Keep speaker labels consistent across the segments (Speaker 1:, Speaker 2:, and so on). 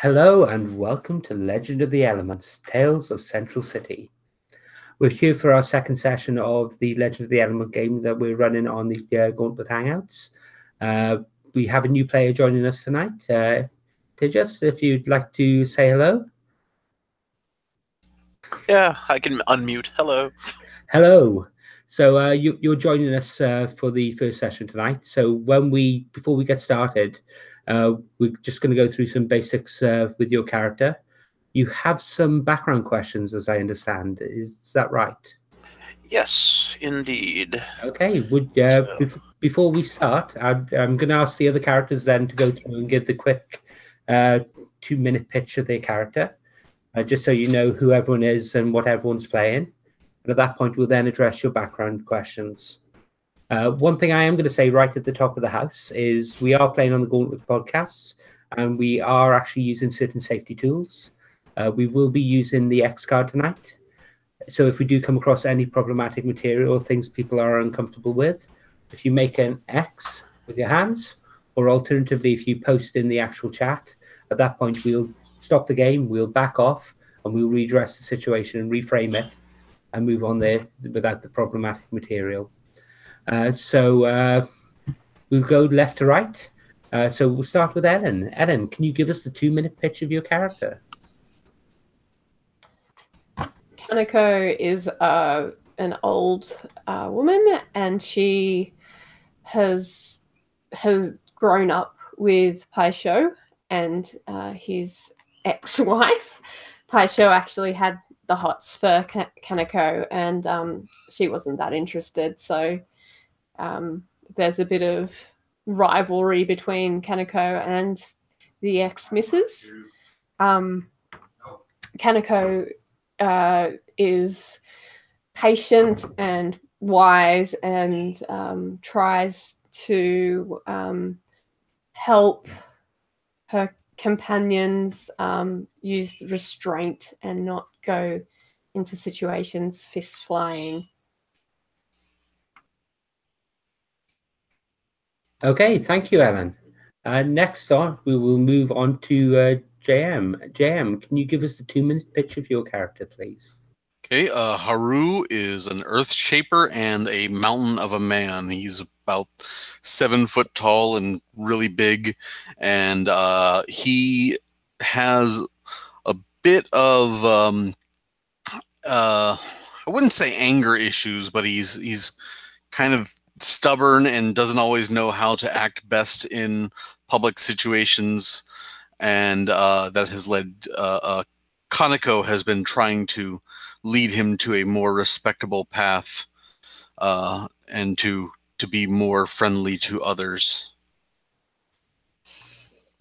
Speaker 1: Hello and welcome to Legend of the Elements, Tales of Central City. We're here for our second session of the Legend of the Element game that we're running on the Gauntlet Hangouts. We have a new player joining us tonight. Tejas, if you'd like to say hello.
Speaker 2: Yeah, I can unmute. Hello.
Speaker 1: Hello. So you're joining us for the first session tonight. So before we get started, we're just going to go through some basics with your character. You have some background questions, as I understand. Is that right?
Speaker 2: Yes, indeed.
Speaker 1: Okay. Before we start, I'm going to ask the other characters then to go through and give the quick 2-minute pitch of their character, just so you know who everyone is and what everyone's playing. And at that point, we'll then address your background questions. One thing I am going to say right at the top of the house is we are playing on the Gauntlet podcasts, and we are actually using certain safety tools. We will be using the X card tonight. So if we do come across any problematic material or things people are uncomfortable with, if you make an X with your hands, or alternatively, if you post in the actual chat, at that point, we'll stop the game, we'll back off, and we'll redress the situation and reframe it and move on there without the problematic material. So we'll go left to right. So we'll start with Ellen. Ellen, can you give us the 2-minute pitch of your character?
Speaker 3: Kaneko is an old woman, and she has grown up with Paisho and his ex-wife. Paisho actually had the hots for Kaneko, and she wasn't that interested. So there's a bit of rivalry between Kaneko and the ex-missus. Kaneko is patient and wise and tries to help her companions use restraint and not go into situations fists flying.
Speaker 1: Okay, thank you, Ellen. Next on, we will move on to JM. JM, can you give us the 2-minute pitch of your character, please?
Speaker 4: Okay, Haru is an earth shaper and a mountain of a man. He's about 7 foot tall and really big, and he has a bit of I wouldn't say anger issues, but he's kind of stubborn and doesn't always know how to act best in public situations, and that has led Kaneko has been trying to lead him to a more respectable path and to be more friendly to others.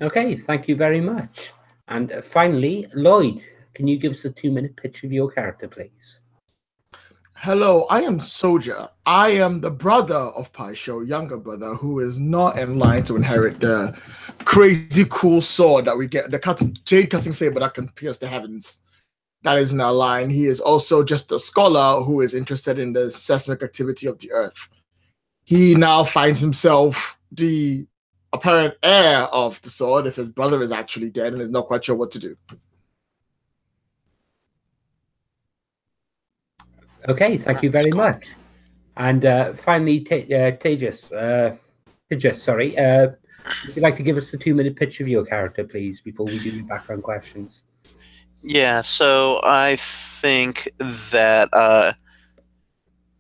Speaker 1: Okay, thank you very much. And finally, Lloyd, can you give us a 2-minute pitch of your character, please?
Speaker 5: Hello, I am Soja. I am the brother of Paisho, younger brother, who is not in line to inherit the crazy cool sword that we get, the jade cutting saber that can pierce the heavens. That is in our line. He is also just a scholar who is interested in the seismic activity of the earth. He now finds himself the apparent heir of the sword if his brother is actually dead and is not quite sure what to do.
Speaker 1: Okay, thank you very much. And finally, Tejas, sorry, would you like to give us the 2-minute pitch of your character, please, before we do the background questions?
Speaker 2: Yeah, so I think that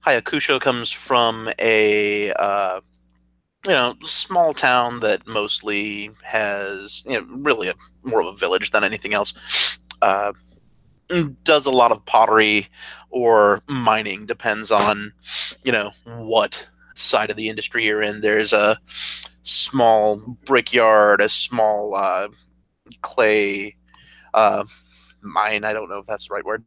Speaker 2: Hayakusho comes from a small town that mostly has really more of a village than anything else. Does a lot of pottery or mining, depends on what side of the industry you're in. There's a small brickyard, a small clay mine. I don't know if that's the right word.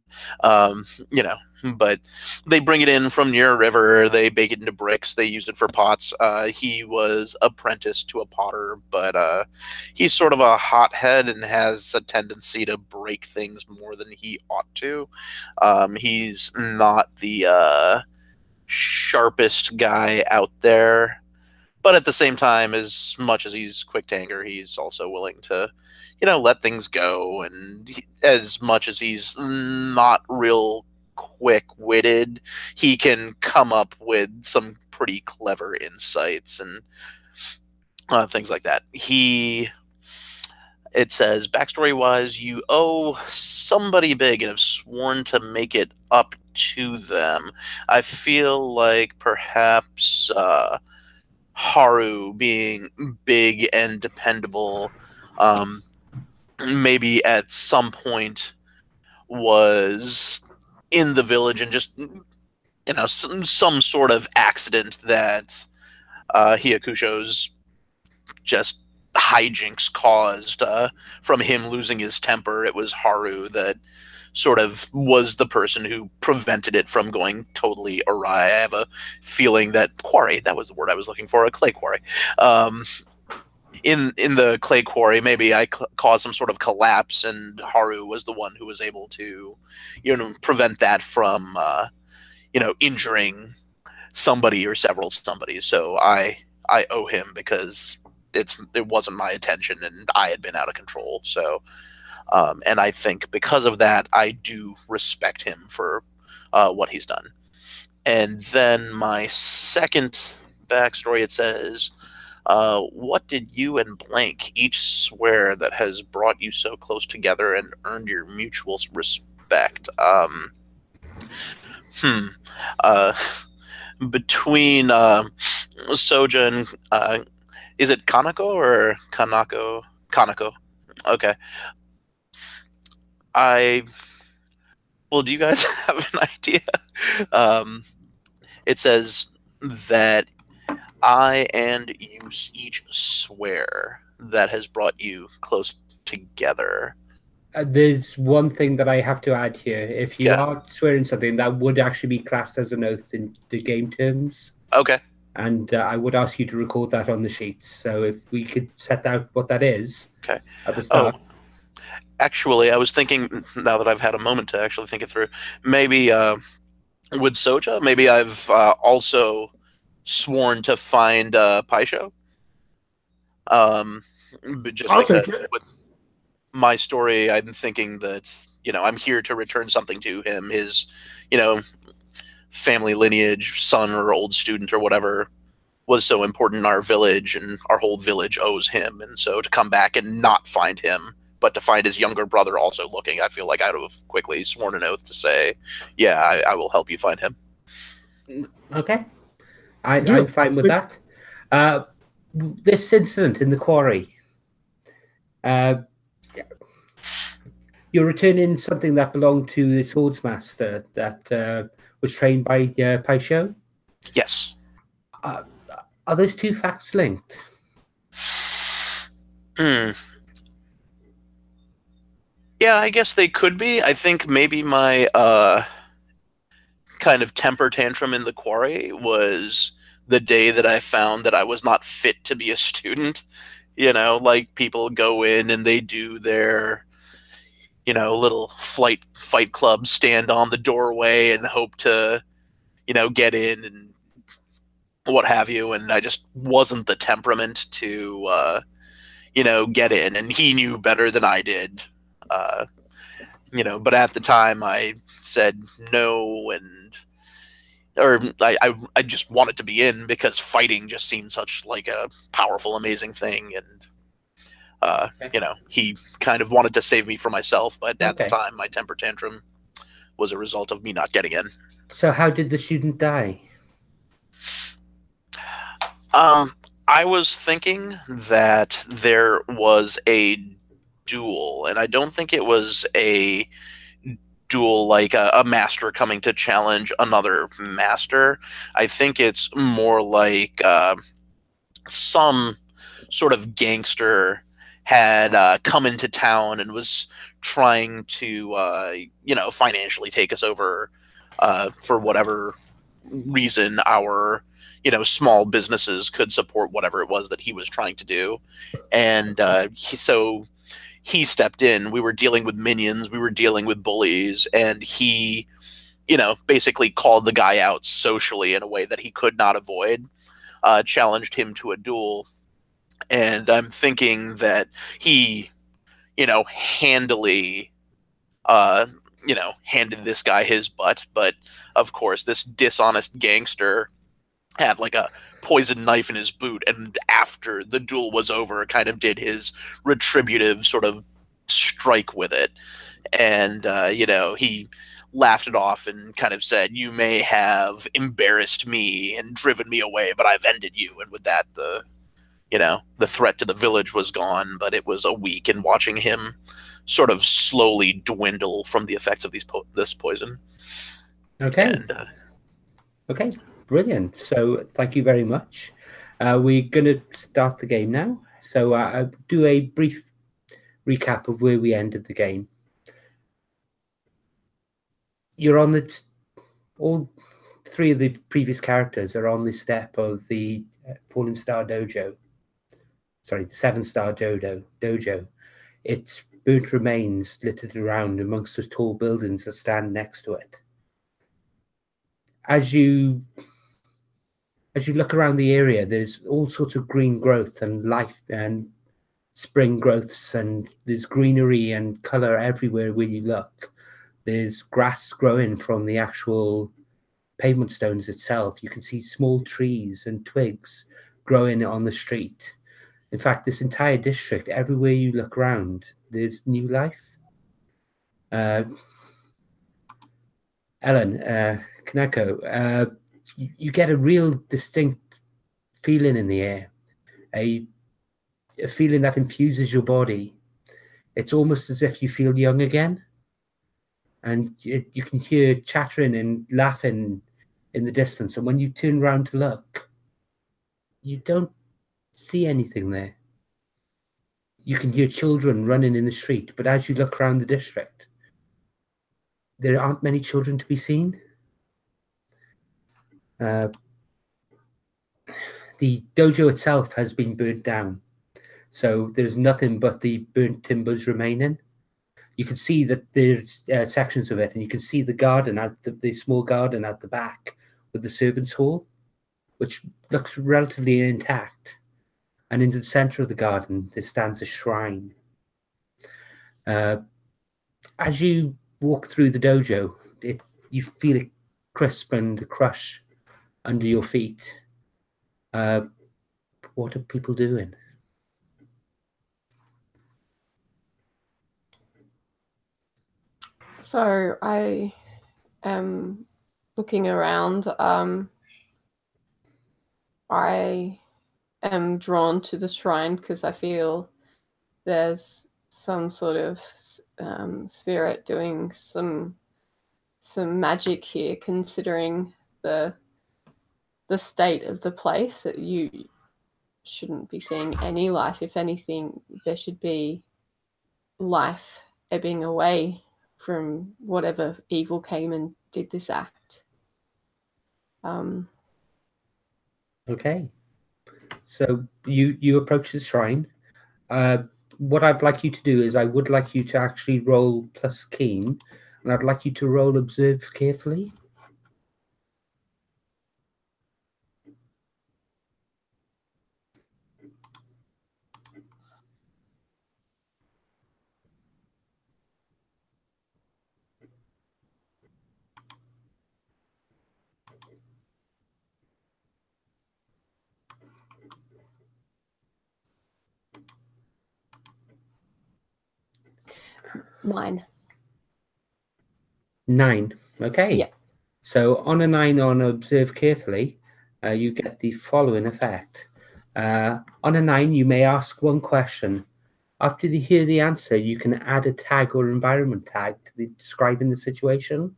Speaker 2: But they bring it in from near a river. They bake it into bricks. They use it for pots. He was apprenticed to a potter, but he's sort of a hothead and has a tendency to break things more than he ought to. He's not the sharpest guy out there, But at the same time, as much as he's quick to anger, he's also willing to, let things go. And as much as he's not real quick-witted, he can come up with some pretty clever insights and things like that. It says, backstory-wise, you owe somebody big and have sworn to make it up to them. I feel like perhaps Haru being big and dependable maybe at some point was in the village and just, some sort of accident that Hyakusho's just hijinks caused from him losing his temper. It was Haru that sort of was the person who prevented it from going totally awry. I have a feeling that quarry, that was the word I was looking for, a clay quarry. In the clay quarry, maybe I caused some sort of collapse, and Haru was the one who was able to, prevent that from, injuring somebody or several somebodies. So I owe him because it wasn't my intention and I had been out of control. So, and I think because of that, I do respect him for what he's done. And then my second backstory, it says, what did you and blank each swear that has brought you so close together and earned your mutual respect? Between Soja and is it Kanako or Kanako? Kanako. Okay. Well, do you guys have an idea? It says that I and you each swear that has brought you close together.
Speaker 1: There's one thing that I have to add here. If you are swearing something, that would actually be classed as an oath in the game terms.
Speaker 2: Okay.
Speaker 1: And I would ask you to record that on the sheets. So if we could set out what that is at the start.
Speaker 2: Oh, actually, I was thinking, now that I've had a moment to actually think it through, maybe with Soja, maybe I've also sworn to find Paisho. Just
Speaker 5: I'll
Speaker 2: because
Speaker 5: take it.
Speaker 2: with my story, I'm thinking that, I'm here to return something to him. His, family lineage, son or old student or whatever, was so important in our village, and our whole village owes him. And so to come back and not find him, but to find his younger brother also looking, I feel like I would have quickly sworn an oath to say, yeah, I will help you find him.
Speaker 1: Okay. I'm fine with that. This incident in the quarry, you're returning something that belonged to the swordsmaster that was trained by Paisho?
Speaker 2: Yes.
Speaker 1: Are those two facts linked?
Speaker 2: Yeah, I guess they could be. I think maybe my kind of temper tantrum in the quarry was the day that I found that I was not fit to be a student. Like people go in and they do their, little fight club stand on the doorway and hope to, get in and what have you. And I just wasn't the temperament to, get in. And he knew better than I did. But at the time I said no, or I just wanted to be in because fighting just seemed such like a powerful, amazing thing. And, he kind of wanted to save me from myself, but at the time my temper tantrum was a result of me not getting in.
Speaker 1: So how did the student die?
Speaker 2: I was thinking that there was a duel, and I don't think it was a duel like a master coming to challenge another master. I think it's more like some sort of gangster had come into town and was trying to, financially take us over for whatever reason our, small businesses could support whatever it was that he was trying to do. And so he stepped in. We were dealing with minions. We were dealing with bullies. And he, basically called the guy out socially in a way that he could not avoid. challenged him to a duel. And I'm thinking that he, handily, handed this guy his butt. But of course, this dishonest gangster had like a poison knife in his boot, and after the duel was over, kind of did his retributive sort of strike with it. And, he laughed it off and kind of said, "You may have embarrassed me and driven me away, but I've ended you." And with that, the threat to the village was gone, but it was a week in watching him sort of slowly dwindle from the effects of this poison.
Speaker 1: Okay.
Speaker 2: And,
Speaker 1: okay, brilliant. So thank you very much. We're going to start the game now. So I'll do a brief recap of where we ended the game. You're on all three of the previous characters are on the step of the Fallen Star Dojo. Sorry, the 7-star dojo. Its burnt remains littered around amongst the tall buildings that stand next to it. As you look around the area, there's all sorts of green growth and life and spring growths, and there's greenery and color everywhere where you look. There's grass growing from the actual pavement stones itself. You can see small trees and twigs growing on the street. In fact, this entire district, everywhere you look around, there's new life. Ellen, Kaneko, you get a real distinct feeling in the air, a feeling that infuses your body. It's almost as if you feel young again. And you can hear chattering and laughing in the distance. And when you turn around to look, you don't see anything there. You can hear children running in the street, but as you look around the district, there aren't many children to be seen. The dojo itself has been burnt down, so there's nothing but the burnt timbers remaining. You can see that there's sections of it, and you can see the garden the small garden at the back with the servants' hall, which looks relatively intact. And in the center of the garden, there stands a shrine. As you walk through the dojo, you feel it crisp and crush under your feet. What are people doing?
Speaker 3: So I am looking around. I am drawn to the shrine because I feel there's some sort of spirit doing some magic here, considering the state of the place. That you shouldn't be seeing any life. If anything, there should be life ebbing away from whatever evil came and did this act.
Speaker 1: Okay. So you approach the shrine. What I'd like you to do is I would like you to actually roll plus keen, and I'd like you to roll observe carefully.
Speaker 3: Nine.
Speaker 1: 9. Okay.
Speaker 3: Yeah.
Speaker 1: So on a 9 on observe carefully, you get the following effect. On a 9, you may ask one question. After you hear the answer, you can add a tag or environment tag to describing the situation.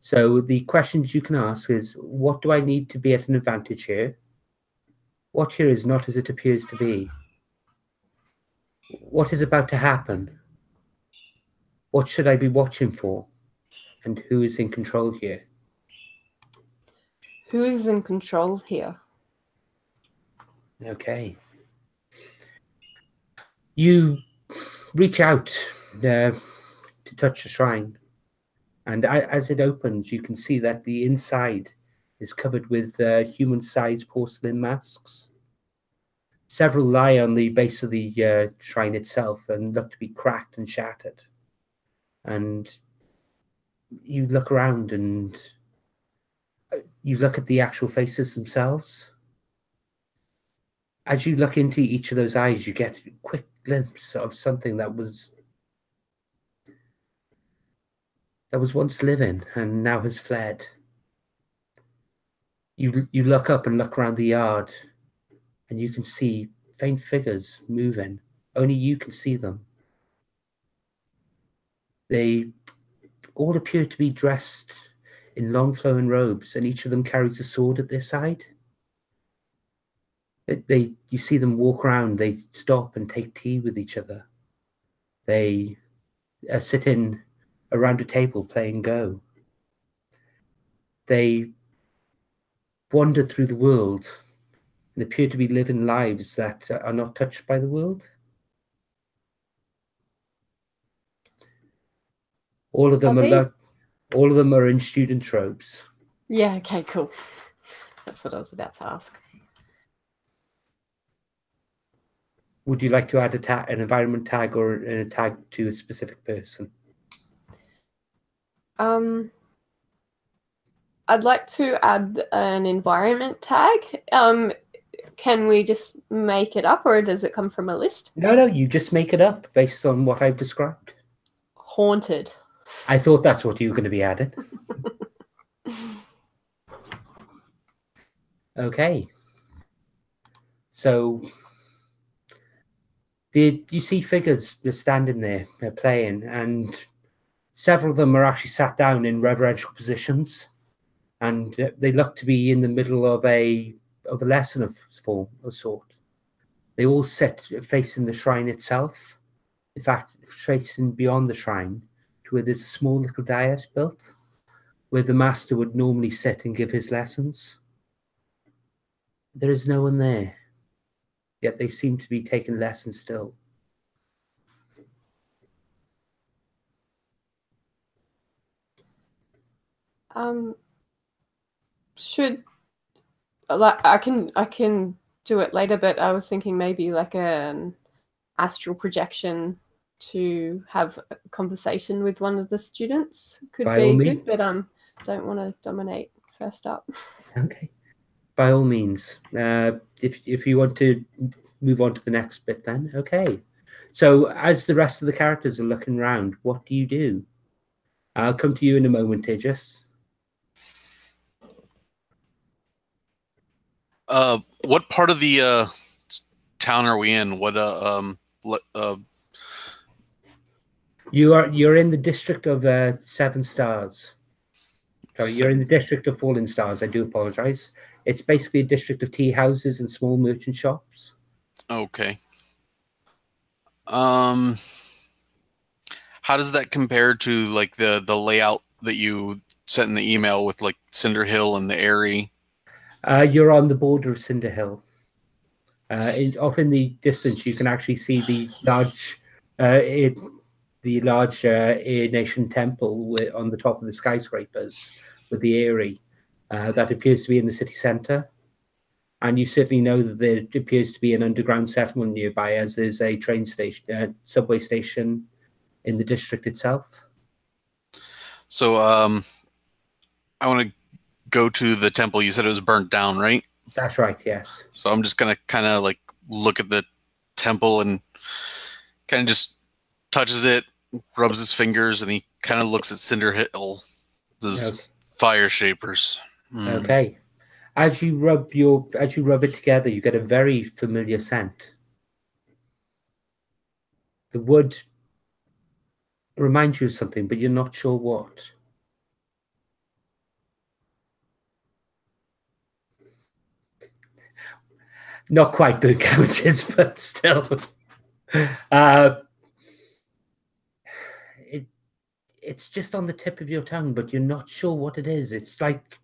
Speaker 1: So the questions you can ask is, what do I need to be at an advantage here? What here is not as it appears to be? What is about to happen? What should I be watching for? And who is in control here?
Speaker 3: Who is in control here?
Speaker 1: Okay. You reach out to touch the shrine, and as it opens, you can see that the inside is covered with human-sized porcelain masks. Several lie on the base of the shrine itself and look to be cracked and shattered. And you look around and you look at the actual faces themselves. As you look into each of those eyes, you get a quick glimpse of something that was once living and now has fled. You look up and look around the yard, and you can see faint figures moving. Only you can see them. They all appear to be dressed in long flowing robes, and each of them carries a sword at their side. You see them walk around, they stop and take tea with each other. They are sitting around a table playing Go. They wander through the world and appear to be living lives that are not touched by the world. All of them are in student robes.
Speaker 3: Yeah, okay, cool. That's what I was about to ask.
Speaker 1: Would you like to add an environment tag or a tag to a specific person?
Speaker 3: I'd like to add an environment tag. Can we just make it up, or does it come from a list?
Speaker 1: No, you just make it up based on what I've described.
Speaker 3: Haunted.
Speaker 1: I thought that's what you were going to be adding. Okay. So you see figures standing there, they're playing, and several of them are actually sat down in reverential positions, and they look to be in the middle of a lesson of sort. They all sit facing the shrine itself. In fact, facing beyond the shrine to where there's a small little dais built, where the master would normally sit and give his lessons. There is no one there, yet they seem to be taking lessons still.
Speaker 3: I can do it later, but I was thinking maybe like an astral projection to have a conversation with one of the students could be good, but don't want to dominate first up.
Speaker 1: Okay, by all means. If you want to move on to the next bit, then okay. So as the rest of the characters are looking around, what do you do? I'll come to you in a moment, Tejas.
Speaker 4: What part of the town are we in? What
Speaker 1: You're in the district of 7 stars. Sorry, you're in the district of Fallen Stars. I do apologize. It's basically a district of tea houses and small merchant shops.
Speaker 4: Okay. How does that compare to like the layout that you sent in the email with like Cinder Hill and the Airy?
Speaker 1: You're on the border of Cinder Hill. Off in the distance, you can actually see the large Air Nation temple on the top of the skyscrapers with the Airy that appears to be in the city centre. And you certainly know that there appears to be an underground settlement nearby, as is a train station, subway station in the district itself.
Speaker 4: So I want to go to the temple. You said it was burnt down, right?
Speaker 1: That's right, yes.
Speaker 4: So I'm just going to kind of like look at the temple and kind of just touches it, rubs his fingers, and he kind of looks at Cinder Hill, those fire shapers.
Speaker 1: Okay. As you rub it together, you get a very familiar scent. The wood reminds you of something, but you're not sure what. Not quite burnt cabbages, but still. It's just on the tip of your tongue, but you're not sure what it is. It's like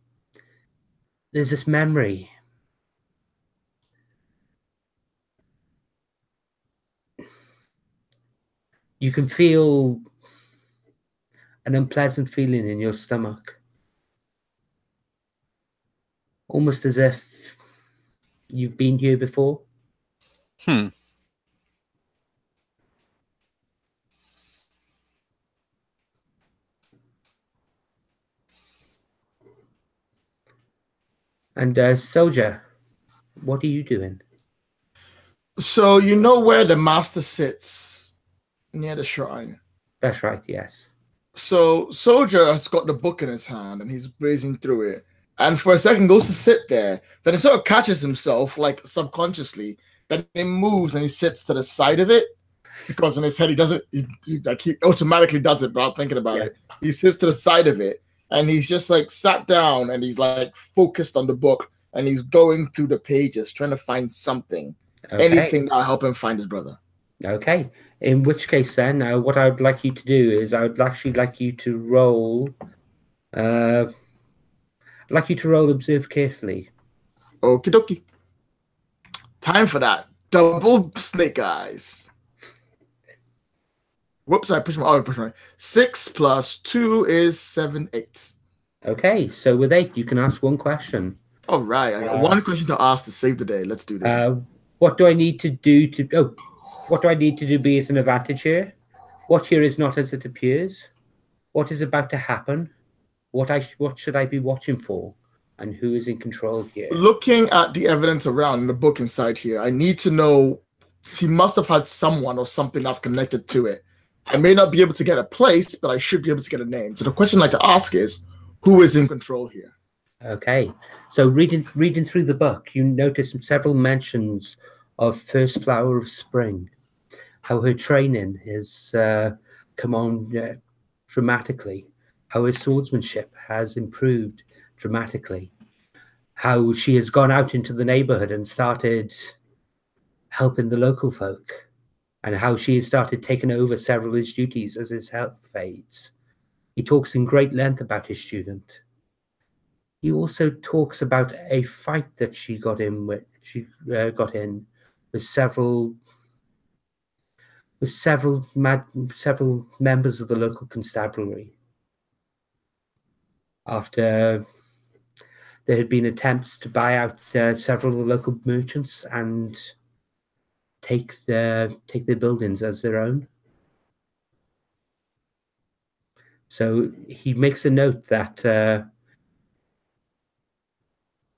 Speaker 1: there's this memory. You can feel an unpleasant feeling in your stomach. almost as if you've been here before. And Soldier, what are you doing?
Speaker 5: So you know where the master sits near the shrine?
Speaker 1: That's right, yes.
Speaker 5: So Soldier has got the book in his hand and he's breezing through it. And for a second goes to sit there. Then he sort of catches himself, like subconsciously. Then he moves and he sits to the side of it. Because in his head he doesn't, he automatically does it without thinking about it. He sits to the side of it and he's just like sat down and he's like focused on the book and he's going through the pages trying to find something.
Speaker 1: Okay.
Speaker 5: Anything that'll help him find his brother.
Speaker 1: Okay. In which case, then, what I would like you to do is I would actually like you to roll. I'd like you to roll observe carefully.
Speaker 5: Okie dokie. Time for that. Double snake eyes. Whoops, I pushed my 6 plus 2 is 7, 8.
Speaker 1: Okay, so with 8, you can ask one question.
Speaker 5: All right, I got one question to ask to save the day. Let's do this.
Speaker 1: What do I need to do to? What do I need to do? Be at an advantage here. What here is not as it appears. What is about to happen? What should I be watching for? And who is in control here?
Speaker 5: Looking at the evidence around in the book inside here, I need to know. He must have had someone or something that's connected to it. I may not be able to get a place, but I should be able to get a name. So the question I'd like to ask is, who is in control here?
Speaker 1: Okay, so reading through the book, you notice several mentions of First Flower of Spring, how her training has come on dramatically, how her swordsmanship has improved dramatically, how she has gone out into the neighborhood and started helping the local folk, and how she has started taking over several of his duties as his health fades. He talks in great length about his student. He also talks about a fight that she got in with. She got in with several members of the local constabulary after there had been attempts to buy out several of the local merchants and take their buildings as their own. So he makes a note that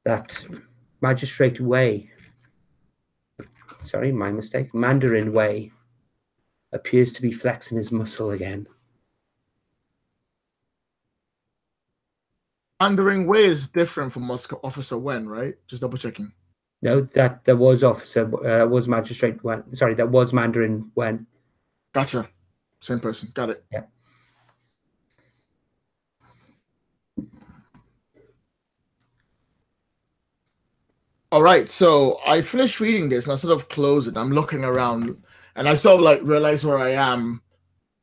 Speaker 1: that Magistrate Wei, sorry, my mistake, Mandarin Wei, appears to be flexing his muscle again.
Speaker 5: Mandarin Wei is different from Officer Wen, right? Just double checking.
Speaker 1: No, that was was Magistrate Wen. Sorry, that was Mandarin Wen.
Speaker 5: Gotcha. Same person. Got it.
Speaker 1: Yeah.
Speaker 5: All right, so I finished reading this and I sort of close it. I'm looking around and I sort of like realize where I am,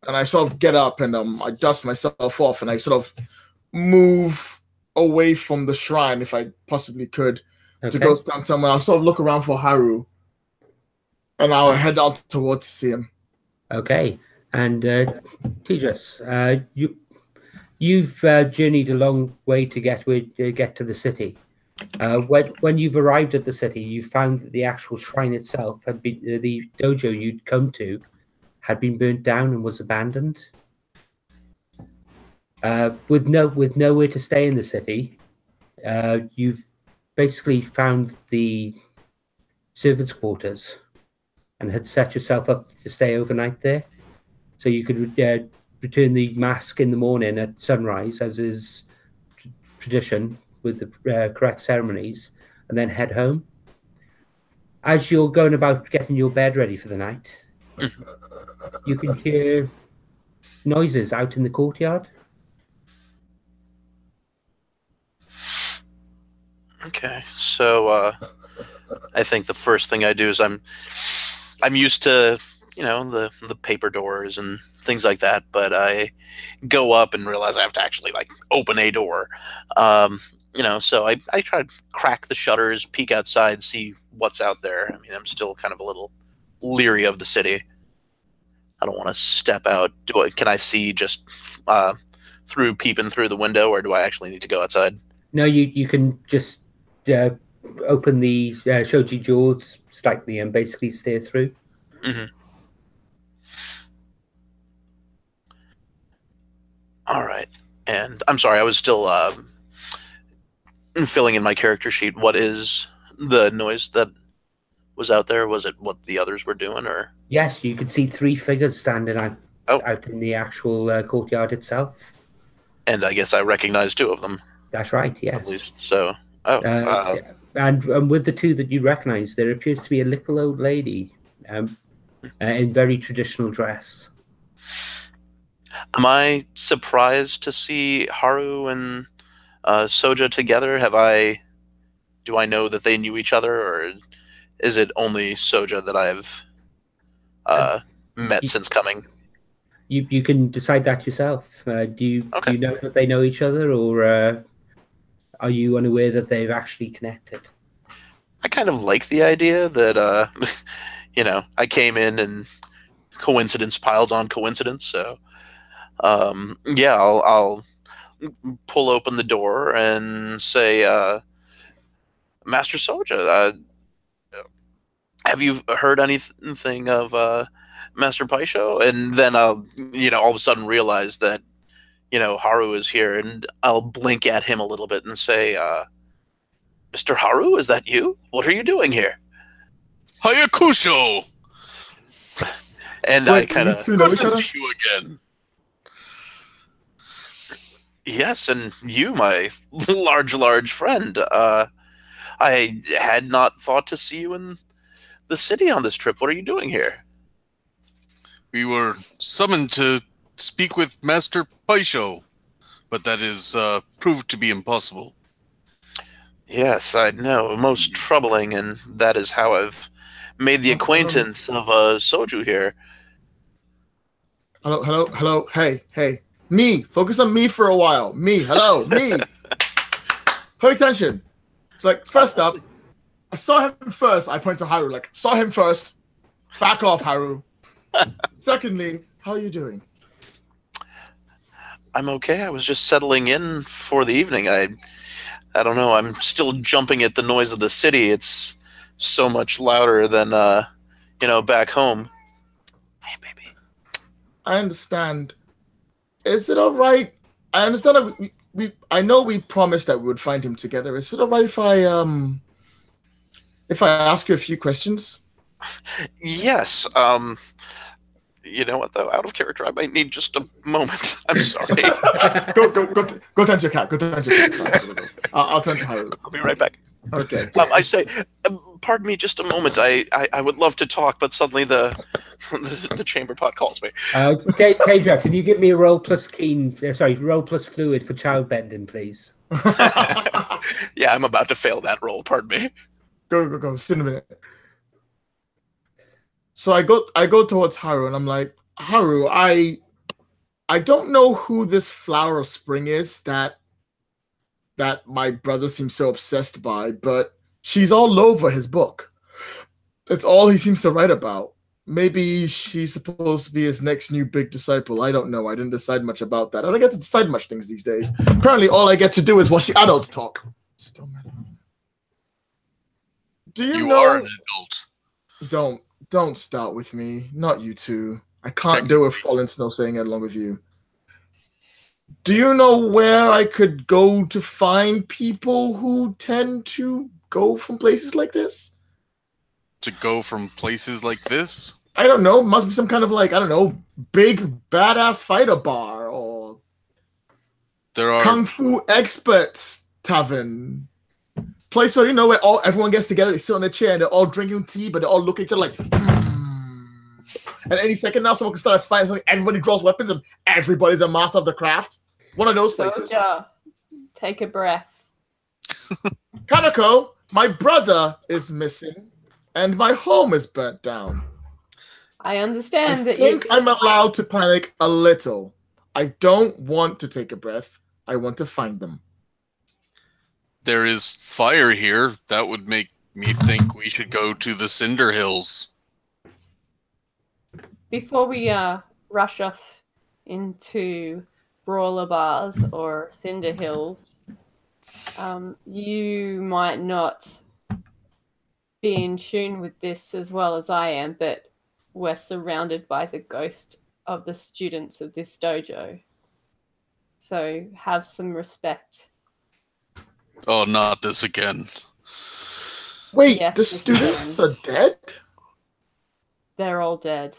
Speaker 5: and I sort of get up and I dust myself off and I sort of move away from the shrine if I possibly could to go stand somewhere. I'll sort of look around for Haru and I'll head out towards see him.
Speaker 1: Okay, and Tejas, you've journeyed a long way to get to the city. When you've arrived at the city, you found that the actual shrine itself had been the dojo you'd come to had been burnt down and was abandoned. With nowhere to stay in the city, you've basically found the servants' quarters and had set yourself up to stay overnight there, so you could return the mask in the morning at sunrise, as is tradition, with the correct ceremonies, and then head home. As you're going about getting your bed ready for the night, you can hear noises out in the courtyard.
Speaker 2: Okay, so I think the first thing I do is I'm used to, the paper doors and things like that, but I go up and realize I have to actually like open a door. So I try to crack the shutters, peek outside, see what's out there. I mean, I'm still kind of a little leery of the city. I don't want to step out. Can I see just peeping through the window, or do I actually need to go outside?
Speaker 1: No, you can just open the shoji jaws slightly and basically steer through.
Speaker 2: Mm-hmm. All right. And I'm sorry, I was still filling in my character sheet. What is the noise that was out there? Was it what the others were doing, or?
Speaker 1: Yes, you could see 3 figures standing out in the actual courtyard itself.
Speaker 2: And I guess I recognize 2 of them.
Speaker 1: That's right, yes.
Speaker 2: At least. So,
Speaker 1: and with the 2 that you recognize, there appears to be a little old lady in very traditional dress.
Speaker 2: Am I surprised to see Haru and Soja together? Do I know that they knew each other, or is it only Soja that I've met since coming?
Speaker 1: You can decide that yourself. Do you know that they know each other, or are you unaware that they've actually connected?
Speaker 2: I kind of like the idea that I came in and coincidence piles on coincidence. So I'll pull open the door and say, Master Soja, have you heard anything of Master Paisho? And then I'll, all of a sudden realize that, Haru is here, and I'll blink at him a little bit and say, Mr. Haru, is that you? What are you doing here?
Speaker 4: Hayakusho!
Speaker 2: And I kind of...
Speaker 4: Good to see you again.
Speaker 2: Yes, and you, my large friend. I had not thought to see you in the city on this trip. What are you doing here?
Speaker 4: We were summoned to speak with Master Paisho, but that is proved to be impossible.
Speaker 2: Yes, I know. Most troubling, and that is how I've made the acquaintance of Soju here.
Speaker 5: Hello. Hey. Me. Focus on me for a while. Me. Hello. Me. Pay attention. Like, first up, I saw him first. I point to Haru. Like, saw him first. Back off, Haru. Secondly, how are you doing?
Speaker 2: I'm okay. I was just settling in for the evening. I don't know. I'm still jumping at the noise of the city. It's so much louder than, back home. Hey, baby.
Speaker 5: I understand. Is it all right? I understand that I know we promised that we would find him together. Is it all right if I ask you a few questions?
Speaker 2: Yes. You know what, though? Out of character, I might need just a moment. I'm sorry.
Speaker 5: Go tend to your cat. Go tend to your cat. I'll tend to Haru.
Speaker 2: I'll be right back.
Speaker 5: Okay.
Speaker 2: I say, pardon me just a moment. I would love to talk, but suddenly the chamber pot calls me.
Speaker 1: Teja, can you give me a roll plus fluid for child bending, please?
Speaker 2: Yeah, I'm about to fail that roll. Pardon me.
Speaker 5: Go. Sit in a minute. So I go towards Haru and I'm like, Haru, I don't know who this flower of spring is that my brother seems so obsessed by, but she's all over his book. That's all he seems to write about. Maybe she's supposed to be his next new big disciple. I don't know. I didn't decide much about that. I don't get to decide much things these days. Apparently, all I get to do is watch the adults talk. Still mad. Do you know?
Speaker 4: You are an adult.
Speaker 5: Don't start with me. Not you two. I can't deal with Fallen Snow saying it along with you. Do you know where I could go to find people who tend to go from places like this?
Speaker 4: To go from places like this?
Speaker 5: I don't know. Must be some kind of big badass fighter bar or
Speaker 4: there are
Speaker 5: Kung Fu experts tavern. Place where where everyone gets together, they sit on their chair and they're all drinking tea, but they all look at each other like and any second now someone can start a fight, so everybody draws weapons and everybody's a master of the craft. One of those places.
Speaker 3: Soja, take a breath.
Speaker 5: Kanako, my brother is missing and my home is burnt down.
Speaker 3: I understand
Speaker 5: I think I'm allowed to panic a little. I don't want to take a breath. I want to find them.
Speaker 4: There is fire here. That would make me think we should go to the Cinder Hills.
Speaker 3: Before we rush off into Brawler Bars or Cinder Hills, You might not be in tune with this as well as I am, but we're surrounded by the ghost of the students of this dojo. So have some respect.
Speaker 4: Oh, not this again.
Speaker 5: Wait,
Speaker 3: Yes,
Speaker 5: the
Speaker 3: this
Speaker 5: students
Speaker 3: again.
Speaker 5: are dead?
Speaker 3: They're all dead.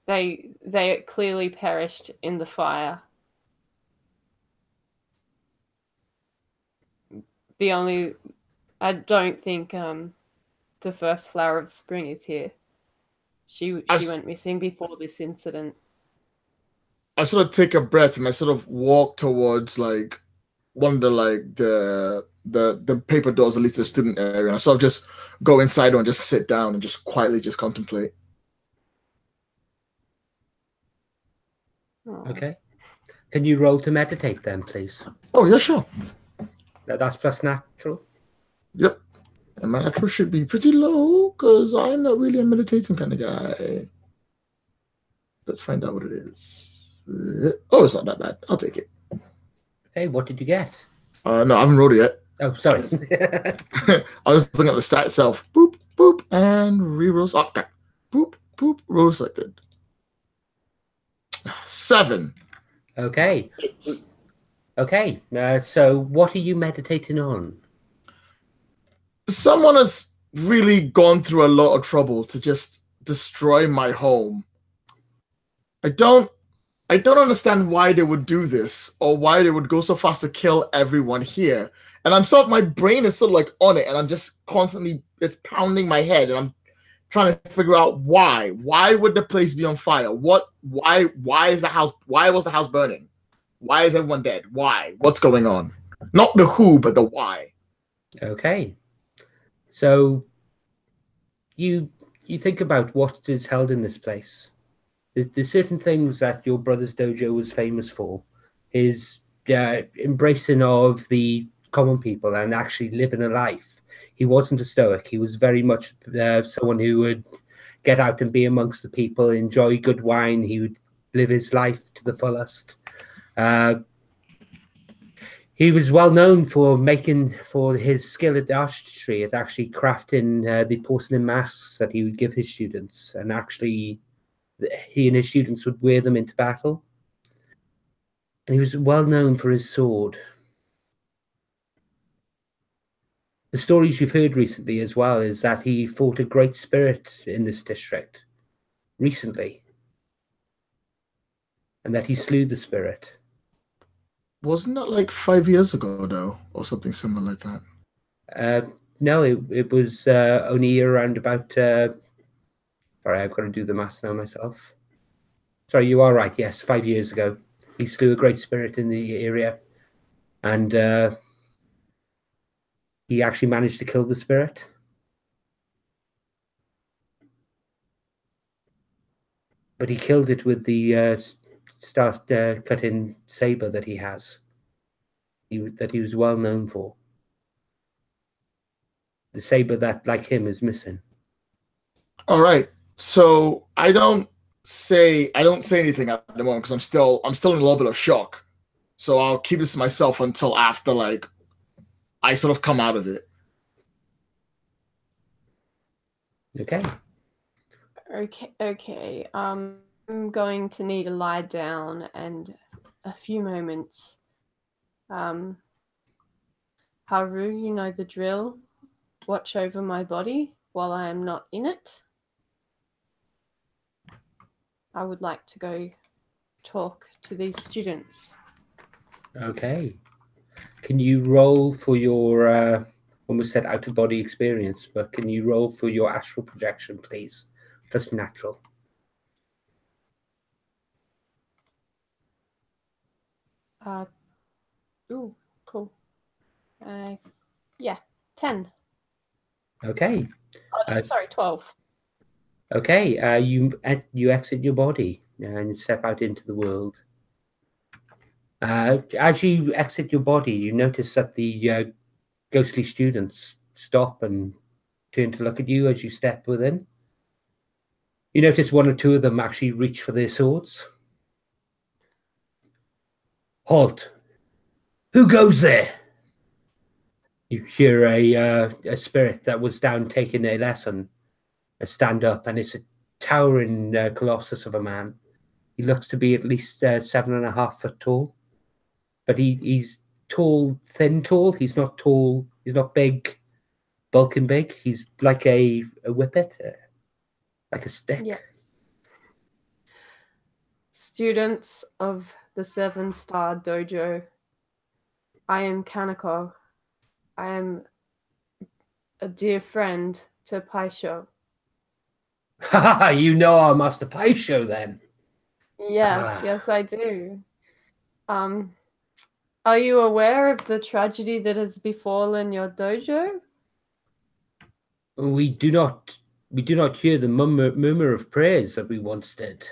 Speaker 3: They clearly perished in the fire. I don't think the first flower of spring is here. She went missing before this incident.
Speaker 5: I sort of take a breath and I sort of walk towards like one of the paper doors, at least the student area. And I sort of just go inside and just sit down and just quietly just contemplate.
Speaker 1: Okay. Can you roll to meditate then, please?
Speaker 5: Oh, yeah, sure.
Speaker 1: That's plus natural.
Speaker 5: Yep. And my natural should be pretty low because I'm not really a meditating kind of guy. Let's find out what it is. Oh, it's not that bad. I'll take it.
Speaker 1: Okay, what did you get?
Speaker 5: No, I haven't rolled it yet.
Speaker 1: Oh, sorry.
Speaker 5: I was looking at the stat itself. Boop, boop, and re-rolls. Oh, okay. Boop, boop, roll selected. 7.
Speaker 1: Okay. Okay. So what are you meditating on?
Speaker 5: Someone has really gone through a lot of trouble to just destroy my home. I don't understand why they would do this or why they would go so fast to kill everyone here. And I'm sort of, my brain is sort of like on it, and I'm just constantly, it's pounding my head, and I'm trying to figure out why. Why would the place be on fire? Why is the house, why was the house burning? Why is everyone dead? Why? What's going on? Not the who, but the why.
Speaker 1: Okay. So you think about what is held in this place. There's certain things that your brother's dojo was famous for. His embracing of the common people and actually living a life. He wasn't a stoic. He was very much someone who would get out and be amongst the people, enjoy good wine. He would live his life to the fullest. He was well known for his skill at artistry, at actually crafting the porcelain masks that he would give his students, and actually he and his students would wear them into battle. And he was well known for his sword. The stories you've heard recently as well is that he fought a great spirit in this district recently, and that he slew the spirit.
Speaker 5: Wasn't that like 5 years ago, though, or something similar like that?
Speaker 1: No, it was only around about... sorry, I've got to do the maths now myself. Sorry, you are right. Yes, 5 years ago. He slew a great spirit in the area. And he actually managed to kill the spirit. But he killed it with the cut-in saber that he has. That he was well known for. The saber that, like him, is missing.
Speaker 5: All right. So I don't say anything at the moment because I'm still in a little bit of shock. So I'll keep this to myself until after like I sort of come out of it.
Speaker 1: Okay.
Speaker 3: Okay. I'm going to need to lie down and a few moments. Haru, you know the drill. Watch over my body while I am not in it. I would like to go talk to these students.
Speaker 1: Okay. Can you roll for your, almost said out-of-body experience, but can you roll for your astral projection, please? Plus natural.
Speaker 3: Ooh, cool. Yeah, 10.
Speaker 1: Okay.
Speaker 3: Sorry, 12.
Speaker 1: Okay. You exit your body and step out into the world. As you exit your body, you notice that the ghostly students stop and turn to look at you as you step within. You notice one or two of them actually reach for their swords. Halt! Who goes there? You hear a spirit that was down taking a lesson stand up, and it's a towering colossus of a man. He looks to be at least 7.5 foot tall, but he's tall, thin tall. He's not tall. He's not big, bulking big. He's like a whippet, like a stick.
Speaker 3: Yeah. Students of the 7-Star Dojo, I am Kanako. I am a dear friend to Paisho.
Speaker 1: Ha! You know our Master Pai show then.
Speaker 3: Yes, yes, I do. Are you aware of the tragedy that has befallen your dojo?
Speaker 1: We do not hear the murmur of praise that we once did,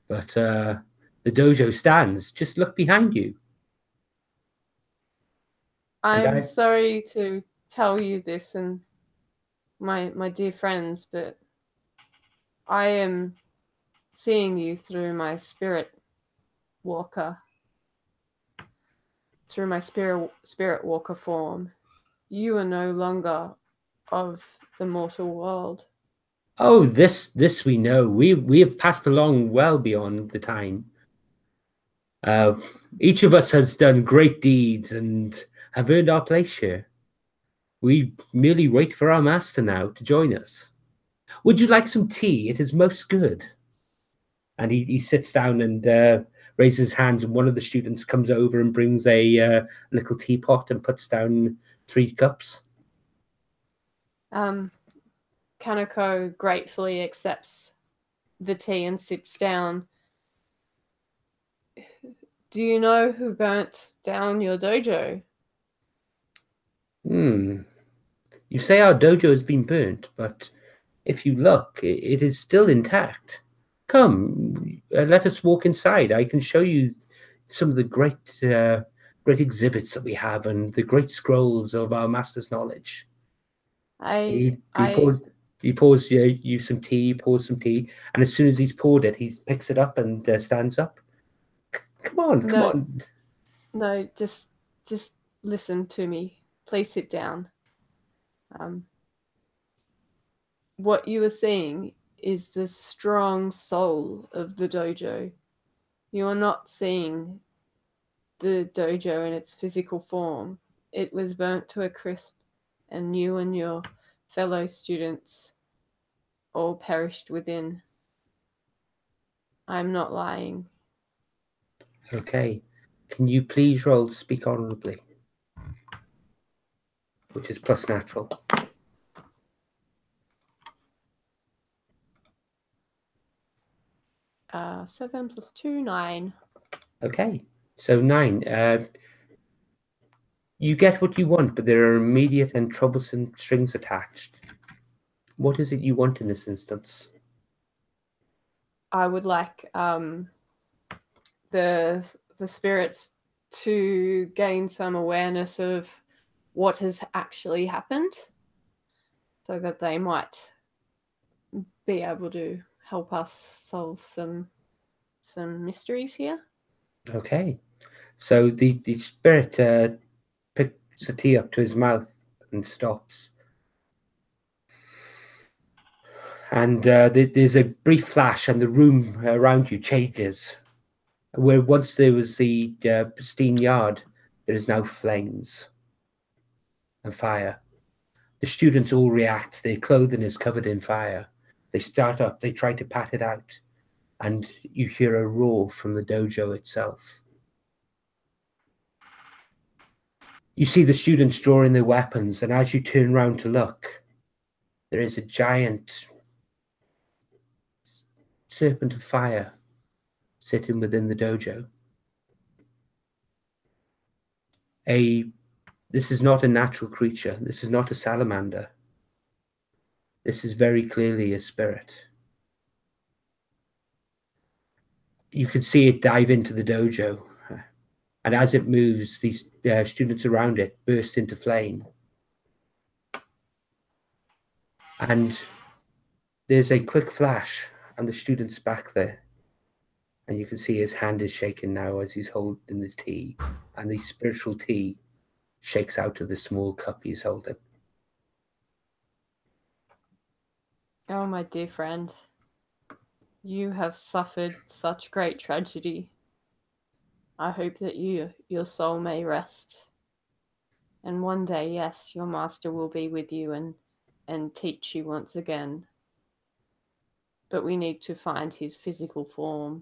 Speaker 1: but the dojo stands. Just look behind you.
Speaker 3: I'm sorry to tell you this, and my dear friends, but I am seeing you through my spirit walker, through my spirit walker form. You are no longer of the mortal world.
Speaker 1: Oh, this we know. We have passed along well beyond the time. Each of us has done great deeds and have earned our place here. We merely wait for our master now to join us. Would you like some tea? It is most good. And he sits down and raises his hands, and one of the students comes over and brings a little teapot and puts down 3 cups.
Speaker 3: Kanako gratefully accepts the tea and sits down. Do you know who burnt down your dojo?
Speaker 1: You say our dojo has been burnt, but if you look, it is still intact. Come, let us walk inside. I can show you some of the great exhibits that we have and the great scrolls of our master's knowledge. He pours you some tea, and as soon as he's poured it, he picks it up and stands up. Come on.
Speaker 3: No, just listen to me. Please sit down. What you are seeing is the strong soul of the dojo. You are not seeing the dojo in its physical form. It was burnt to a crisp, and you and your fellow students all perished within. I'm not lying.
Speaker 1: Okay. Can you please roll to speak honorably? Which is plus natural.
Speaker 3: 7 + 2, 9.
Speaker 1: Okay. So 9. You get what you want, but there are immediate and troublesome strings attached. What is it you want in this instance?
Speaker 3: I would like the spirits to gain some awareness of what has actually happened, so that they might be able to help us solve some mysteries here.
Speaker 1: Okay. So the spirit picks the tea up to his mouth and stops. And there's a brief flash, and the room around you changes. Where once there was the pristine yard, there is now flames and fire. The students all react. Their clothing is covered in fire. They start up. They try to pat it out. And you hear a roar from the dojo itself. You see the students drawing their weapons, and as you turn around to look, there is a giant serpent of fire sitting within the dojo. This is not a natural creature. This is not a salamander. This is very clearly a spirit. You can see it dive into the dojo, and as it moves, these students around it burst into flame. And there's a quick flash, and the student's back there. And you can see his hand is shaking now as he's holding the tea, and the spiritual tea shakes out of the small cup he's holding.
Speaker 3: Oh, my dear friend, you have suffered such great tragedy. I hope that your soul may rest. And one day, yes, your master will be with you and teach you once again. But we need to find his physical form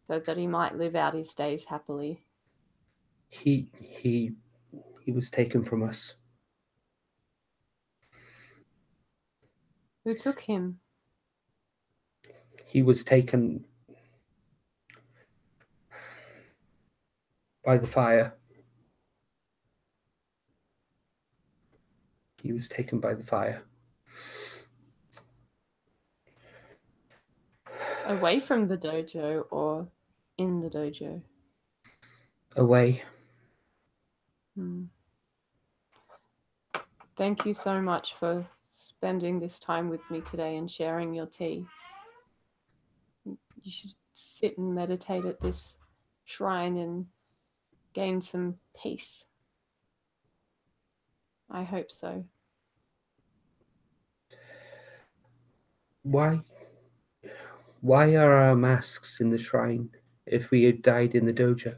Speaker 3: so that he might live out his days happily.
Speaker 1: He was taken from us.
Speaker 3: Who took him?
Speaker 1: He was taken by the fire. He was taken by the fire.
Speaker 3: Away from the dojo or in the dojo?
Speaker 1: Away.
Speaker 3: Thank you so much for spending this time with me today and sharing your tea. You should sit and meditate at this shrine and gain some peace. I hope so.
Speaker 1: Why are our masks in the shrine if we had died in the dojo?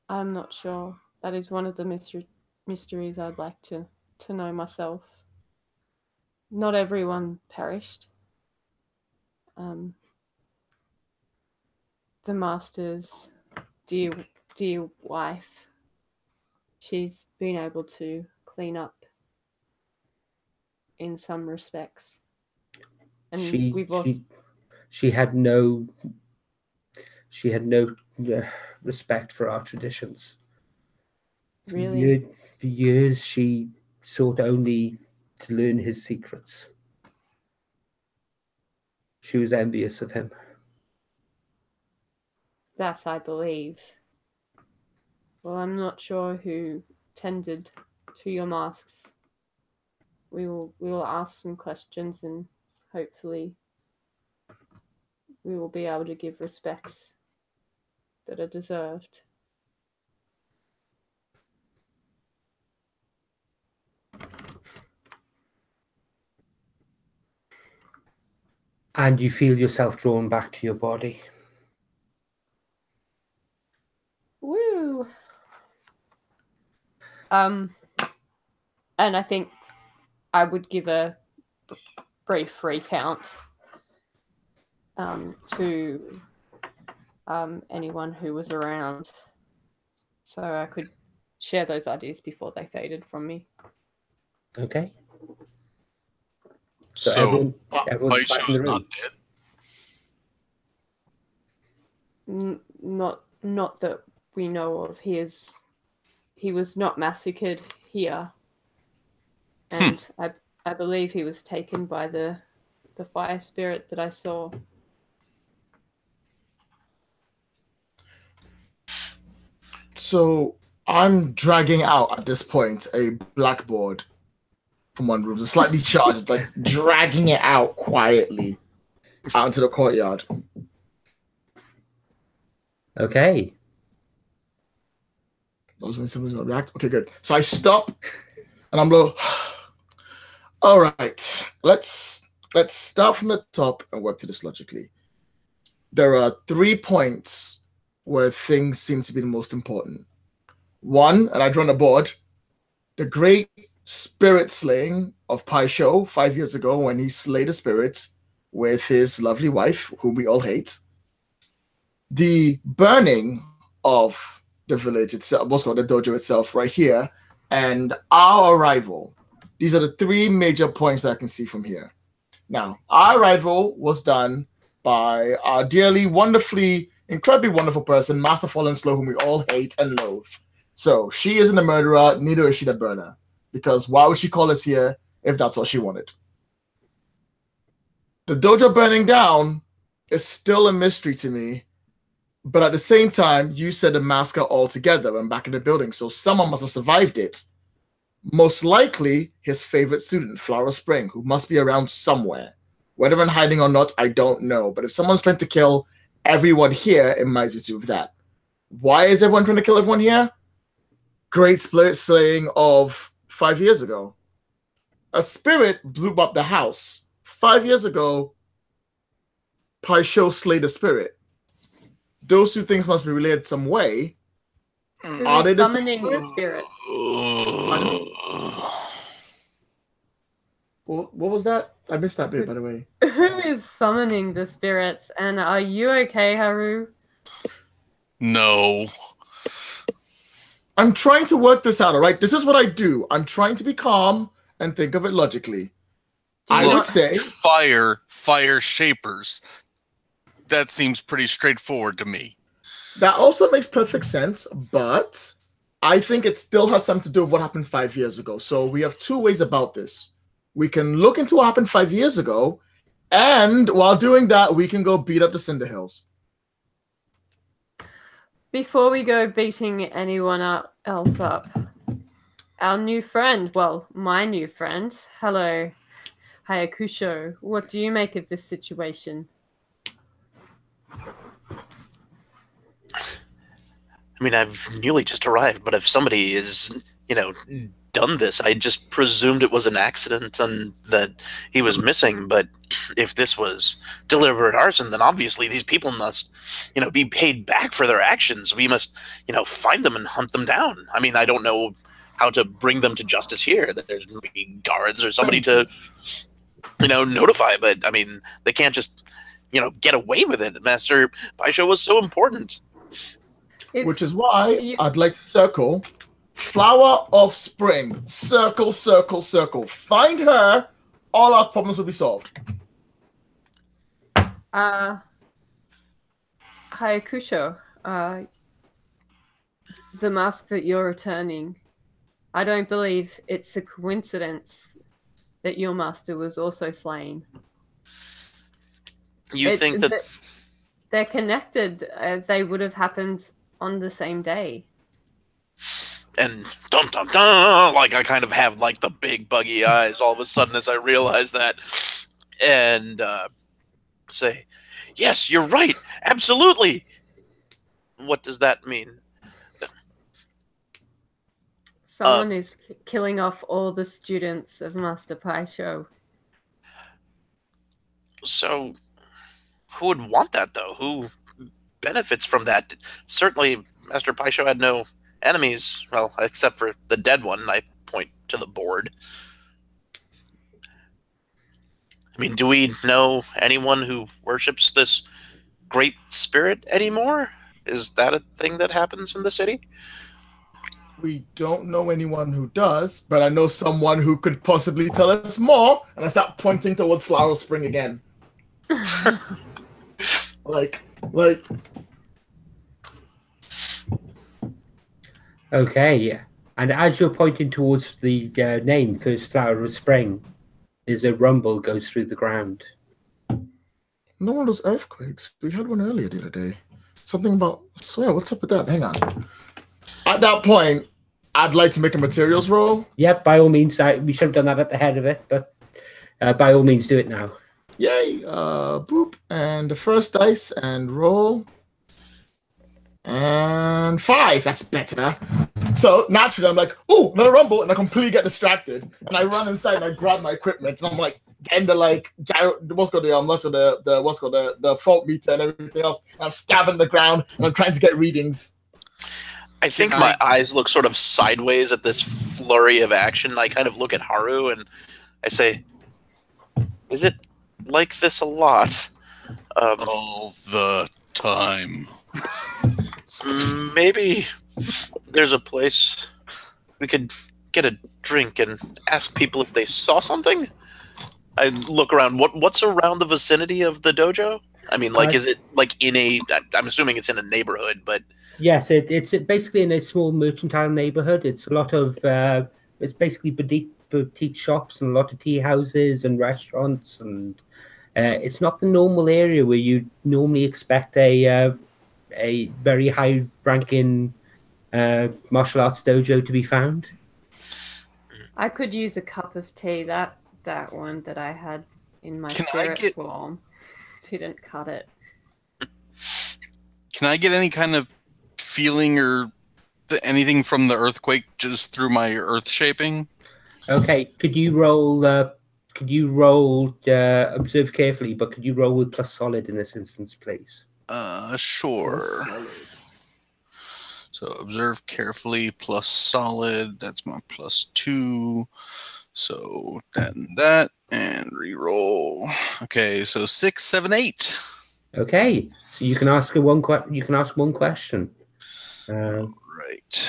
Speaker 3: I'm not sure. That is one of the mysteries I'd like to know myself. Not everyone perished. The master's dear wife, she's been able to clean up in some respects. And
Speaker 1: she had no respect for our traditions.
Speaker 3: Really?
Speaker 1: For years, she sought only to learn his secrets. She was envious of him.
Speaker 3: That I believe. Well, I'm not sure who tended to your masks. We will ask some questions and hopefully we will be able to give respects that are deserved.
Speaker 1: And you feel yourself drawn back to your body.
Speaker 3: Woo! And I think I would give a brief recount to anyone who was around, so I could share those ideas before they faded from me.
Speaker 1: Okay.
Speaker 4: So
Speaker 1: everyone's back in the room.
Speaker 4: Not dead?
Speaker 3: Not that we know of. He was not massacred here, and I believe he was taken by the fire spirit that I saw.
Speaker 5: So I'm dragging out at this point a blackboard from one room, slightly charged, like dragging it out quietly out into the courtyard.
Speaker 1: Okay.
Speaker 5: Those when someone's gonna react. Okay, good. So I stop and I'm like, all right, let's start from the top and work to this logically. There are 3 points where things seem to be the most important. One, and I draw on a board, the great spirit slaying of Pai Sho 5 years ago when he slayed a spirit with his lovely wife, whom we all hate. The burning of the village itself, what's called the dojo itself right here, and our arrival. These are the 3 major points that I can see from here. Now, our arrival was done by our dearly, wonderfully, incredibly wonderful person, Master Fallen Slow, whom we all hate and loathe. So she isn't a murderer, neither is she the burner. Because why would she call us here if that's what she wanted? The dojo burning down is still a mystery to me. But at the same time, you said the masks are all together and back in the building. So someone must have survived it. Most likely his favorite student, Flower Spring, who must be around somewhere. Whether I'm hiding or not, I don't know. But if someone's trying to kill everyone here, it might just do with that. Why is everyone trying to kill everyone here? Great spirit slaying of 5 years ago. A spirit blew up the house. 5 years ago, Paisho slayed a spirit. Those two things must be related some way. Are they
Speaker 3: summoning the spirits?
Speaker 5: What was that? I missed that bit, by the way.
Speaker 3: Who is summoning the spirits? And are you okay, Haru?
Speaker 4: No.
Speaker 5: I'm trying to work this out, all right? This is what I do. I'm trying to be calm and think of it logically. I would say
Speaker 4: fire shapers. That seems pretty straightforward to me.
Speaker 5: That also makes perfect sense, but I think it still has something to do with what happened 5 years ago. So we have two ways about this. We can look into what happened 5 years ago, and while doing that, we can go beat up the Cinder Hills.
Speaker 3: Before we go beating anyone else up, our new friend, well, my new friend, hello, Hayakusho, what do you make of this situation?
Speaker 2: I mean, I've newly just arrived, but if somebody is, done this, I just presumed it was an accident and that he was missing. But if this was deliberate arson, then obviously these people must, be paid back for their actions. We must, find them and hunt them down. I mean, I don't know how to bring them to justice here. That there's maybe guards or somebody to, notify. But I mean, they can't just, get away with it. Master Paisho was so important.
Speaker 5: Which is why I'd like to circle Flower of Spring. Circle, circle, circle. Find her. All our problems will be solved.
Speaker 3: Hayakusho, the mask that you're returning, I don't believe it's a coincidence that your master was also slain.
Speaker 2: You think that
Speaker 3: they're connected? They would have happened on the same day.
Speaker 2: And dum dum dum, like I kind of have like the big buggy eyes all of a sudden as I realize that, and say, "Yes, you're right, absolutely." What does that mean?
Speaker 3: Someone is killing off all the students of Master Paisho.
Speaker 2: So, who would want that though? Who benefits from that? Certainly, Master Paisho had no enemies, well, except for the dead one. I point to the board. I mean, do we know anyone who worships this great spirit anymore? Is that a thing that happens in the city?
Speaker 5: We don't know anyone who does, but I know someone who could possibly tell us more. And I start pointing towards Flower Spring again. like.
Speaker 1: Okay, and as you're pointing towards the name First Flower of Spring, there's a rumble goes through the ground.
Speaker 5: No one does earthquakes. We had one earlier the other day. Something about, I swear, what's up with that? Hang on. At that point, I'd like to make a materials roll.
Speaker 1: Yep, by all means. We should have done that at the head of it, but by all means, do it now.
Speaker 5: Yay. Boop. And the first dice and roll. And 5. That's better. So naturally, I'm like, "Ooh, another rumble," and I completely get distracted. And I run inside and I grab my equipment, and I'm like, getting the the fault meter and everything else. And I'm stabbing the ground and I'm trying to get readings.
Speaker 2: I think my eyes look sort of sideways at this flurry of action. I kind of look at Haru and I say, "Is it like this a lot?"
Speaker 4: All the time.
Speaker 2: Maybe there's a place we could get a drink and ask people if they saw something. I look around. What's around the vicinity of the dojo? I mean, like, is it like in a? I'm assuming it's in a neighborhood, but
Speaker 1: yes, it's basically in a small mercantile neighborhood. It's a lot of it's basically boutique shops and a lot of tea houses and restaurants, and it's not the normal area where you normally expect a very high-ranking martial arts dojo to be found.
Speaker 3: I could use a cup of tea. That one that I had in my
Speaker 4: Can I
Speaker 3: spirit
Speaker 4: get-
Speaker 3: form didn't cut it.
Speaker 4: Can I get any kind of feeling or anything from the earthquake just through my earth shaping?
Speaker 1: Okay, could you roll? Observe carefully, but could you roll with plus solid in this instance, please?
Speaker 4: Sure. So observe carefully plus solid. That's my +2. So that and that, and re-roll. Okay, so 6, 7, 8.
Speaker 1: Okay, so you can ask one question.
Speaker 4: Right.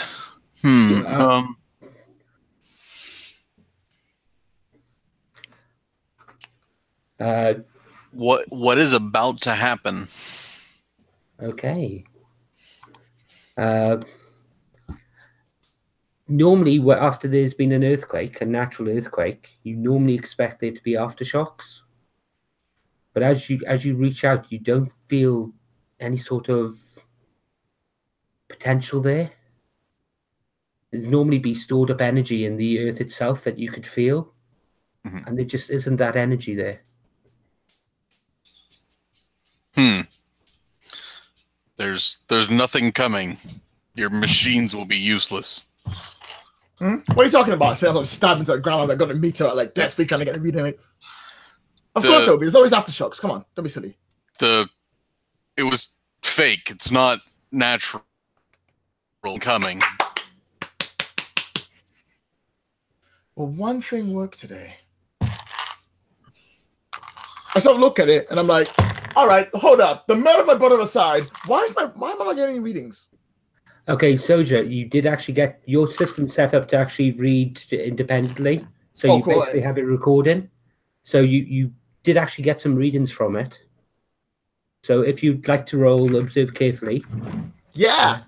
Speaker 4: What is about to happen?
Speaker 1: Okay. Normally, after there's been an earthquake, a natural earthquake, you normally expect there to be aftershocks. But as you reach out, you don't feel any sort of potential there. There'd normally be stored up energy in the earth itself that you could feel, and there just isn't that energy there.
Speaker 4: There's nothing coming. Your machines will be useless.
Speaker 5: What are you talking about? Say I'm stabbing to the ground. They're gonna meet her like desperately trying to get the reading. Like, of course there'll be. There's always aftershocks. Come on, don't be silly.
Speaker 4: It was fake. It's not natural coming.
Speaker 5: Well, one thing worked today. I sort of look at it and I'm like, all right, hold up. The murder of my brother aside, why am I not getting any readings?
Speaker 1: Okay, Soja, you did actually get your system set up to actually read independently. So you basically have it recording. So you did actually get some readings from it. So if you'd like to roll observe carefully.
Speaker 5: Yeah.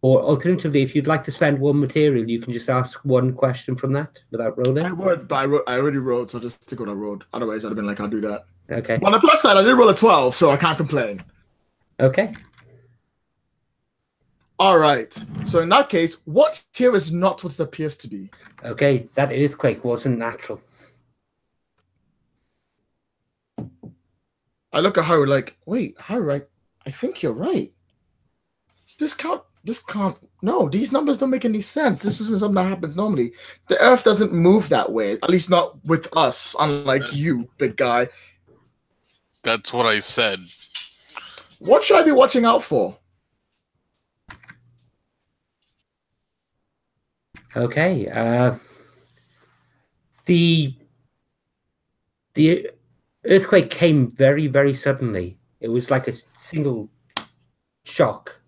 Speaker 1: Or alternatively, if you'd like to spend one material, you can just ask one question from that without rolling.
Speaker 5: I would, but I already rolled, so just stick on a road. Otherwise, I'd have been like, I'll do that.
Speaker 1: Okay.
Speaker 5: On the plus side, I did roll a 12, so I can't complain.
Speaker 1: Okay.
Speaker 5: All right. So in that case, what here is not what it appears to be?
Speaker 1: Okay, that earthquake wasn't natural.
Speaker 5: I look at Harry like, wait, Harry, I think you're right. This can't, no, these numbers don't make any sense. This isn't something that happens normally. The earth doesn't move that way, at least not with us, unlike you, big guy.
Speaker 4: That's what I said.
Speaker 5: What should I be watching out for?
Speaker 1: Okay. The earthquake came very, very suddenly. It was like a single shock,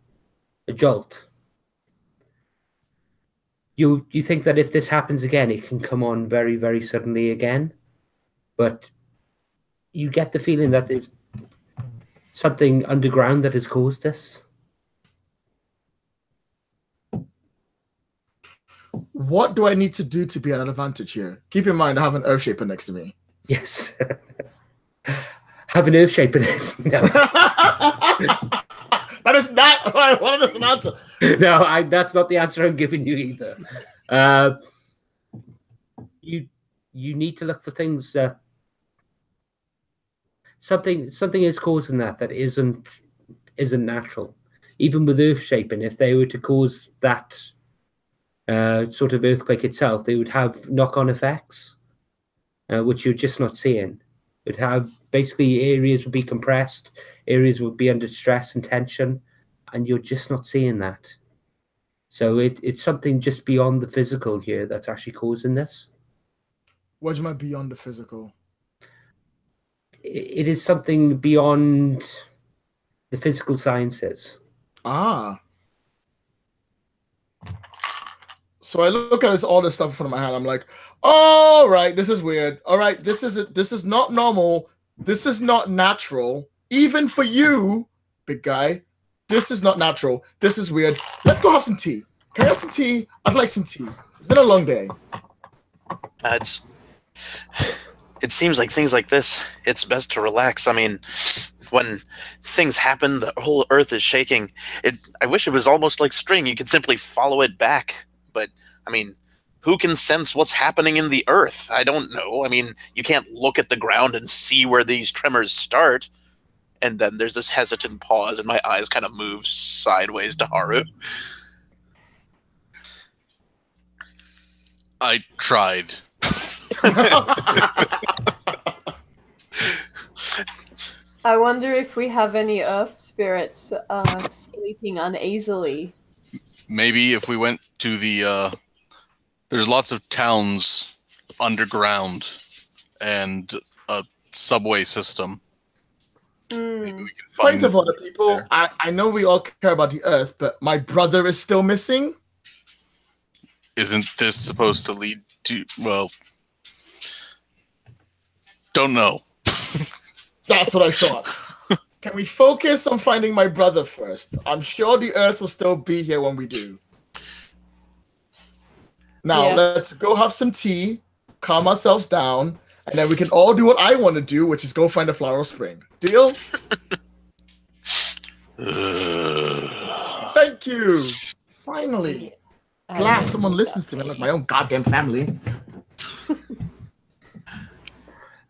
Speaker 1: a jolt. You think that if this happens again, it can come on very, very suddenly again, but you get the feeling that there's something underground that has caused this.
Speaker 5: What do I need to do to be at an advantage here? Keep in mind, I have an Earthshaper next to me.
Speaker 1: Yes. Have an Earthshaper in it. No.
Speaker 5: That is not what I wanted as an answer.
Speaker 1: No, that's not the answer I'm giving you either. You need to look for things that something is causing that isn't natural. Even with Earthshaping, if they were to cause that sort of earthquake itself, they would have knock-on effects, which you're just not seeing. It'd have basically areas would be compressed, areas would be under stress and tension, and you're just not seeing that. So it's something just beyond the physical here that's actually causing this.
Speaker 5: What do you mean beyond the physical?
Speaker 1: It is something beyond the physical sciences.
Speaker 5: Ah. So I look at all this stuff in front of my hand. I'm like, all right, this is weird. All right, this is not normal. This is not natural. Even for you, big guy, this is not natural. This is weird. Let's go have some tea. Can I have some tea? I'd like some tea. It's been a long day.
Speaker 2: It seems like things like this, it's best to relax. I mean, when things happen, the whole earth is shaking. I wish it was almost like string. You could simply follow it back. But, I mean, who can sense what's happening in the earth? I don't know. I mean, you can't look at the ground and see where these tremors start. And then there's this hesitant pause, and my eyes kind of move sideways to Haru.
Speaker 4: I tried.
Speaker 3: I wonder if we have any earth spirits sleeping uneasily.
Speaker 4: Maybe if we went to the there's lots of towns underground and a subway system. Maybe we can find
Speaker 5: Point of order, people. I know we all care about the earth, but my brother is still missing.
Speaker 4: Isn't this supposed to lead to, well, don't know.
Speaker 5: That's what I thought. Can we focus on finding my brother first? I'm sure the earth will still be here when we do. Now, let's go have some tea, calm ourselves down, and then we can all do what I want to do, which is go find a flower spring. Deal? Thank you. Finally. Glad someone listens to me, like my own goddamn family.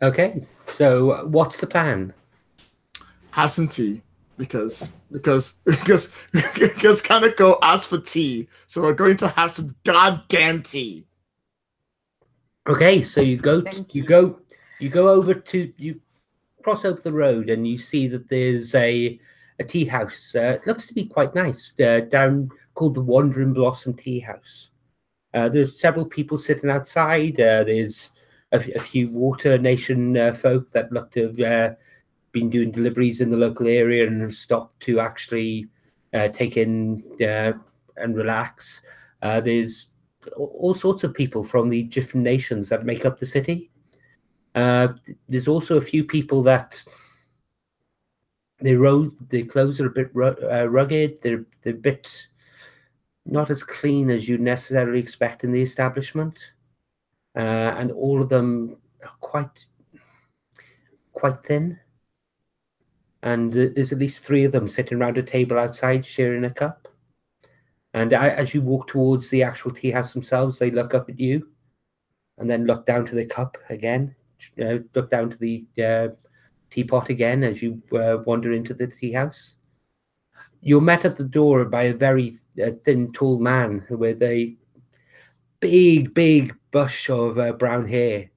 Speaker 1: Okay, so what's the plan?
Speaker 5: Have some tea, because Kaneko asked for tea, so we're going to have some goddamn tea.
Speaker 1: Okay, so you go over to, you cross over the road and you see that there's a tea house. It looks to be quite nice, down called the Wandering Blossom Tea House. There's several people sitting outside. There's a few Water Nation folk that look to have been doing deliveries in the local area and have stopped to actually take in and relax. There's all sorts of people from the different nations that make up the city. There's also a few people that their clothes are a bit rugged. They're a bit not as clean as you'd necessarily expect in the establishment, and all of them are quite thin. And there's at least 3 of them sitting around a table outside sharing a cup. And as you walk towards the actual tea house themselves, they look up at you and then look down to the cup again, look down to the teapot again as you wander into the tea house. You're met at the door by a very thin, tall man with a big bush of brown hair.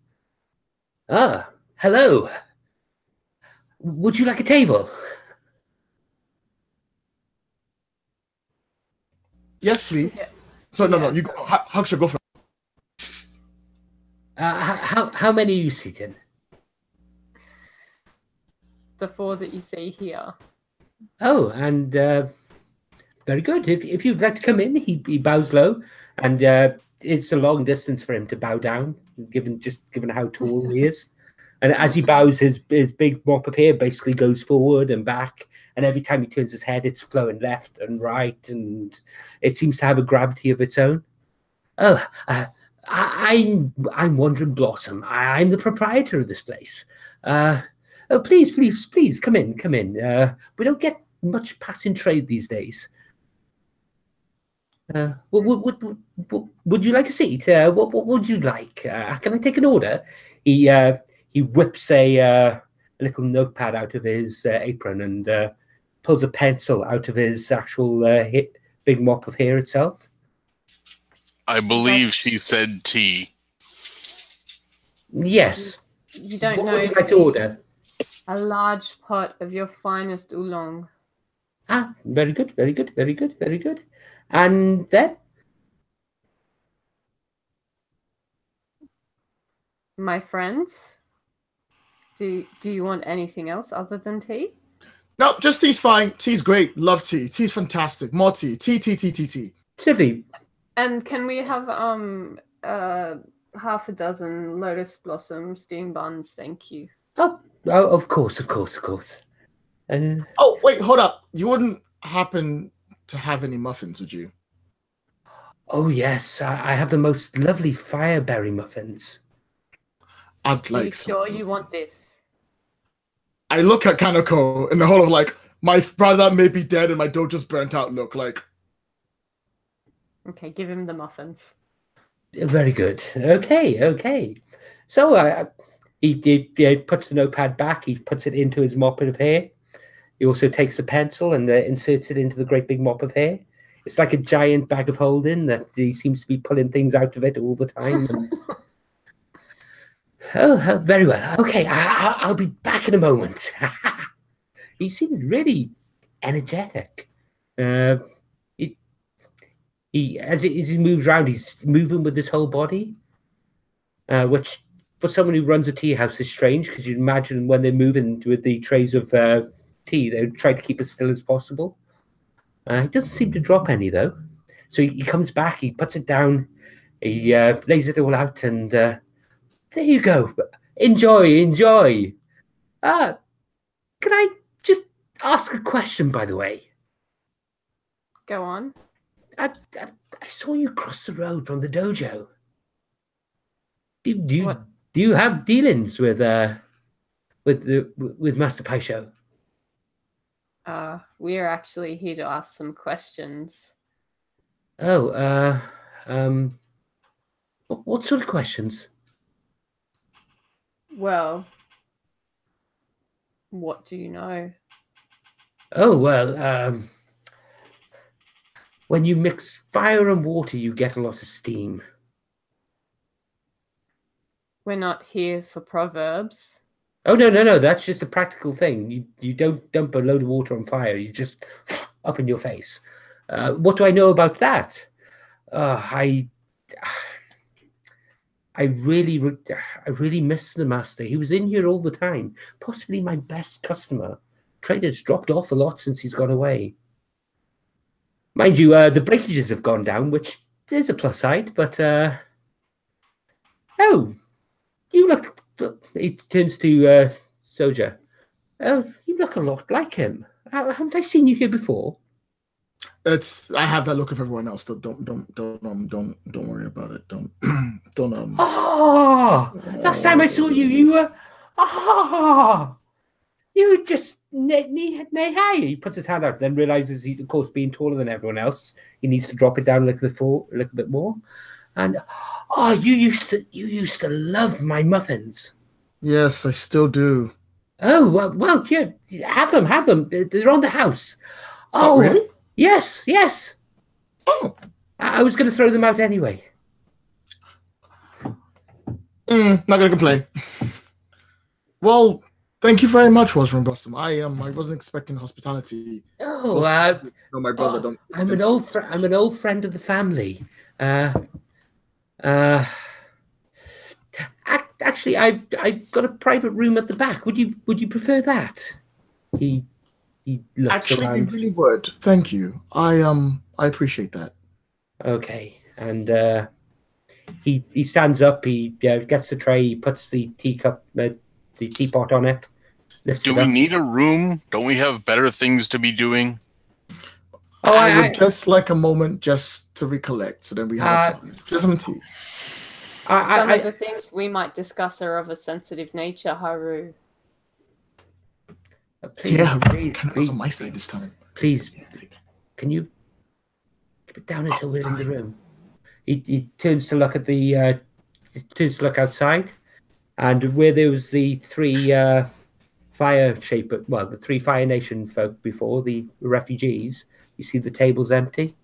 Speaker 1: Ah, hello. Would you like a table?
Speaker 5: Yes, please. Yeah. So no, you go. How should I go for?
Speaker 1: How many are you seating?
Speaker 3: The 4 that you see here.
Speaker 1: Oh, and very good. If you'd like to come in, he bows low, and it's a long distance for him to bow down, given how tall he is. And as he bows, his big mop of hair basically goes forward and back, and every time he turns his head, it's flowing left and right, and it seems to have a gravity of its own. Oh, I'm Wandering Blossom. I'm the proprietor of this place. Oh, please, come in. We don't get much passing trade these days. Would you like a seat? What would you like? Can I take an order? He whips a little notepad out of his apron and pulls a pencil out of his actual big mop of hair itself.
Speaker 4: I believe she said tea.
Speaker 1: Yes.
Speaker 3: You don't know.
Speaker 1: What would you like to order?
Speaker 3: A large pot of your finest oolong.
Speaker 1: Ah, very good. And then?
Speaker 3: My friends, do you want anything else other than tea?
Speaker 5: No, just tea's fine. Tea's great. Love tea. Tea's fantastic. More tea. Tea.
Speaker 1: Simply.
Speaker 3: And can we have half a dozen lotus blossom steam buns? Thank you.
Speaker 1: Oh, of course.
Speaker 5: Oh, wait, hold up. You wouldn't happen to have any muffins, would you?
Speaker 1: Oh, yes. I have the most lovely fireberry muffins.
Speaker 5: I'd like.
Speaker 3: Are you sure you want this?
Speaker 5: I look at Kaneko in the whole of like, my brother may be dead and my dough just burnt out look like.
Speaker 3: Okay, give him the muffins.
Speaker 1: Very good. Okay. So he puts the notepad back. He puts it into his mop of hair. He also takes the pencil and inserts it into the great big mop of hair. It's like a giant bag of holding that he seems to be pulling things out of it all the time. And... oh, very well. Okay, I'll be back in a moment. He seems really energetic. As he moves around, he's moving with his whole body, which for someone who runs a tea house is strange, because you'd imagine when they're moving with the trays of tea, they would try to keep as still as possible. He doesn't seem to drop any, though. So he comes back, he puts it down, he lays it all out, and there you go. Enjoy. Can I just ask a question, by the way?
Speaker 3: Go on.
Speaker 1: I saw you cross the road from the dojo. Do you have dealings with Master Paisho?
Speaker 3: We're actually here to ask some questions.
Speaker 1: Oh, what sort of questions?
Speaker 3: Well, what do you know?
Speaker 1: Oh, well, when you mix fire and water, you get a lot of steam.
Speaker 3: We're not here for proverbs.
Speaker 1: Oh, no, that's just a practical thing. You don't dump a load of water on fire. You just up in your face. What do I know about that? I really miss the master. He was in here all the time. Possibly my best customer. Trader's dropped off a lot since he's gone away. Mind you, the breakages have gone down, which is a plus side, but oh, you look... He turns to Soja. Oh, you look a lot like him. Haven't I seen you here before?
Speaker 5: I have that look of everyone else. Don't worry about it. Don't.
Speaker 1: Oh, last time I saw you, you were. You were just knee high. He puts his hand out, then realizes he's, of course, being taller than everyone else. He needs to drop it down a little bit more. And you used to love my muffins.
Speaker 5: Yes, I still do.
Speaker 1: Oh well, yeah, have them. They're on the house.
Speaker 5: Oh really?
Speaker 1: Yes.
Speaker 5: Oh,
Speaker 1: I was going to throw them out anyway.
Speaker 5: Not going to complain. Well, thank you very much, Rosalind Blossom. I wasn't expecting hospitality.
Speaker 1: Oh,
Speaker 5: no, my brother. Don't.
Speaker 1: I'm an old friend of the family. Actually, I've got a private room at the back. Would you prefer that? He looks
Speaker 5: actually
Speaker 1: around.
Speaker 5: We really would. Thank you. I appreciate that.
Speaker 1: Okay, and he stands up. He gets the tray. He puts the teapot on it.
Speaker 4: Do we need a room? Don't we have better things to be doing?
Speaker 5: Oh, I would just like a moment just to recollect, so then we have just some tea.
Speaker 3: Some of the things we might discuss are of a sensitive nature, Haru.
Speaker 5: Please, on my side this time.
Speaker 1: Please, can you keep it down until we're in the room? He turns to look at outside, and where there was the three the three Fire Nation folk before, the refugees. You see the tables empty.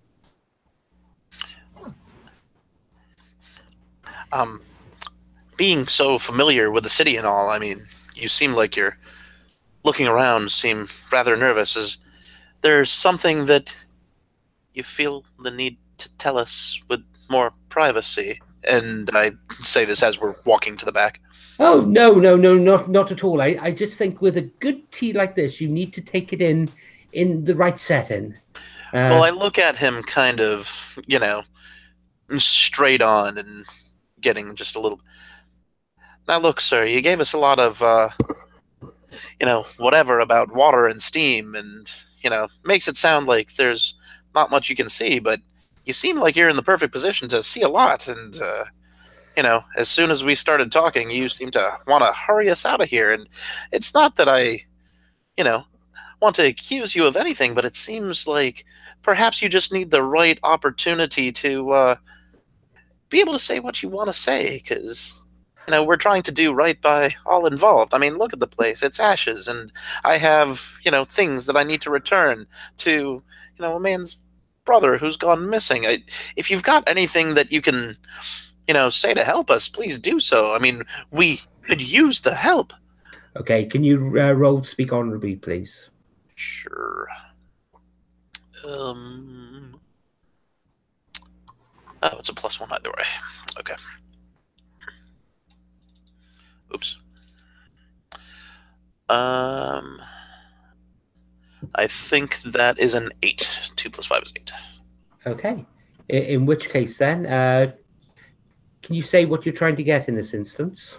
Speaker 2: Being so familiar with the city and all, I mean, you seem like you're looking around, seem rather nervous. Is there something that you feel the need to tell us with more privacy? And I say this as we're walking to the back.
Speaker 1: Oh, no, not at all. I just think with a good tea like this, you need to take it in the right setting.
Speaker 2: Well, I look at him kind of, straight on and getting just a little... Now, look, sir, you gave us a lot of, whatever about water and steam and, makes it sound like there's not much you can see, but you seem like you're in the perfect position to see a lot. And, as soon as we started talking, you seem to want to hurry us out of here. And it's not that I, want to accuse you of anything, but it seems like perhaps you just need the right opportunity to, be able to say what you want to say, because we're trying to do right by all involved. I mean, look at the place; it's ashes, and I have things that I need to return to a man's brother who's gone missing. If you've got anything that you can say to help us, please do so. I mean, we could use the help.
Speaker 1: Okay, can you roll to speak honorably, please?
Speaker 2: Sure. Oh, it's a +1 either way. Okay. Oops. I think that is an 8. 2 + 5 is 8.
Speaker 1: Okay. In which case, then, can you say what you're trying to get in this instance?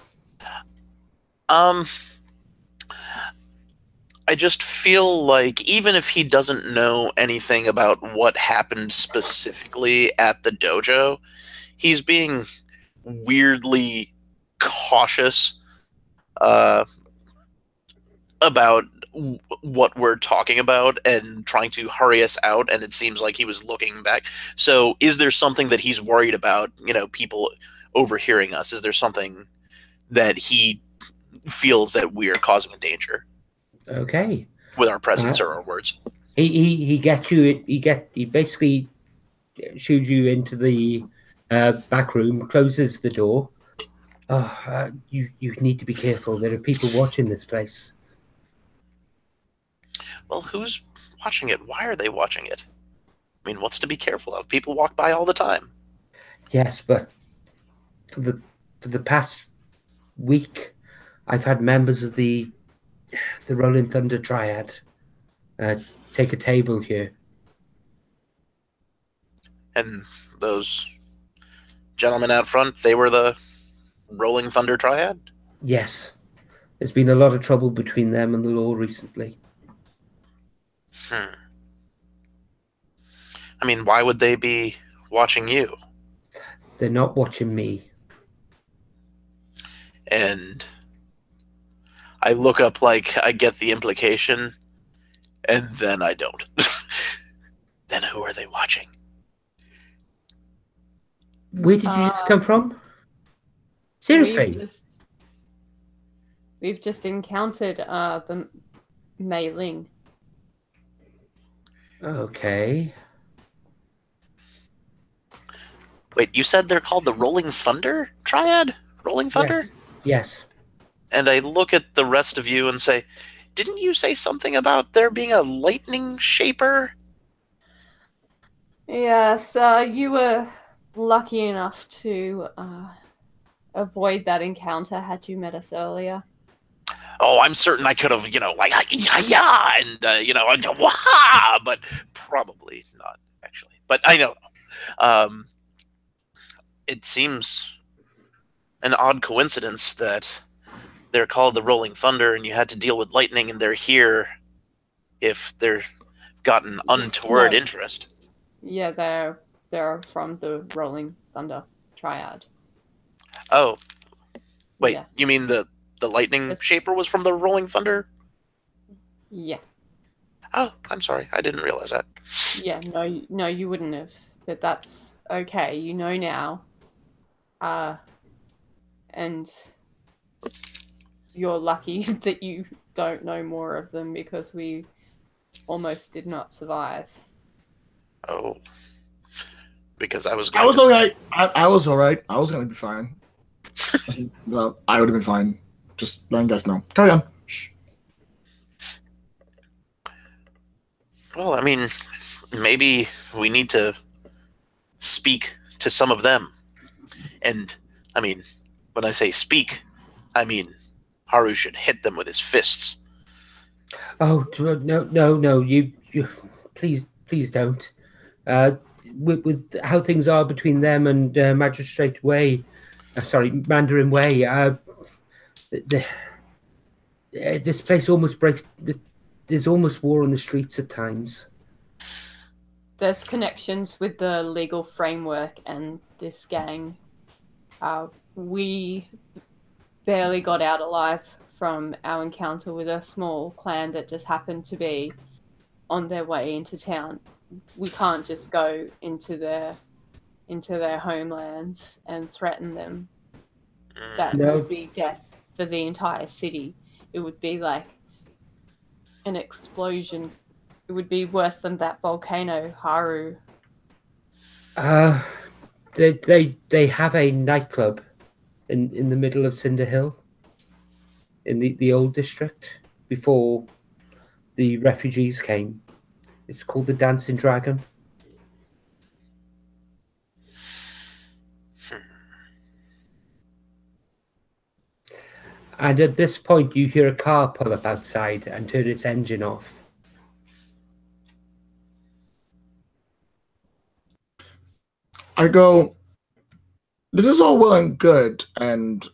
Speaker 2: I just feel like even if he doesn't know anything about what happened specifically at the dojo, he's being weirdly cautious about what we're talking about and trying to hurry us out, and it seems like he was looking back. So is there something that he's worried about, people overhearing us? Is there something that he feels that we are causing a danger?
Speaker 1: Okay.
Speaker 2: With our presence or our words.
Speaker 1: He gets you. He basically shoos you into the back room, closes the door. You need to be careful. There are people watching this place.
Speaker 2: Well, who's watching it? Why are they watching it? I mean, what's to be careful of? People walk by all the time.
Speaker 1: Yes, but for the past week, I've had members of the Rolling Thunder Triad take a table here.
Speaker 2: And those gentlemen out front, they were the Rolling Thunder Triad?
Speaker 1: Yes. There's been a lot of trouble between them and the law recently.
Speaker 2: I mean, why would they be watching you?
Speaker 1: They're not watching me.
Speaker 2: And I look up like I get the implication, and then I don't. Then who are they watching?
Speaker 1: Where did you just come from? Seriously?
Speaker 3: We've just encountered the Mei Ling.
Speaker 1: Okay.
Speaker 2: Wait, you said they're called the Rolling Thunder Triad? Rolling Thunder?
Speaker 1: Yes.
Speaker 2: And I look at the rest of you and say, didn't you say something about there being a lightning shaper?
Speaker 3: Yes, you were lucky enough to avoid that encounter had you met us earlier.
Speaker 2: Oh, I'm certain I could have, like, yeah, and, wah, but probably not, actually. But I don't know. It seems an odd coincidence that they're called the Rolling Thunder and you had to deal with lightning and they're here if they're got an untoward interest.
Speaker 3: Yeah, they're from the Rolling Thunder Triad.
Speaker 2: Oh. Wait,
Speaker 3: Yeah.
Speaker 2: You mean the lightning shaper was from the Rolling Thunder?
Speaker 3: Yeah.
Speaker 2: Oh, I'm sorry. I didn't realize that.
Speaker 3: Yeah, no, you wouldn't have. But that's okay. You know now. And you're lucky that you don't know more of them because we almost did not survive.
Speaker 2: Oh. Because I was
Speaker 5: I was all right. I was all right. I was going to be fine. Well, I would have been fine. Just letting guys know. Carry on. Shh.
Speaker 2: Well, I mean, maybe we need to speak to some of them. And, I mean, when I say speak, I mean Haru should hit them with his fists.
Speaker 1: Oh, no. You please don't. With how things are between them and Mandarin Way, this place almost breaks. There's almost war on the streets at times.
Speaker 3: There's connections with the legal framework and this gang. We barely got out alive from our encounter with a small clan that just happened to be on their way into town. We can't just go into their into their homelands and threaten them, that
Speaker 1: No.
Speaker 3: would be death for the entire city. It would be like an explosion. It would be worse than that volcano, Haru.
Speaker 1: They have a nightclub in the middle of Cinder Hill, in the old district before the refugees came. It's called the Dancing Dragon. And at this point, you hear a car pull up outside and turn its engine off.
Speaker 5: I go, this is all well and good, and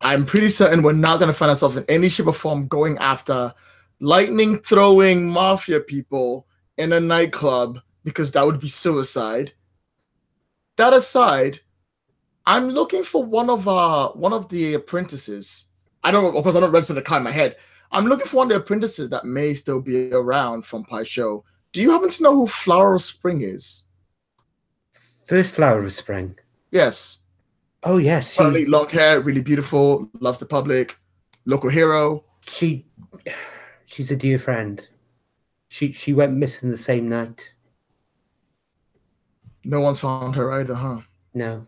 Speaker 5: I'm pretty certain we're not going to find ourselves in any shape or form going after lightning throwing mafia people in a nightclub, because that would be suicide. That aside, I'm looking for one of the apprentices. I don't, of course, I don't register the car in my head. I'm looking for one of the apprentices that may still be around from Pi Show. Do you happen to know who Flower of Spring is?
Speaker 1: First Flower of Spring?
Speaker 5: Yes.
Speaker 1: Oh, yes.
Speaker 5: Apparently long hair, really beautiful, loves the public, local hero.
Speaker 1: She's a dear friend. She went missing the same night.
Speaker 5: No one's found her either, huh?
Speaker 1: No.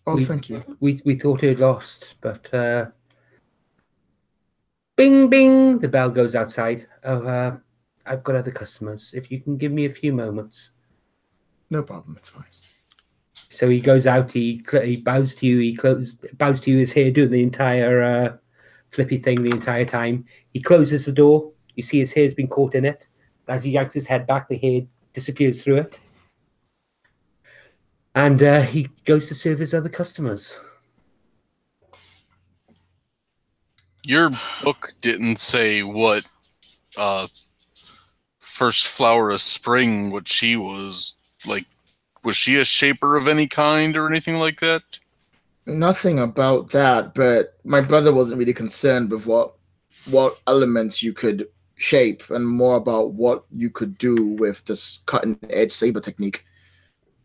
Speaker 5: Oh, thank you.
Speaker 1: We thought her lost, but bing bing, the bell goes outside. Oh, I've got other customers. If you can give me a few moments.
Speaker 5: No problem, it's fine.
Speaker 1: So he goes out. He bows to you. He bows to you. His hair doing the entire flippy thing the entire time. He closes the door. You see his hair's been caught in it. As he yanks his head back, the hair disappears through it. And he goes to serve his other customers.
Speaker 4: Your book didn't say what First Flower of Spring, what she was like. Was she a shaper of any kind or anything like that?
Speaker 5: Nothing about that, but my brother wasn't really concerned with what elements you could shape, and more about what you could do with this cutting-edge saber technique.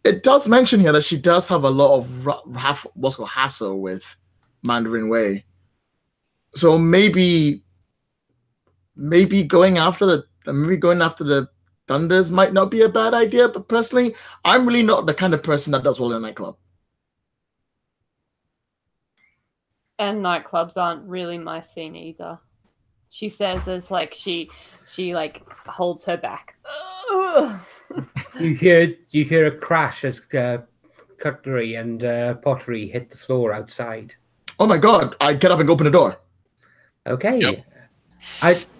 Speaker 5: It does mention here that she does have a lot of what's called hassle with Mandarin Way. So maybe going after the Thunders might not be a bad idea, but personally, I'm really not the kind of person that does well in a nightclub.
Speaker 3: And nightclubs aren't really my scene either. She says it's like she like holds her back.
Speaker 1: You hear a crash as cutlery and pottery hit the floor outside.
Speaker 5: Oh my god! I get up and open the door.
Speaker 1: Okay.
Speaker 4: Yep.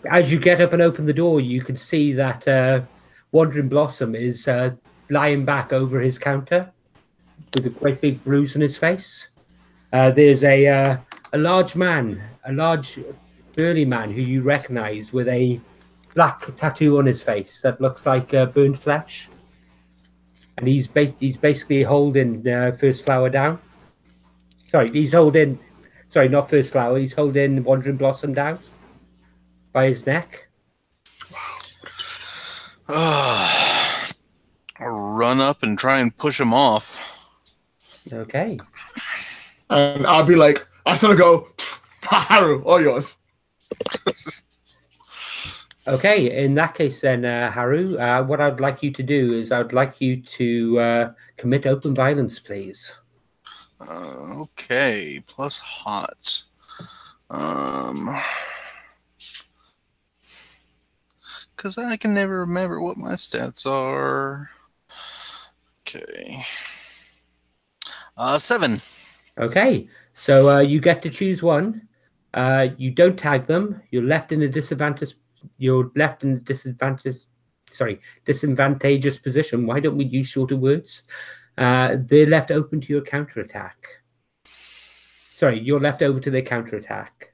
Speaker 1: As you get up and open the door, you can see that Wandering Blossom is lying back over his counter with a great big bruise on his face. There's a large man, a large burly man who you recognize with a black tattoo on his face that looks like burnt flesh. And he's basically holding First Flower down. Sorry, he's holding... Sorry, not First Flower. He's holding Wandering Blossom down by his neck.
Speaker 4: I'll run up and try and push him off.
Speaker 1: Okay.
Speaker 5: And I'll be like, I sort of go, Haru, all yours.
Speaker 1: Okay, in that case then, Haru, what I'd like you to do is I'd like you to commit open violence, please.
Speaker 4: Okay, plus hot. Because I can never remember what my stats are. Okay. 7.
Speaker 1: Okay, so you get to choose one. You don't tag them. You're left in a disadvantageous position. Why don't we use shorter words? They're left open to your counterattack. Sorry, you're left over to their counterattack.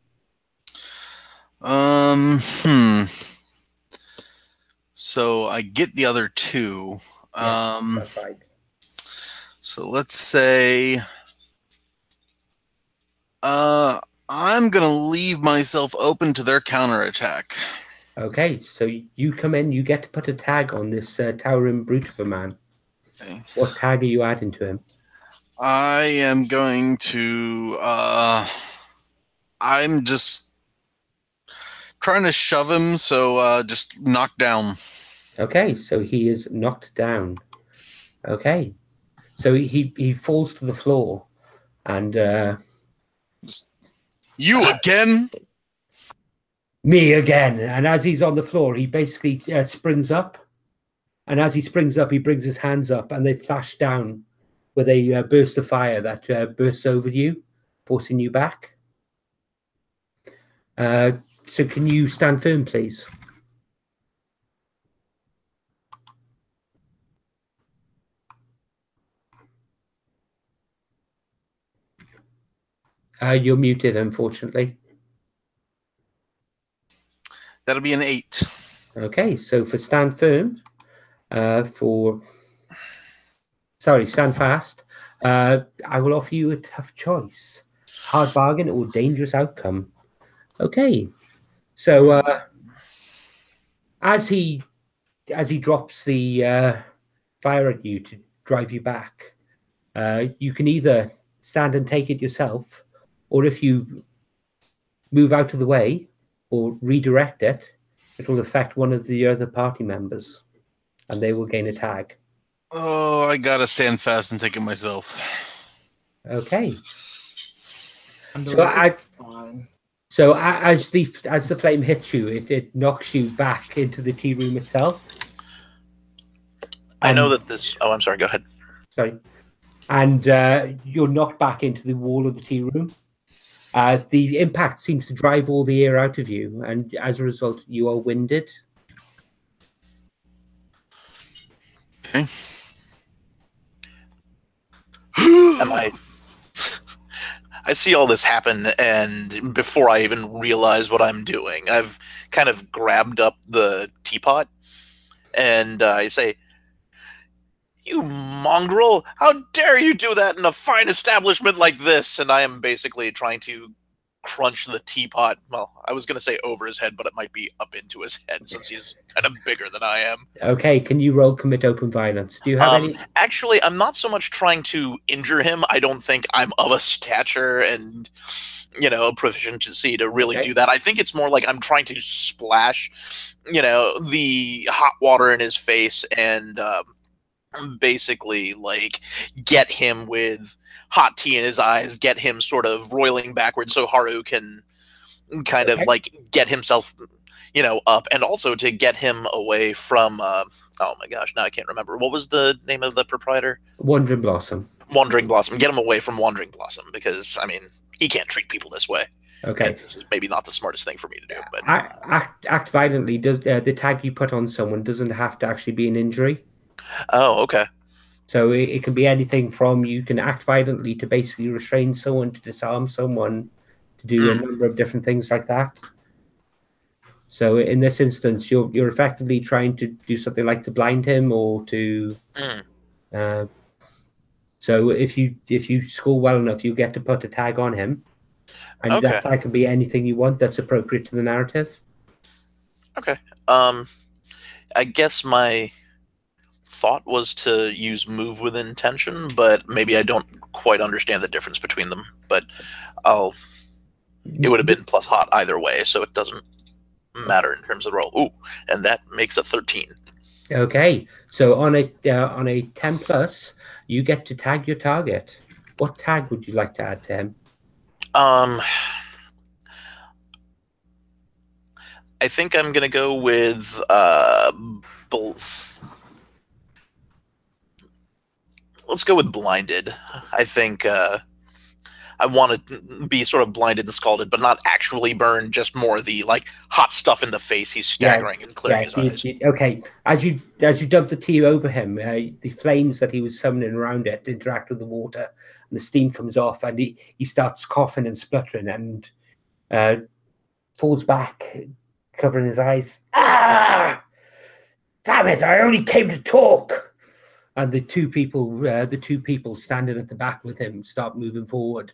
Speaker 4: So I get the other 2.
Speaker 1: That's right.
Speaker 4: So let's say I'm gonna leave myself open to their counterattack.
Speaker 1: Okay, so you come in, you get to put a tag on this towering brute of a man.
Speaker 4: Okay.
Speaker 1: What tag are you adding to him?
Speaker 4: I am going to. I'm just trying to shove him, so just knock down.
Speaker 1: Okay, so he is knocked down. Okay, so he falls to the floor, and
Speaker 4: You again?
Speaker 1: me again. And as he's on the floor, he basically springs up, and as he springs up, he brings his hands up, and they flash down with a burst of fire that bursts over you, forcing you back. So can you stand firm, please? You're muted, unfortunately.
Speaker 4: That'll be an 8.
Speaker 1: Okay, so for stand firm, stand fast, I will offer you a tough choice. Hard bargain or dangerous outcome. Okay, so as he drops the fire at you to drive you back, you can either stand and take it yourself, or if you move out of the way or redirect it, it will affect one of the other party members, and they will gain a tag.
Speaker 4: Oh, I gotta stand fast and take it myself.
Speaker 1: Okay.
Speaker 5: Fine.
Speaker 1: So as the flame hits you, it knocks you back into the tea room itself.
Speaker 2: I know that this. Oh, I'm sorry. Go ahead.
Speaker 1: Sorry. And you're knocked back into the wall of the tea room. The impact seems to drive all the air out of you, and as a result, you are winded.
Speaker 4: Okay.
Speaker 2: I see all this happen, and before I even realize what I'm doing, I've kind of grabbed up the teapot, and I say, "You mongrel! How dare you do that in a fine establishment like this?" And I am basically trying to crunch the teapot. Well, I was going to say over his head, but it might be up into his head since he's kind of bigger than I am.
Speaker 1: Okay, can you roll commit open violence? Do you have any?
Speaker 2: Actually, I'm not so much trying to injure him. I don't think I'm of a stature and, proficiency to really do that. I think it's more like I'm trying to splash, the hot water in his face and basically like get him with hot tea in his eyes, get him sort of roiling backwards so Haru can kind of like get himself, up, and also to get him away from oh my gosh, now I can't remember. What was the name of the proprietor?
Speaker 1: Wandering Blossom.
Speaker 2: Wandering Blossom. Get him away from Wandering Blossom, because he can't treat people this way.
Speaker 1: Okay.
Speaker 2: And this is maybe not the smartest thing for me to do, but
Speaker 1: act violently. Does the tag you put on someone doesn't have to actually be an injury?
Speaker 2: Oh, okay.
Speaker 1: So it can be anything from you can act violently to basically restrain someone, to disarm someone, to do a number of different things like that. So in this instance, you're effectively trying to do something like to blind him or to. So if you score well enough, you get to put a tag on him, and that tag can be anything you want that's appropriate to the narrative.
Speaker 2: Okay. I guess my thought was to use move with intention, but maybe I don't quite understand the difference between them. But it would have been plus hot either way, so it doesn't matter in terms of the roll. Ooh, and that makes a 13.
Speaker 1: Okay, so on a 10 plus, you get to tag your target. What tag would you like to add to him?
Speaker 2: I think I'm gonna go with let's go with blinded. I think I want to be sort of blinded and scalded, but not actually burned, just more the like hot stuff in the face. He's staggering and clearing his eyes.
Speaker 1: Okay, as you dump the tea over him, the flames that he was summoning around it interact with the water, and the steam comes off, and he starts coughing and spluttering and falls back, covering his eyes. Ah! Damn it! I only came to talk. And the two people standing at the back with him start moving forward.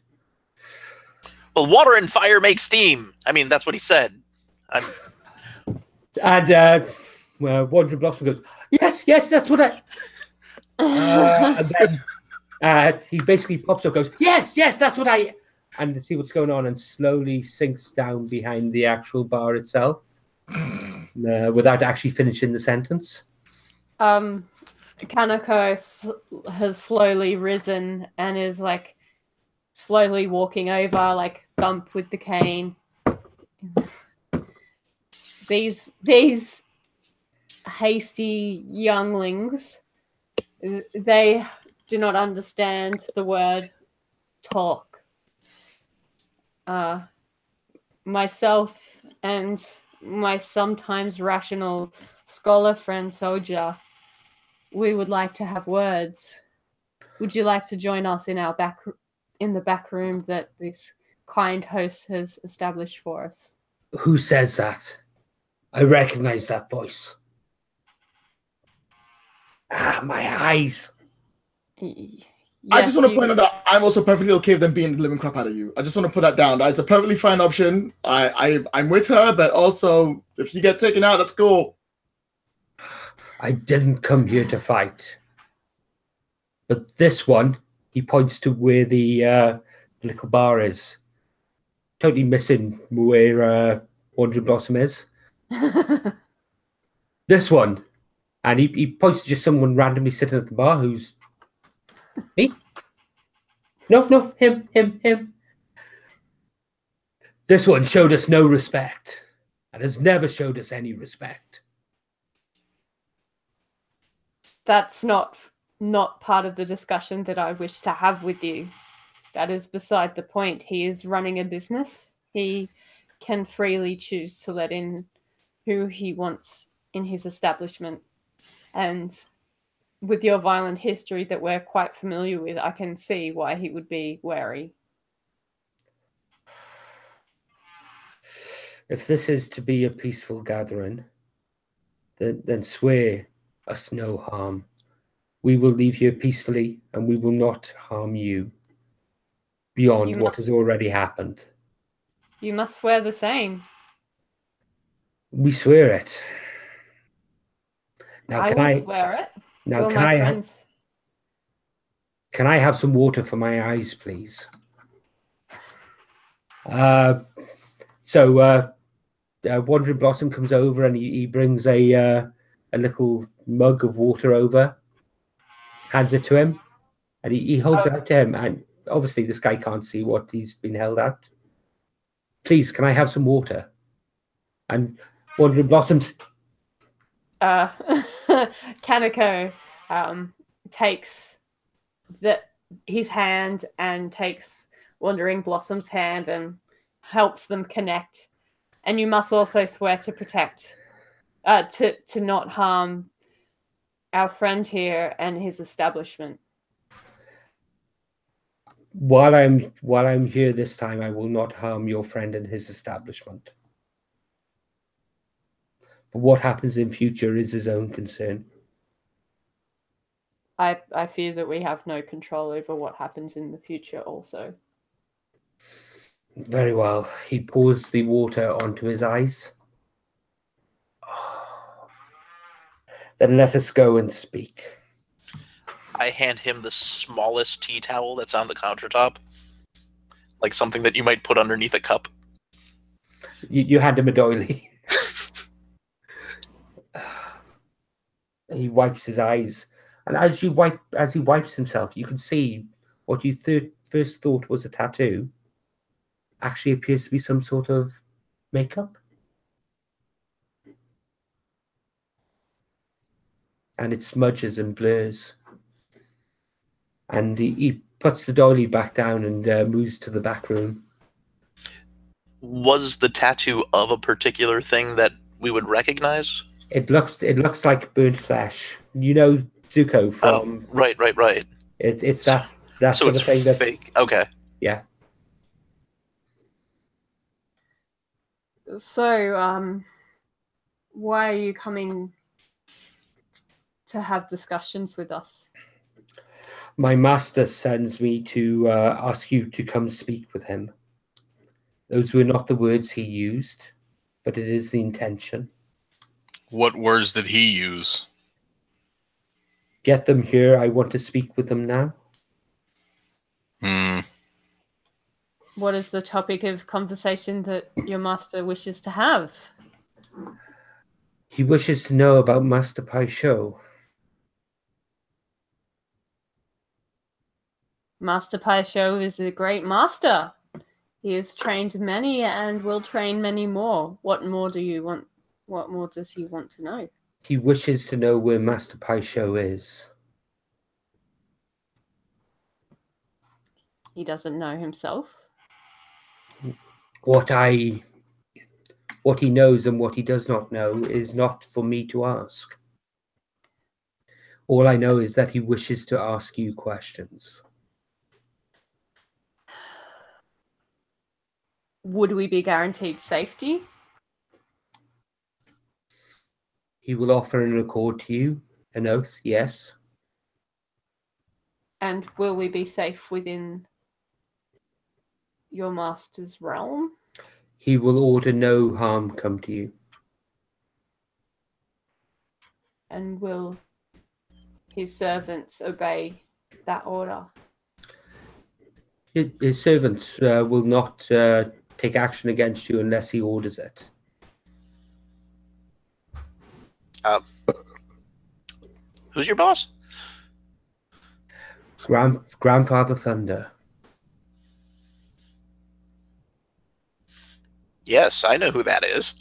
Speaker 2: Well, water and fire make steam. That's what he said.
Speaker 1: And Wandering Blossom goes, yes, that's what I. And then he basically pops up, goes, yes, that's what I. And to see what's going on, and slowly sinks down behind the actual bar itself, without actually finishing the sentence.
Speaker 3: Kanako has slowly risen and is like slowly walking over, like thump with the cane. These hasty younglings, they do not understand the word talk. Myself and my sometimes rational scholar friend Soldier, we would like to have words. Would you like to join us in the back room that this kind host has established for us?
Speaker 1: Who says that? I recognize that voice. My eyes.
Speaker 3: Yes,
Speaker 5: I just want to point out that I'm also perfectly okay with them being the living crap out of you. I just want to put that down. It's a perfectly fine option. I'm with her, but also if you get taken out, that's cool.
Speaker 1: I didn't come here to fight. But this one, he points to where the little bar is. Totally missing where Wandering Blossom is. This one. And he points to just someone randomly sitting at the bar who's... Me? No, him. This one showed us no respect. And has never showed us any respect.
Speaker 3: That's not part of the discussion that I wish to have with you. That is beside the point. He is running a business. He can freely choose to let in who he wants in his establishment. And with your violent history that we're quite familiar with, I can see why he would be wary.
Speaker 1: If this is to be a peaceful gathering, then swear us no harm. We will leave here peacefully, and we will not harm you beyond what has already happened.
Speaker 3: You must swear the same.
Speaker 1: We swear it. Now,
Speaker 3: I will swear it.
Speaker 1: Now, can I have some water for my eyes, please? So Wandering Blossom comes over and he brings a little mug of water over, hands it to him, and he holds it out to him. And obviously, this guy can't see what he's been held out. Please, can I have some water? And Wandering Blossoms.
Speaker 3: Kanako takes his hand and takes Wandering Blossom's hand and helps them connect. And you must also swear to protect, to not harm our friend here and his establishment.
Speaker 1: While I'm here this time, I will not harm your friend and his establishment. But what happens in future is his own concern.
Speaker 3: I fear that we have no control over what happens in the future also.
Speaker 1: Very well. He pours the water onto his eyes. Then let us go and speak.
Speaker 2: I hand him the smallest tea towel that's on the countertop. Like something that you might put underneath a cup.
Speaker 1: You hand him a doily. He wipes his eyes. And as he wipes himself, you can see what you first thought was a tattoo actually appears to be some sort of makeup. And it smudges and blurs. And he puts the doily back down and moves to the back room.
Speaker 2: Was the tattoo of a particular thing that we would recognize?
Speaker 1: It looks like burnt flesh. You know Zuko from...
Speaker 2: Oh, right.
Speaker 1: It's that
Speaker 2: so
Speaker 1: sort
Speaker 2: it's
Speaker 1: of thing.
Speaker 2: fake. Okay.
Speaker 1: Yeah.
Speaker 3: So, why are you coming to have discussions with us?
Speaker 1: My master sends me to ask you to come speak with him. Those were not the words he used, but it is the intention.
Speaker 4: What words did he use?
Speaker 1: Get them here. I want to speak with them now.
Speaker 3: What is the topic of conversation that your master wishes to have?
Speaker 1: He wishes to know about Master Pai Show.
Speaker 3: Master Pai Show is a great master. He has trained many and will train many more. What more do you want? What more does he want to know?
Speaker 1: He wishes to know where Master Pai Show is.
Speaker 3: He doesn't know himself.
Speaker 1: What he knows and what he does not know is not for me to ask. All I know is that he wishes to ask you questions.
Speaker 3: Would we be guaranteed safety?
Speaker 1: He will offer and accord to you an oath, yes.
Speaker 3: And will we be safe within your master's realm?
Speaker 1: He will order no harm come to you.
Speaker 3: And will his servants obey that order?
Speaker 1: His servants will not take action against you unless he orders it.
Speaker 2: Who's your boss?
Speaker 1: Grandfather Thunder.
Speaker 2: Yes, I know who that is.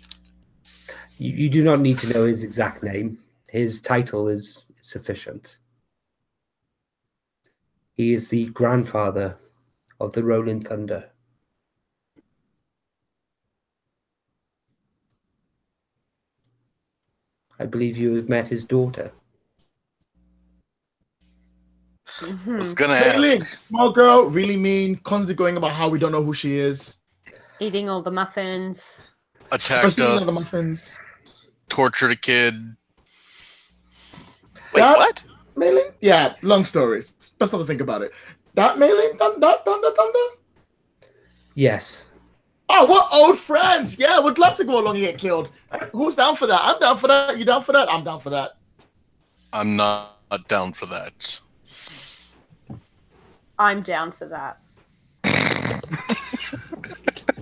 Speaker 1: You do not need to know his exact name. His title is sufficient. He is the grandfather of the Rolling Thunder. I believe you have met his daughter.
Speaker 4: I was gonna
Speaker 5: Really,
Speaker 4: ask.
Speaker 5: small girl, really mean, constantly going about how we don't know who she is.
Speaker 3: Eating all the muffins.
Speaker 4: Attacked
Speaker 5: Especially
Speaker 4: us.
Speaker 5: the muffins.
Speaker 4: Tortured a kid.
Speaker 2: Wait,
Speaker 5: That-
Speaker 2: what?
Speaker 5: Mei-Ling? Yeah, long stories. Best not to think about it. That Mei-Ling? Thunder?
Speaker 1: Yes.
Speaker 5: Oh, we're old friends. Yeah, would love to go along and get killed. Who's down for that? I'm down for that. You down for that? I'm down for that.
Speaker 4: I'm not down for that.
Speaker 3: I'm down for that.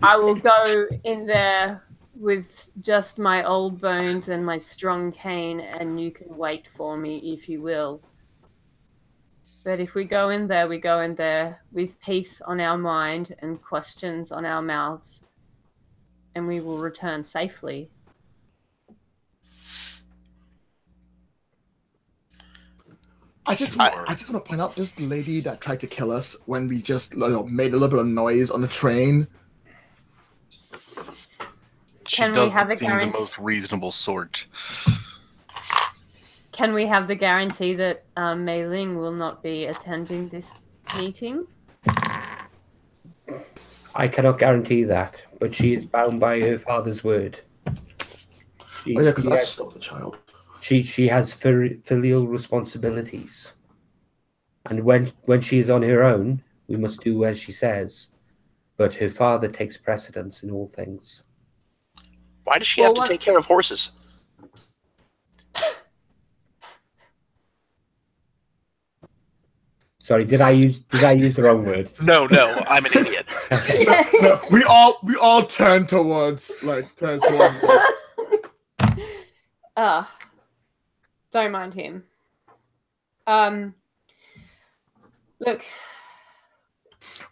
Speaker 3: I will go in there with just my old bones and my strong cane, and you can wait for me if you will. But if we go in there, we go in there with peace on our mind and questions on our mouths, and we will return safely.
Speaker 5: I just want to point out this lady that tried to kill us when we just made a little bit of noise on the train.
Speaker 4: She
Speaker 3: Can we
Speaker 4: doesn't
Speaker 3: have a
Speaker 4: seem the
Speaker 3: guarantee?
Speaker 4: most reasonable sort.
Speaker 3: Can we have the guarantee that Mei Ling will not be attending this meeting?
Speaker 1: I cannot guarantee that, but she is bound by her father's word. She,
Speaker 5: Oh yeah, because
Speaker 1: she
Speaker 5: that's
Speaker 1: has-
Speaker 5: still the child.
Speaker 1: She has filial responsibilities, and when she is on her own, we must do as she says. But her father takes precedence in all things.
Speaker 2: Why does she
Speaker 3: Well,
Speaker 2: have to
Speaker 3: what-
Speaker 2: take care of horses?
Speaker 1: Sorry, did I use the wrong word?
Speaker 2: No, I'm an idiot.
Speaker 5: No, we all turn towards.
Speaker 3: Don't mind him. Look,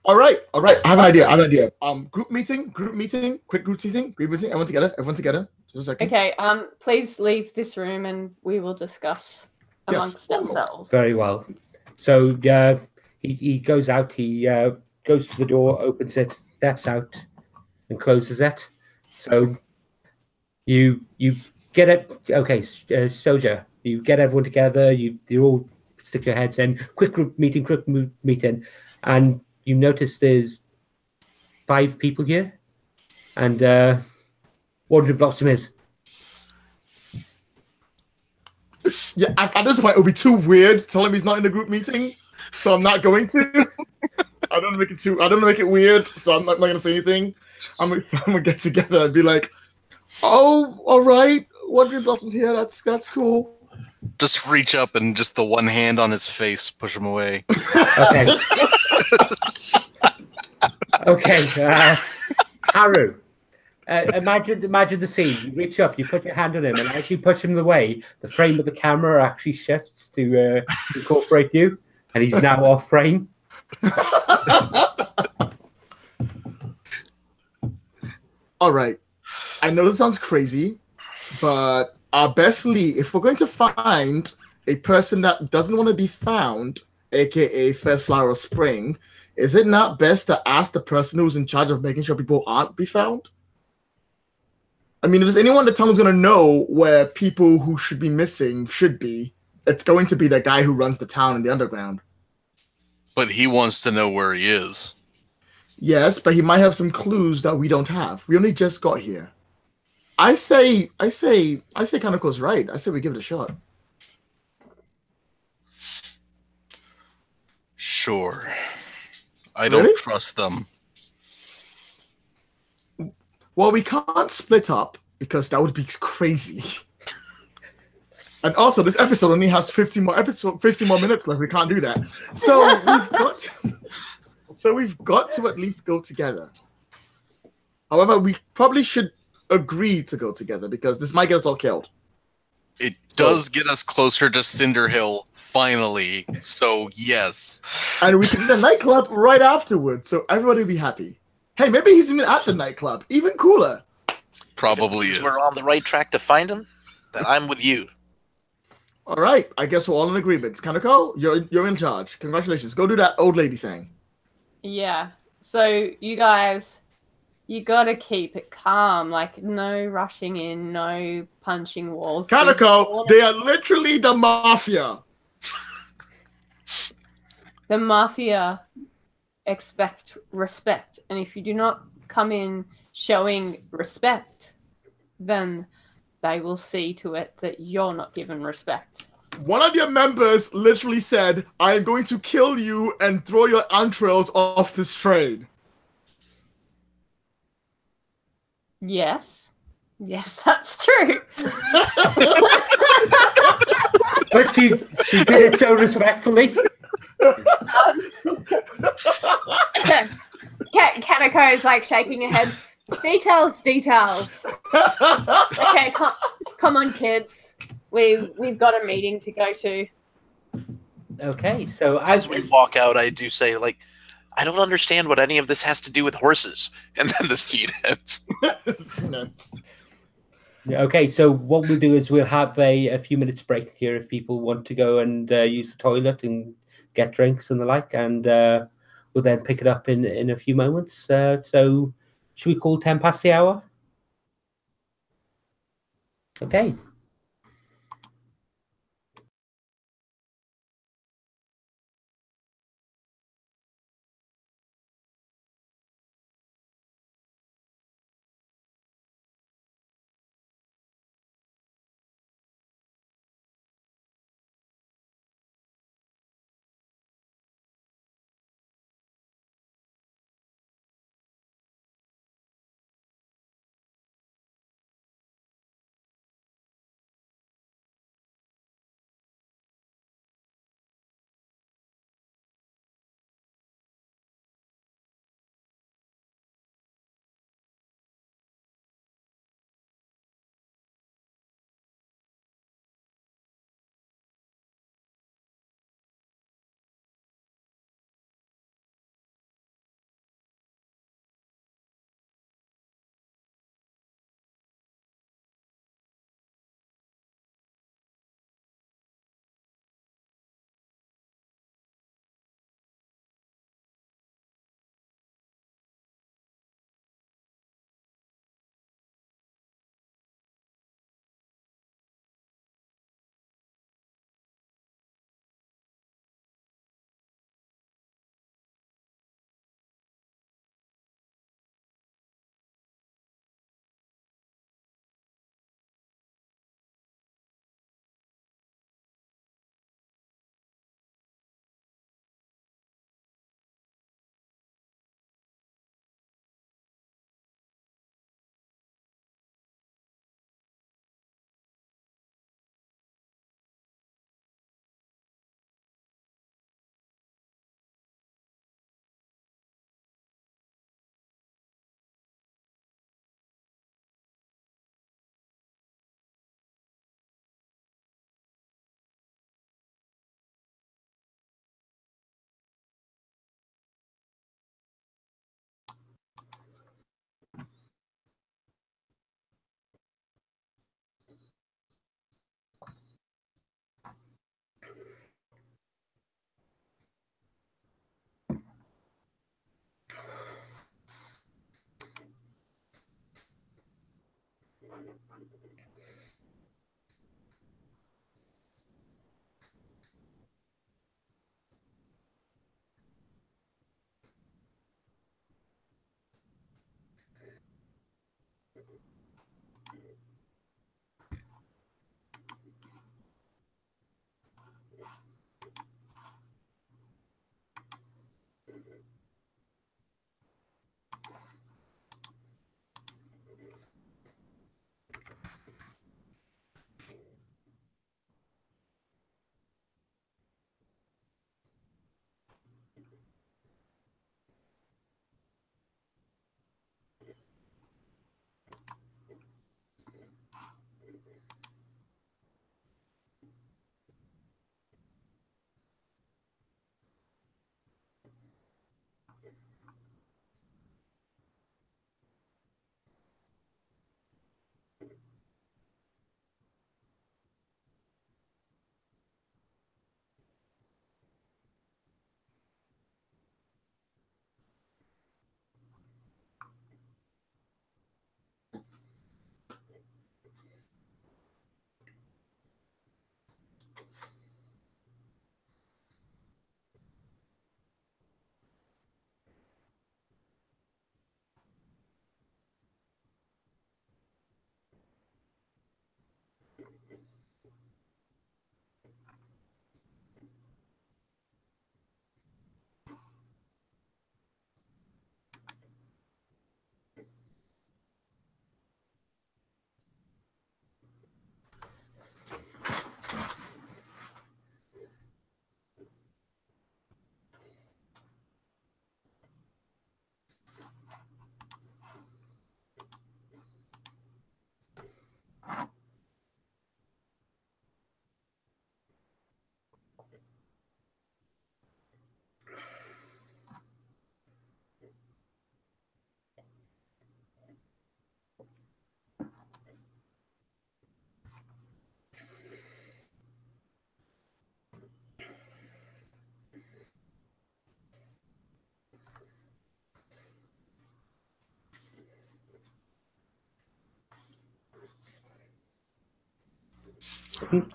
Speaker 5: All right. I have an idea. Group meeting. Quick group meeting. Everyone together. Just a second.
Speaker 3: okay, please leave this room and we will discuss amongst ourselves.
Speaker 1: Very well. So he goes out. He goes to the door, opens it, steps out, and closes it. So you get it. Okay, Soldier. You get everyone together. You all stick your heads in. Quick group meeting. And you notice there's 5 people here, and Wandering Blossom is.
Speaker 5: Yeah. At this point, it'll be too weird to tell him he's not in the group meeting, so I'm not going to. I don't make it weird, so I'm not going to say anything. I'm gonna get together and be like, "Oh, all right. Wandering Blossom's here. That's cool.
Speaker 4: Just reach up and just the one hand on his face, push him away.
Speaker 1: Okay. Okay. Haru. Imagine the scene. You reach up, you put your hand on him, and as you push him away, the frame of the camera actually shifts to incorporate you, and he's now off frame.
Speaker 5: All right. I know this sounds crazy, but our best lead, if we're going to find a person that doesn't want to be found, aka First Flower of Spring, is it not best to ask the person who's in charge of making sure people aren't be found? I mean, if there's anyone in the town who's going to know where people who should be missing should be, it's going to be the guy who runs the town in the underground.
Speaker 4: But he wants to know where he is.
Speaker 5: Yes, but he might have some clues that we don't have. We only just got here. I say Kanako's right. I say we give it a shot.
Speaker 4: Sure. I
Speaker 5: Really?
Speaker 4: don't trust them.
Speaker 5: Well, we can't split up because that would be crazy. And also, this episode only has 50 more minutes left. We can't do that. So we've got to at least go together. However, we probably should agree to go together because this might get us all killed.
Speaker 4: It does get us closer to Cinder Hill, finally. So, yes.
Speaker 5: And we can do the nightclub right afterwards, so everybody will be happy. Hey, maybe he's even at the nightclub. Even cooler.
Speaker 4: Probably
Speaker 2: If
Speaker 4: is.
Speaker 2: we're on the right track to find him, then I'm with you.
Speaker 5: All right. I guess we're all in agreement. Kanako, you're in charge. Congratulations. Go do that old lady thing.
Speaker 3: Yeah. So you guys, you gotta keep it calm. Like no rushing in, no punching walls.
Speaker 5: Kanako, they are literally the mafia.
Speaker 3: The mafia expect respect, and if you do not come in showing respect, then they will see to it that you're not given respect.
Speaker 5: One of your members literally said, I am going to kill you and throw your entrails off this train.
Speaker 3: Yes. Yes, that's true.
Speaker 1: But she did it so respectfully.
Speaker 3: Kanako is like shaking her head. Details. Okay, come on, kids. We've got a meeting to go to.
Speaker 1: Okay, so
Speaker 2: As we walk out, I do say, like, I don't understand what any of this has to do with horses. And then the scene ends.
Speaker 1: Okay, so what we'll do is we'll have a few minutes break here if people want to go and use the toilet and get drinks and the like, and we'll then pick it up in a few moments. So should we call 10 past the hour? Okay.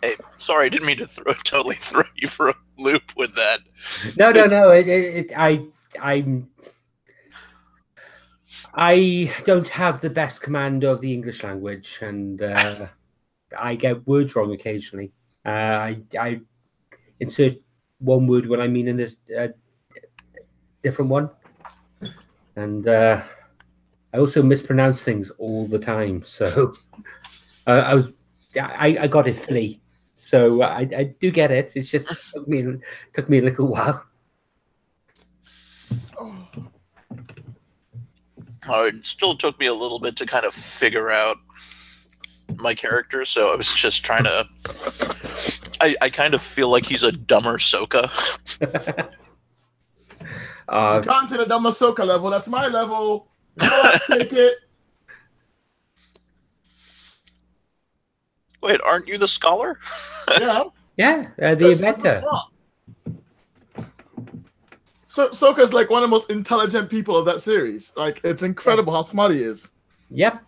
Speaker 2: Hey, sorry, I didn't mean to totally throw you for a loop with that.
Speaker 1: No. I don't have the best command of the English language, and I get words wrong occasionally. I insert one word when I mean in a different one, and I also mispronounce things all the time. So I got it fully. So I do get it. It's just took me a little while.
Speaker 2: It still took me a little bit to kind of figure out my character, so I was just trying to. I kind of feel like he's a dumber Sokka.
Speaker 5: Gone to the dumber Sokka level. That's my level. Take it.
Speaker 2: Wait, aren't you the scholar?
Speaker 5: Yeah.
Speaker 1: Yeah, the inventor.
Speaker 5: So Sokka's like one of the most intelligent people of that series. Like, it's incredible how smart he is.
Speaker 1: Yep.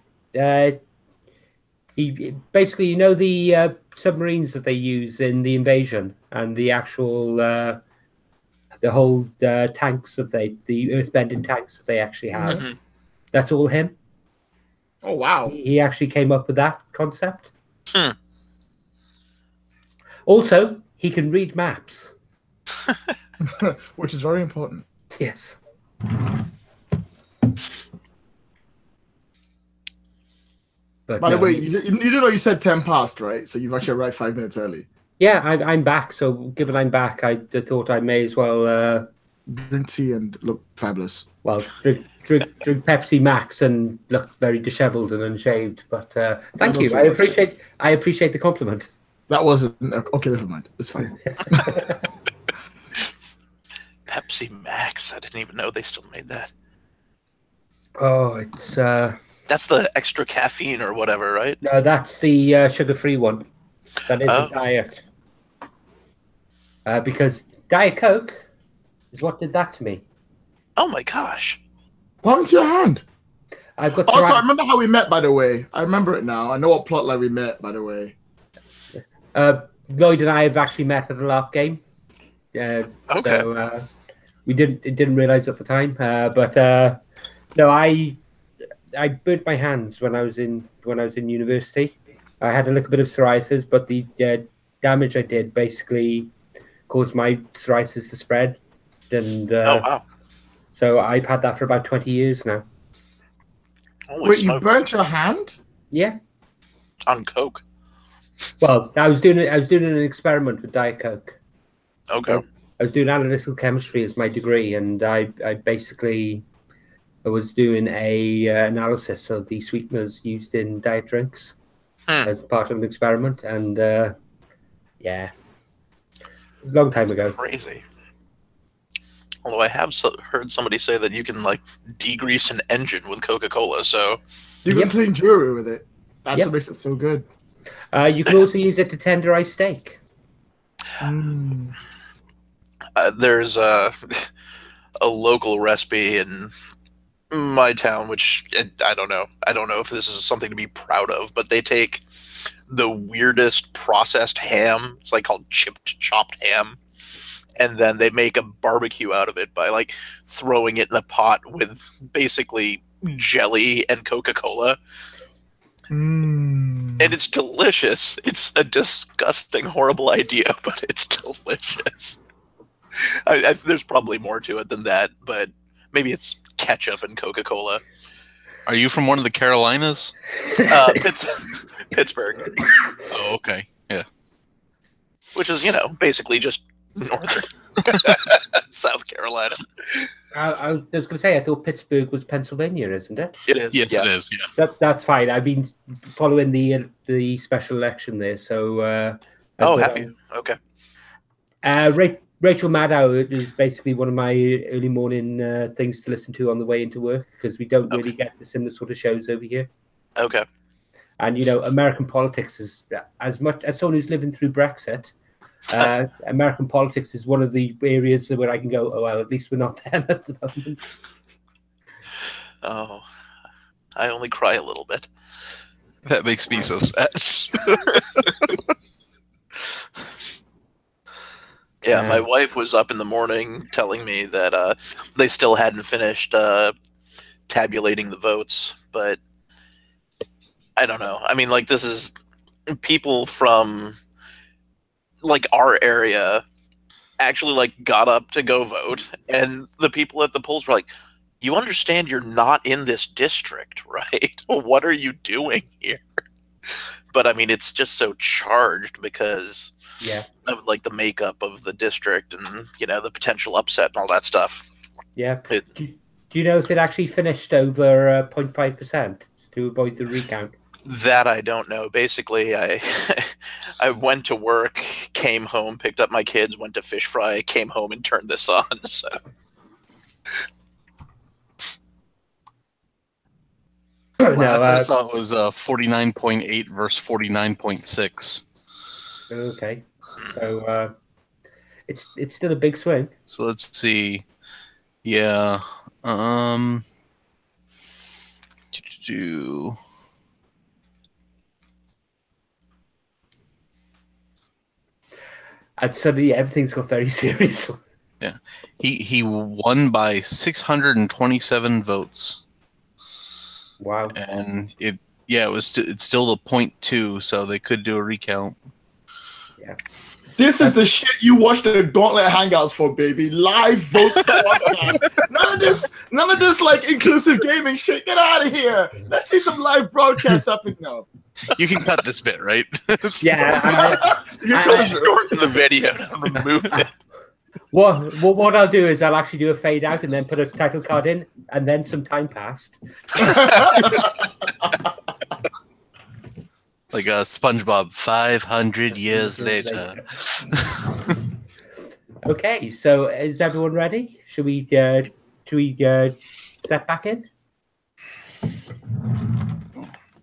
Speaker 1: He basically, you know, the submarines that they use in the invasion and the actual the whole tanks that the earthbending tanks that they actually have.
Speaker 2: Mm-hmm.
Speaker 1: That's all him.
Speaker 5: Oh wow!
Speaker 1: He actually came up with that concept. Also, he can read maps.
Speaker 5: Which is very important.
Speaker 1: Yes. But
Speaker 5: By the way, you didn't know you said 10 past, right? So you've actually arrived 5 minutes early.
Speaker 1: Yeah, I'm back. So given I'm back, I thought I may as well
Speaker 5: drink tea and look fabulous.
Speaker 1: Well, drink Pepsi Max and look very dishevelled and unshaved. But thank you. I appreciate the compliment.
Speaker 5: That wasn't okay. Never mind. It's fine.
Speaker 2: Pepsi Max. I didn't even know they still made that.
Speaker 1: Oh, it's
Speaker 2: that's the extra caffeine or whatever, right?
Speaker 1: No, that's the sugar-free one. That is a diet. Because Diet Coke is what did that to me.
Speaker 2: Oh my gosh!
Speaker 5: What happened to your hand?
Speaker 1: I've got.
Speaker 5: Also, I remember how we met. By the way, I remember it now. I know what plotline we met. By the way,
Speaker 1: Lloyd and I have actually met at a LARP game.
Speaker 2: Okay.
Speaker 1: So, we didn't realize at the time, but no, I burnt my hands when I was in university. I had a little bit of psoriasis, but the damage I did basically caused my psoriasis to spread, and
Speaker 2: Oh wow!
Speaker 1: so I've had that for about 20 years now.
Speaker 2: Holy
Speaker 5: wait,
Speaker 2: smokes.
Speaker 5: you burnt your hand?
Speaker 1: Yeah.
Speaker 2: On coke?
Speaker 1: Well, I was doing an experiment with Diet Coke.
Speaker 2: Okay.
Speaker 1: I was doing analytical chemistry as my degree, and I basically was doing a analysis of the sweeteners used in diet drinks as part of an experiment, and yeah, a long time ago.
Speaker 2: Crazy. Although I have heard somebody say that you can like degrease an engine with Coca-Cola, so
Speaker 5: You can clean jewelry with it. That's what makes it so good.
Speaker 1: You can also use it to tenderize steak.
Speaker 2: There's a local recipe in my town, which I don't know. I don't know if this is something to be proud of, but they take the weirdest processed ham. It's like called chopped ham. And then they make a barbecue out of it by like throwing it in a pot with basically jelly and Coca-Cola. And it's delicious. It's a disgusting, horrible idea, but it's delicious. There's probably more to it than that, but maybe it's ketchup and Coca-Cola.
Speaker 4: Are you from one of the Carolinas?
Speaker 2: Pittsburgh.
Speaker 4: Oh, okay. Yeah.
Speaker 2: Which is, basically just northern South Carolina.
Speaker 1: I was going to say, I thought Pittsburgh was Pennsylvania, isn't it?
Speaker 2: It is.
Speaker 4: Yes,
Speaker 2: yeah.
Speaker 4: it is. Yeah.
Speaker 1: That's fine. I've been following the special election there, so.
Speaker 2: Have you? Okay.
Speaker 1: Rachel Maddow is basically one of my early morning things to listen to on the way into work, because we don't really get the similar sort of shows over here.
Speaker 2: Okay.
Speaker 1: And American politics is, as much as someone who's living through Brexit, American politics is one of the areas where I can go, oh well, at least we're not them at the moment.
Speaker 2: Oh, I only cry a little bit.
Speaker 4: That makes me so sad.
Speaker 2: Yeah, my wife was up in the morning telling me that they still hadn't finished tabulating the votes, but I don't know. I mean, like, this is people from like our area actually like got up to go vote, and the people at the polls were like, you understand you're not in this district, right? What are you doing here? But I mean, it's just so charged because of like the makeup of the district and the potential upset and all that stuff.
Speaker 1: Yeah. Do you know if it actually finished over 0.5% to avoid the recount?
Speaker 2: That I don't know. Basically, I went to work, came home, picked up my kids, went to fish fry, came home, and turned this on. So.
Speaker 4: Last I saw it was 49.8 versus 49.6.
Speaker 1: Okay, so it's still a big swing.
Speaker 4: So let's see. Yeah.
Speaker 1: And suddenly everything's got very serious.
Speaker 4: Yeah, he won by 627 votes.
Speaker 1: Wow.
Speaker 4: And it's still the 0.2, so they could do a recount.
Speaker 1: Yeah.
Speaker 5: This is the shit you watch the Gauntlet Hangouts for, baby. Live vote. None of this like inclusive gaming shit. Get out of here. Let's see some live broadcast up and now.
Speaker 4: You can cut this bit, right?
Speaker 1: Yeah.
Speaker 5: You
Speaker 2: can shorten the video and remove it.
Speaker 1: What I'll do is I'll actually do a fade out and then put a title card in, and then some time passed.
Speaker 4: Like a SpongeBob 500 years later.
Speaker 1: Okay, so is everyone ready? Should we step back in?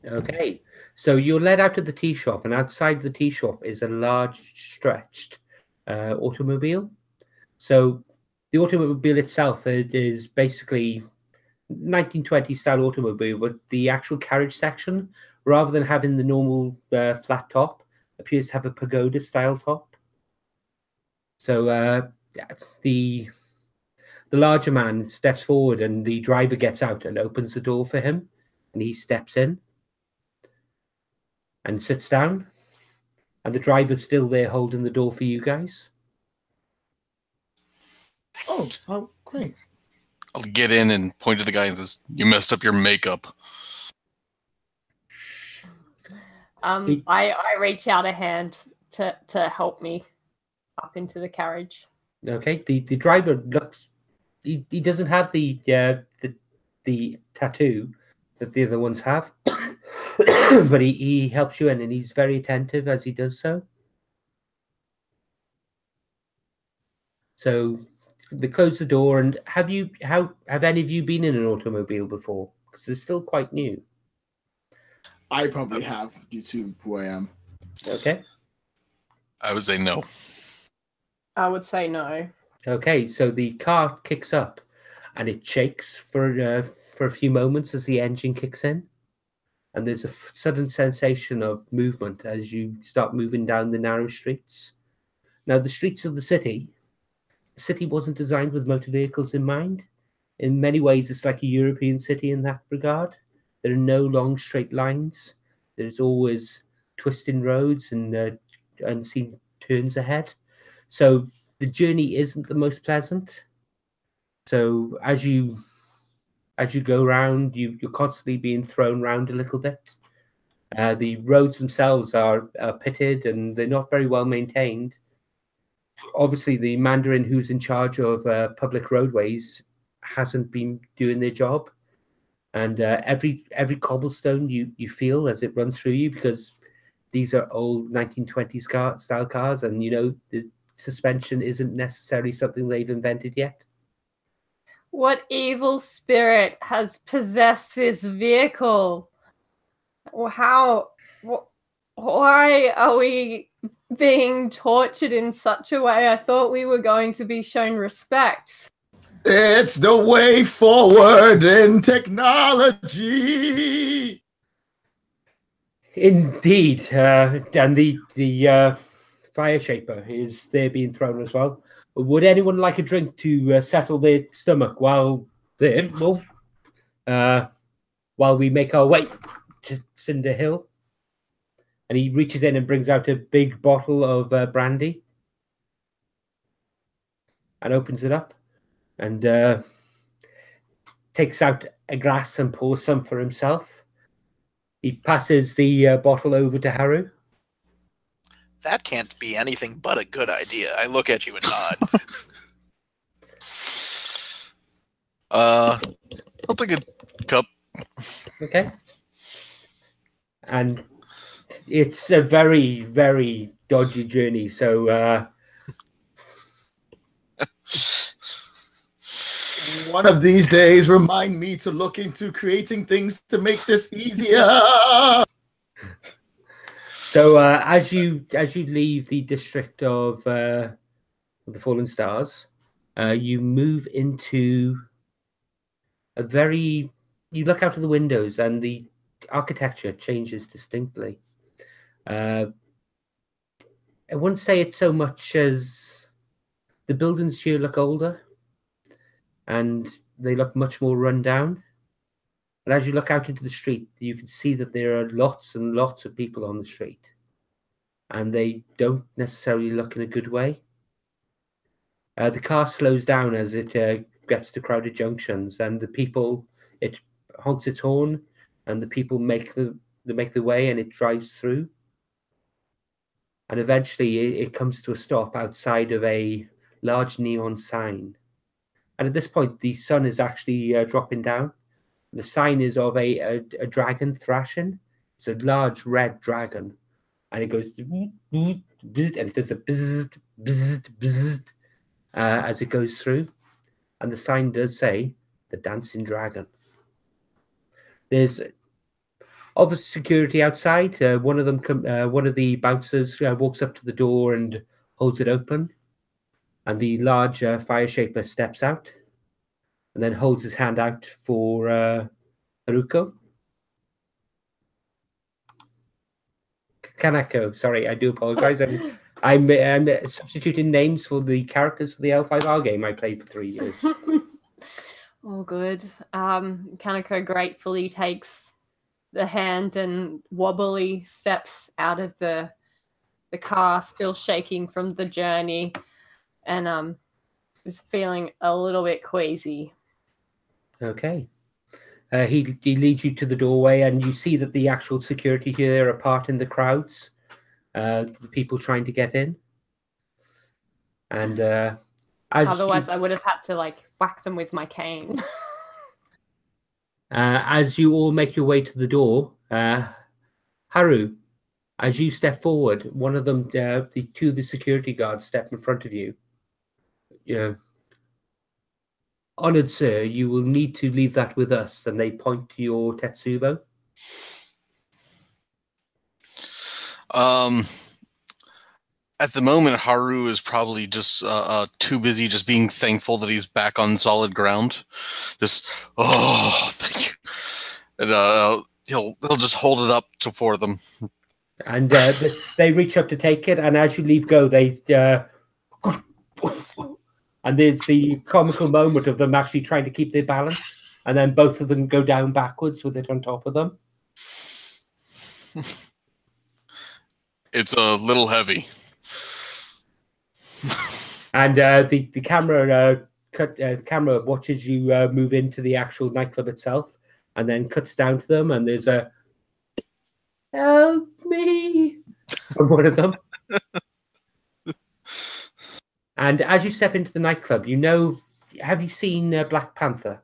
Speaker 1: Okay, so you're led out to the tea shop, and outside the tea shop is a large stretched automobile. So the automobile itself is basically 1920s style automobile, but the actual carriage section, rather than having the normal flat top, appears to have a pagoda style top. So the larger man steps forward, and the driver gets out and opens the door for him, and he steps in and sits down, and the driver's still there holding the door for you guys.
Speaker 5: Oh, great.
Speaker 4: I'll get in and point to the guy and says, "You messed up your makeup."
Speaker 3: I reach out a hand to help me up into the carriage.
Speaker 1: Okay, the driver looks. He doesn't have the tattoo that the other ones have, but he helps you in, and he's very attentive as he does so. So they close the door, and have any of you been in an automobile before? Because it's still quite new.
Speaker 5: I probably have, due to who I am.
Speaker 1: Okay.
Speaker 4: I would say no.
Speaker 3: I would say no.
Speaker 1: Okay, so the car kicks up, and it shakes for a few moments as the engine kicks in, and there's a sudden sensation of movement as you start moving down the narrow streets. Now, the streets of the city wasn't designed with motor vehicles in mind. In many ways, it's like a European city in that regard. There are no long straight lines. There's always twisting roads and unseen turns ahead. So the journey isn't the most pleasant. So as you go round, you're constantly being thrown around a little bit. The roads themselves are pitted, and they're not very well maintained. Obviously, the Mandarin who's in charge of public roadways hasn't been doing their job, and every cobblestone you feel as it runs through you, because these are old 1920s style cars, and the suspension isn't necessarily something they've invented yet.
Speaker 3: What evil spirit has possessed this vehicle? Why are we being tortured in such a way? I thought we were going to be shown respect.
Speaker 5: It's the way forward in technology.
Speaker 1: Indeed, and the fire shaper is there being thrown as well. Would anyone like a drink to settle their stomach while we make our way to Cinder Hill? And he reaches in and brings out a big bottle of brandy and opens it up and takes out a glass and pours some for himself. He passes the bottle over to Haru.
Speaker 2: That can't be anything but a good idea. I look at you and nod.
Speaker 4: I'll take a cup.
Speaker 1: Okay. And it's a very, very dodgy journey. So
Speaker 5: one of these days, remind me to look into creating things to make this easier.
Speaker 1: So as you leave the district of the Fallen Stars, you move into you look out of the windows, and the architecture changes distinctly. I wouldn't say it so much as the buildings here look older, and they look much more run down. But as you look out into the street, you can see that there are lots and lots of people on the street, and they don't necessarily look in a good way. The car slows down as it gets to crowded junctions, and it honks its horn, and the people make the way, and it drives through. And eventually it comes to a stop outside of a large neon sign. And at this point, the sun is actually dropping down. The sign is of a dragon thrashing. It's a large red dragon. And it goes, and it does a bzzzt, bzzzt, bzzzt, as it goes through. And the sign does say, the Dancing Dragon. There's officer security outside. One of the bouncers walks up to the door and holds it open. And the large fire shaper steps out. and then holds his hand out for Haruko. Kanako, sorry, I do apologize. I'm substituting names for the characters for the L5R game I played for 3 years.
Speaker 3: All good. Kanako gratefully takes the hand and wobbly steps out of the car, still shaking from the journey, and is feeling a little bit queasy.
Speaker 1: Okay. He leads you to the doorway, and you see that the actual security here are apart in the crowds, the people trying to get in. And
Speaker 3: otherwise, I would have had to like whack them with my cane.
Speaker 1: As you all make your way to the door, Haru, as you step forward, one of them, the security guards, step in front of you. Honored sir, you will need to leave that with us. And they point to your Tetsubo.
Speaker 4: At the moment, Haru is probably just too busy just being thankful that he's back on solid ground. Just, oh, thank you. And he'll just hold it up for them.
Speaker 1: And they reach up to take it, and as you leave go, they and there's the comical moment of them actually trying to keep their balance, and then both of them go down backwards with it on top of them.
Speaker 4: It's a little heavy.
Speaker 1: And the camera watches you move into the actual nightclub itself, and then cuts down to them, and there's a "Help me" from one of them. And as you step into the nightclub, have you seen Black Panther?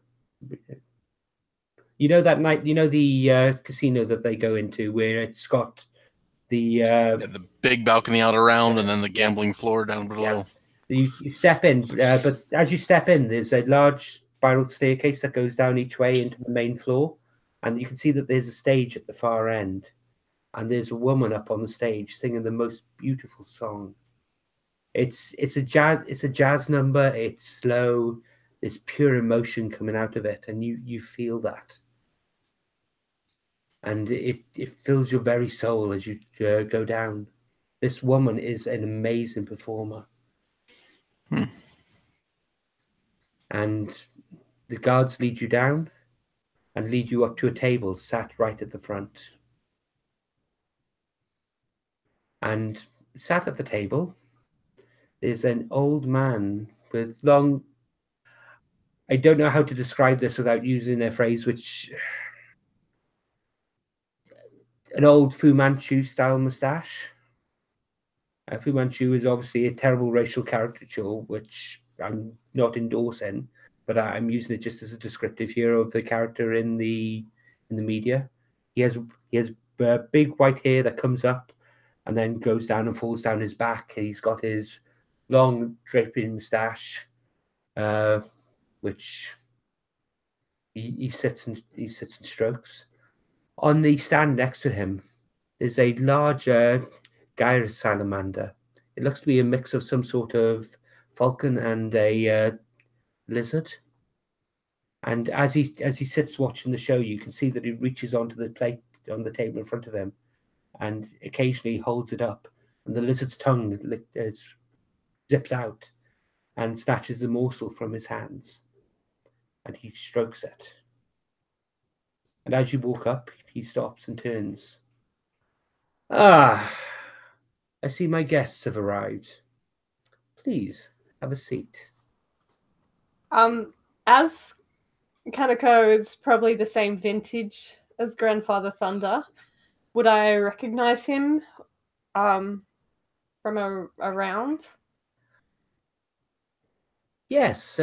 Speaker 1: You know that night, the casino that they go into where it's got the
Speaker 4: big balcony out around, and then the gambling floor down below.
Speaker 1: Yeah. You step in, but as you step in, there's a large spiral staircase that goes down each way into the main floor, and you can see that there's a stage at the far end, and there's a woman up on the stage singing the most beautiful song. It's a jazz number. It's slow. There's pure emotion coming out of it, and you feel that, and it fills your very soul as you go down. This woman is an amazing performer. And the guards lead you down and lead you up to a table sat right at the front. And sat at the table is an old man with long... I don't know how to describe this without using a phrase which... An old Fu Manchu style moustache. Fu Manchu is obviously a terrible racial caricature, which I'm not endorsing, but I'm using it just as a descriptive here of the character in the media. He has big white hair that comes up and then goes down and falls down his back. He's got his long draping moustache, which he sits and strokes. On the stand next to him is a larger Gyrus salamander. It looks to be a mix of some sort of falcon and a lizard. And as he sits watching the show, you can see that he reaches onto the plate on the table in front of him, and occasionally holds it up, and the lizard's tongue zips out and snatches the morsel from his hands, and he strokes it. And as you walk up, he stops and turns. "Ah, I see my guests have arrived. Please have a seat."
Speaker 3: As Kanako is probably the same vintage as Grandfather Thunder, would I recognize him from around?
Speaker 1: Yes.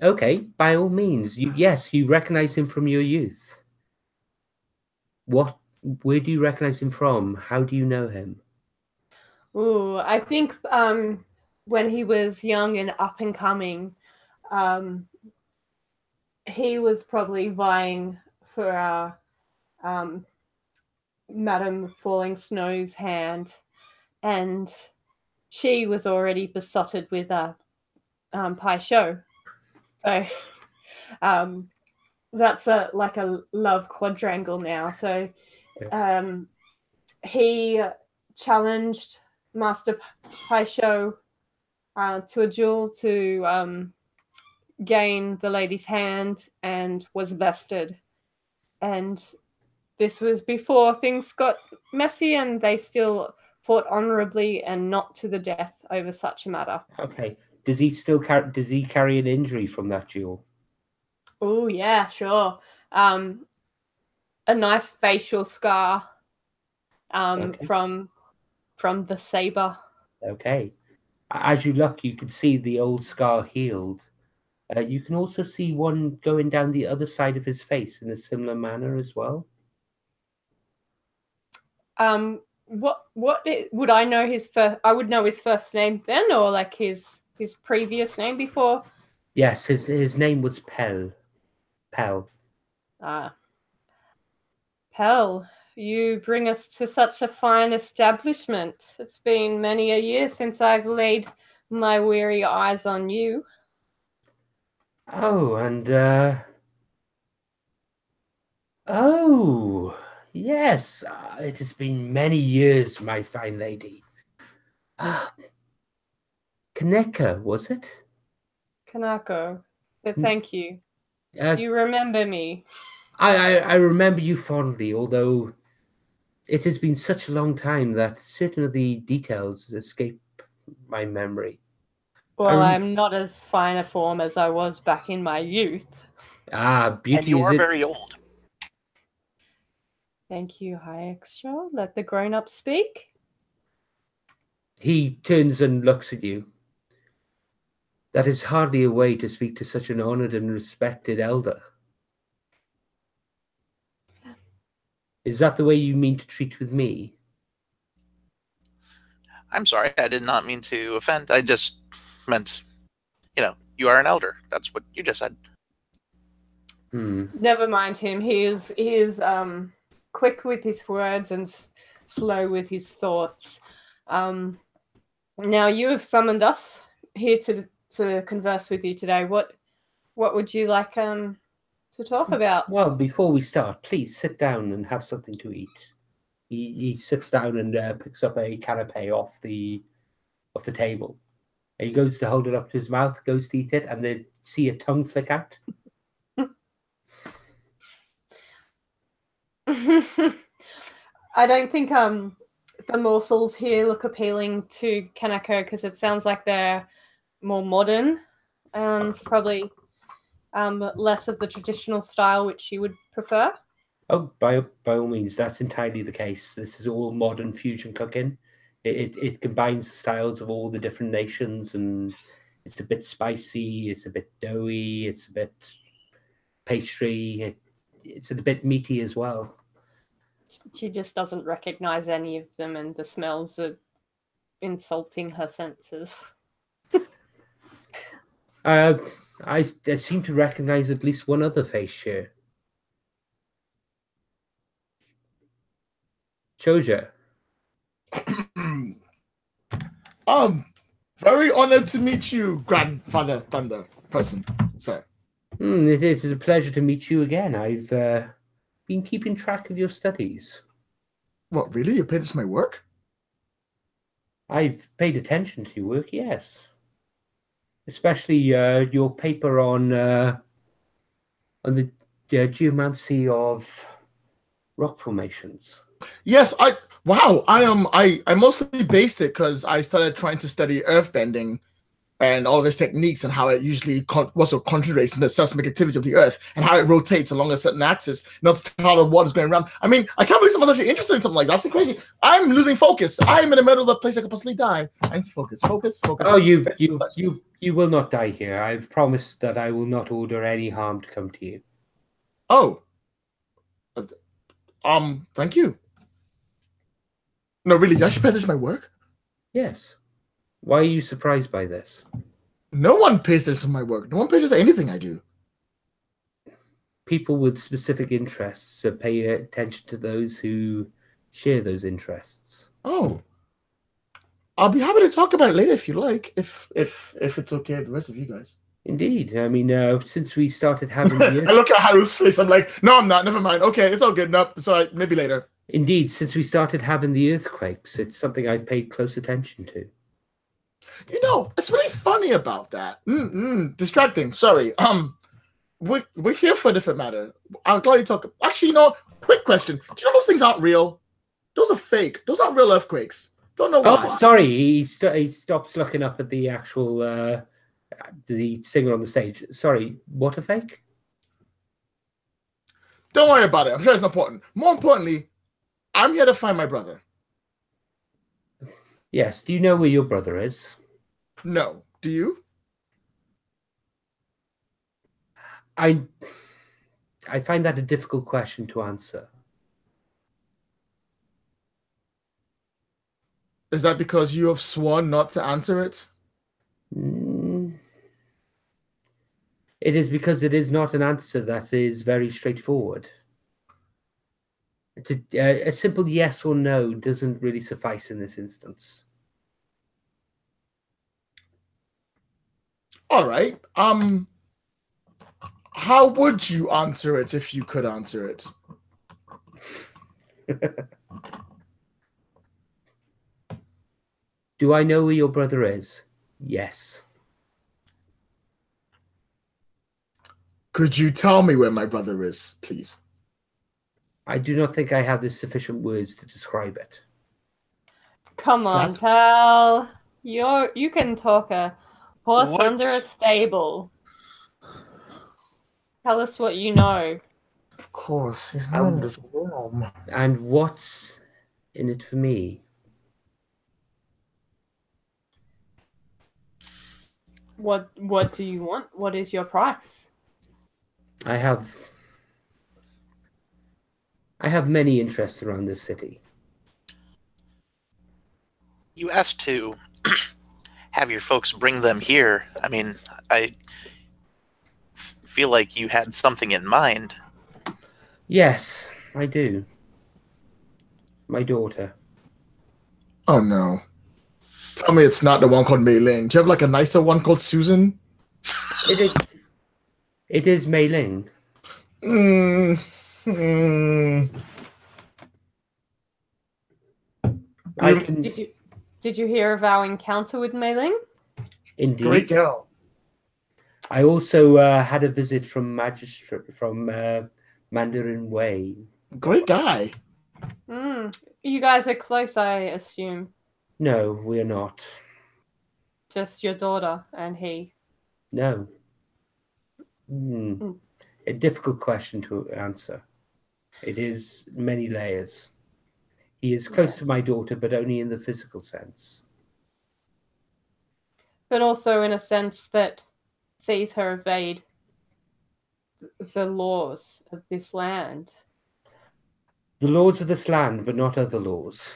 Speaker 1: Okay, by all means. Yes, you recognize him from your youth. Where do you recognize him from? How do you know him?
Speaker 3: Ooh, I think when he was young and up and coming, he was probably vying for Madame Falling Snow's hand, and she was already besotted with Pai Sho. So That's like a love quadrangle now. So he challenged Master Paisho to a duel to gain the lady's hand and was bested. And this was before things got messy, and they still fought honorably and not to the death over such a matter.
Speaker 1: Okay. Does he still carry an injury from that duel?
Speaker 3: Oh yeah, sure. A nice facial scar
Speaker 1: Okay.
Speaker 3: from the saber.
Speaker 1: Okay. As you look, you can see the old scar healed. You can also see one going down the other side of his face in a similar manner as well.
Speaker 3: What would I know his first? I would know his first name then, or like his previous name before.
Speaker 1: Yes, his name was Pell. Pell.
Speaker 3: Pell, you bring us to such a fine establishment. It's been many a year since I've laid my weary eyes on you.
Speaker 1: Oh, and oh, yes, it has been many years, my fine lady. Kaneka, was it?
Speaker 3: Kanako, but thank you.
Speaker 1: Uh,
Speaker 3: You remember me.
Speaker 1: I remember you fondly, although it has been such a long time that certain of the details escape my memory.
Speaker 3: Well, I'm not as fine a form as I was back in my youth.
Speaker 1: Beauty
Speaker 2: And you
Speaker 1: is
Speaker 2: are
Speaker 1: it.
Speaker 2: very old.
Speaker 3: Thank you, High Extra. Let the grown-ups speak.
Speaker 1: He turns and looks at you. That is hardly a way to speak to such an honored and respected elder. Is that the way you mean to treat with me?
Speaker 2: I'm sorry, I did not mean to offend. I just meant, you are an elder. That's what you just said.
Speaker 3: Never mind him. He is quick with his words and slow with his thoughts. Now you have summoned us here to converse with you today. What would you like to talk about?
Speaker 1: Well, before we start, please sit down and have something to eat. He sits down and picks up a canapé off the table. He goes to hold it up to his mouth, goes to eat it, and then see a tongue flick out.
Speaker 3: I don't think the morsels here look appealing to Kanako because it sounds like they're more modern and probably less of the traditional style which you would prefer.
Speaker 1: Oh, by all means, that's entirely the case. This is all modern fusion cooking. It combines the styles of all the different nations, and it's a bit spicy, it's a bit doughy, it's a bit pastry, it's a bit meaty as well.
Speaker 3: She just doesn't recognize any of them, and the smells are insulting her senses.
Speaker 1: I seem to recognize at least one other face here. Choja.
Speaker 5: Very honored to meet you, Grandfather Thunder person, sir.
Speaker 1: It is a pleasure to meet you again. I've been keeping track of your studies.
Speaker 5: What, really? You paid attention to my work?
Speaker 1: I've paid attention to your work, yes. Especially your paper on the geomancy of rock formations.
Speaker 5: Yes, I mostly based it because I started trying to study earthbending and all of its techniques and how it usually also concentrates in the seismic activity of the earth and how it rotates along a certain axis, not how the water's going around. I mean, I can't believe someone's actually interested in something like that. That's crazy. I'm losing focus. I'm in the middle of a place I could possibly die. I need to focus.
Speaker 1: Oh, you will not die here. I've promised that I will not order any harm to come to you.
Speaker 5: Oh. Thank you. No, really, I should pay attention to my work?
Speaker 1: Yes. Why are you surprised by this?
Speaker 5: No one pays attention to my work. No one pays attention to anything I do.
Speaker 1: People with specific interests pay attention to those who share those interests.
Speaker 5: Oh. I'll be happy to talk about it later if you like, if it's okay with the rest of you guys.
Speaker 1: Indeed. I mean, since we started having
Speaker 5: I look at Haru's face. I'm like, no, I'm not. Never mind. Okay, it's all good. Nope. It's all right. Maybe later.
Speaker 1: Indeed, since we started having the earthquakes, it's something I've paid close attention to.
Speaker 5: You know, it's really funny about that. Distracting. Sorry. We're here for a different matter. I'll gladly talk. Actually, you know, quick question. Do you know those things aren't real? Those are fake. Those aren't real earthquakes. Don't know why.
Speaker 1: Oh, sorry. He stops looking up at the actual the singer on the stage. Sorry, what a fake?
Speaker 5: Don't worry about it. I'm sure it's not important. More importantly, I'm here to find my brother.
Speaker 1: Yes. Do you know where your brother is?
Speaker 5: No. Do you?
Speaker 1: I find that a difficult question to answer.
Speaker 5: Is that because you have sworn not to answer it?
Speaker 1: It is because it is not an answer that is very straightforward. A simple yes or no doesn't really suffice in this instance.
Speaker 5: All right. How would you answer it if you could answer it?
Speaker 1: Do I know where your brother is? Yes.
Speaker 5: Could you tell me where my brother is, please?
Speaker 1: I do not think I have the sufficient words to describe it.
Speaker 3: Come on, pal. You can talk a horse under a stable. Tell us what you know.
Speaker 5: Of course, his name is Worm.
Speaker 1: And what's in it for me?
Speaker 3: What do you want? What is your price?
Speaker 1: I have many interests around this city.
Speaker 2: You asked to have your folks bring them here. I mean, I feel like you had something in mind.
Speaker 1: Yes, I do. My daughter.
Speaker 5: Oh no. Tell me it's not the one called Mei Ling. Do you have like a nicer one called Susan?
Speaker 1: It is Mei Ling.
Speaker 3: Did you hear of our encounter with Mei Ling?
Speaker 1: Indeed.
Speaker 5: Great girl.
Speaker 1: I also had a visit from Mandarin Way.
Speaker 5: Great guy.
Speaker 3: You guys are close, I assume.
Speaker 1: No, we are not.
Speaker 3: Just your daughter and he.
Speaker 1: No. A difficult question to answer. It is many layers. He is close to my daughter, but only in the physical sense.
Speaker 3: But also in a sense that sees her evade the laws of this land.
Speaker 1: The laws of this land, but not other laws.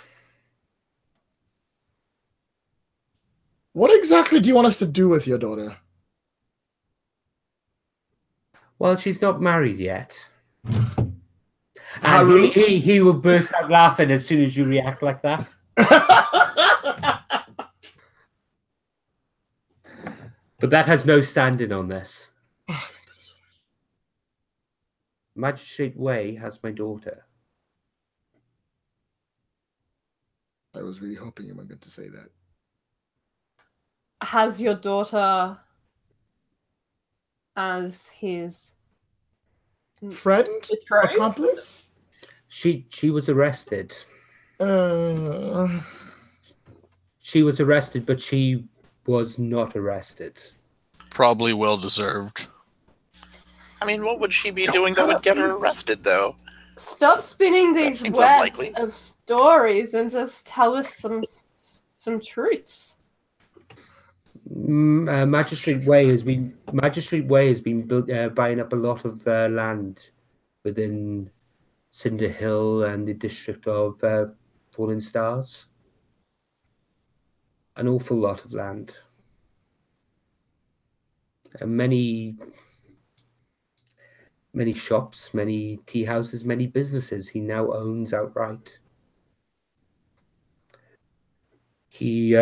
Speaker 5: What exactly do you want us to do with your daughter?
Speaker 1: Well, she's not married yet. And he will burst out laughing as soon as you react like that. But that has no standing on this. Magistrate Way has my daughter.
Speaker 5: I was really hoping you weren't going to say that.
Speaker 3: Has your daughter as his
Speaker 5: friend? Accomplice?
Speaker 1: She was arrested. She was arrested, but she was not arrested.
Speaker 4: Probably well deserved.
Speaker 2: I mean, what would she be doing that would get her arrested, though?
Speaker 3: Stop spinning these webs of stories and just tell us some truths.
Speaker 1: Magistrate Way has been buying up a lot of land within Cinder Hill and the district of Fallen Stars. An awful lot of land. Many shops, many tea houses, many businesses he now owns outright. He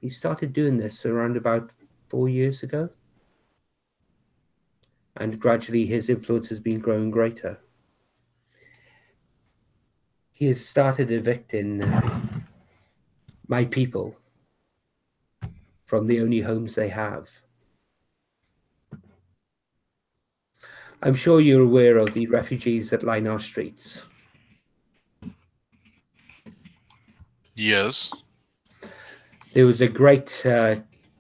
Speaker 1: started doing this around about 4 years ago. and gradually his influence has been growing greater. He has started evicting my people from the only homes they have. I'm sure you're aware of the refugees that line our streets.
Speaker 4: Yes.
Speaker 1: There was a great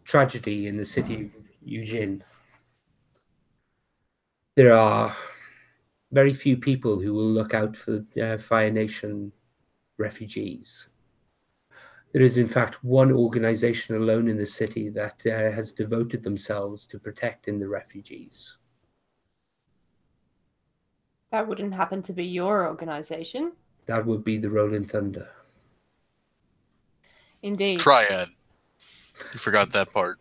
Speaker 1: tragedy in the city of Eugene. There are very few people who will look out for Fire Nation refugees. There is, in fact, one organization alone in the city that has devoted themselves to protecting the refugees.
Speaker 3: That wouldn't happen to be your organization.
Speaker 1: That would be the Rolling Thunder.
Speaker 3: Indeed.
Speaker 4: Triad. You forgot that part.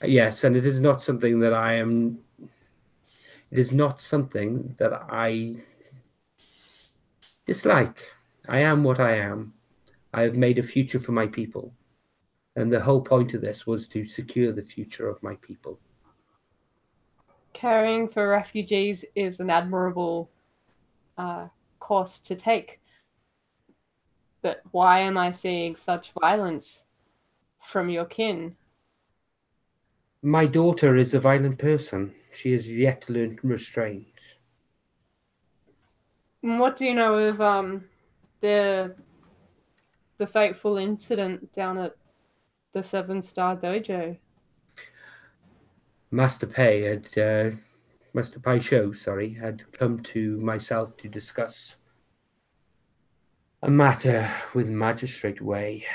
Speaker 1: Yes, and it is not something that I am... It is not something that I dislike. I am what I am. I have made a future for my people. And the whole point of this was to secure the future of my people.
Speaker 3: Caring for refugees is an admirable course to take. But why am I seeing such violence from your kin?
Speaker 1: My daughter is a violent person. She has yet to learn restraint.
Speaker 3: What do you know of the fateful incident down at the 7-Star Dojo?
Speaker 1: Master Pai Show, had come to myself to discuss a matter with Magistrate Wei.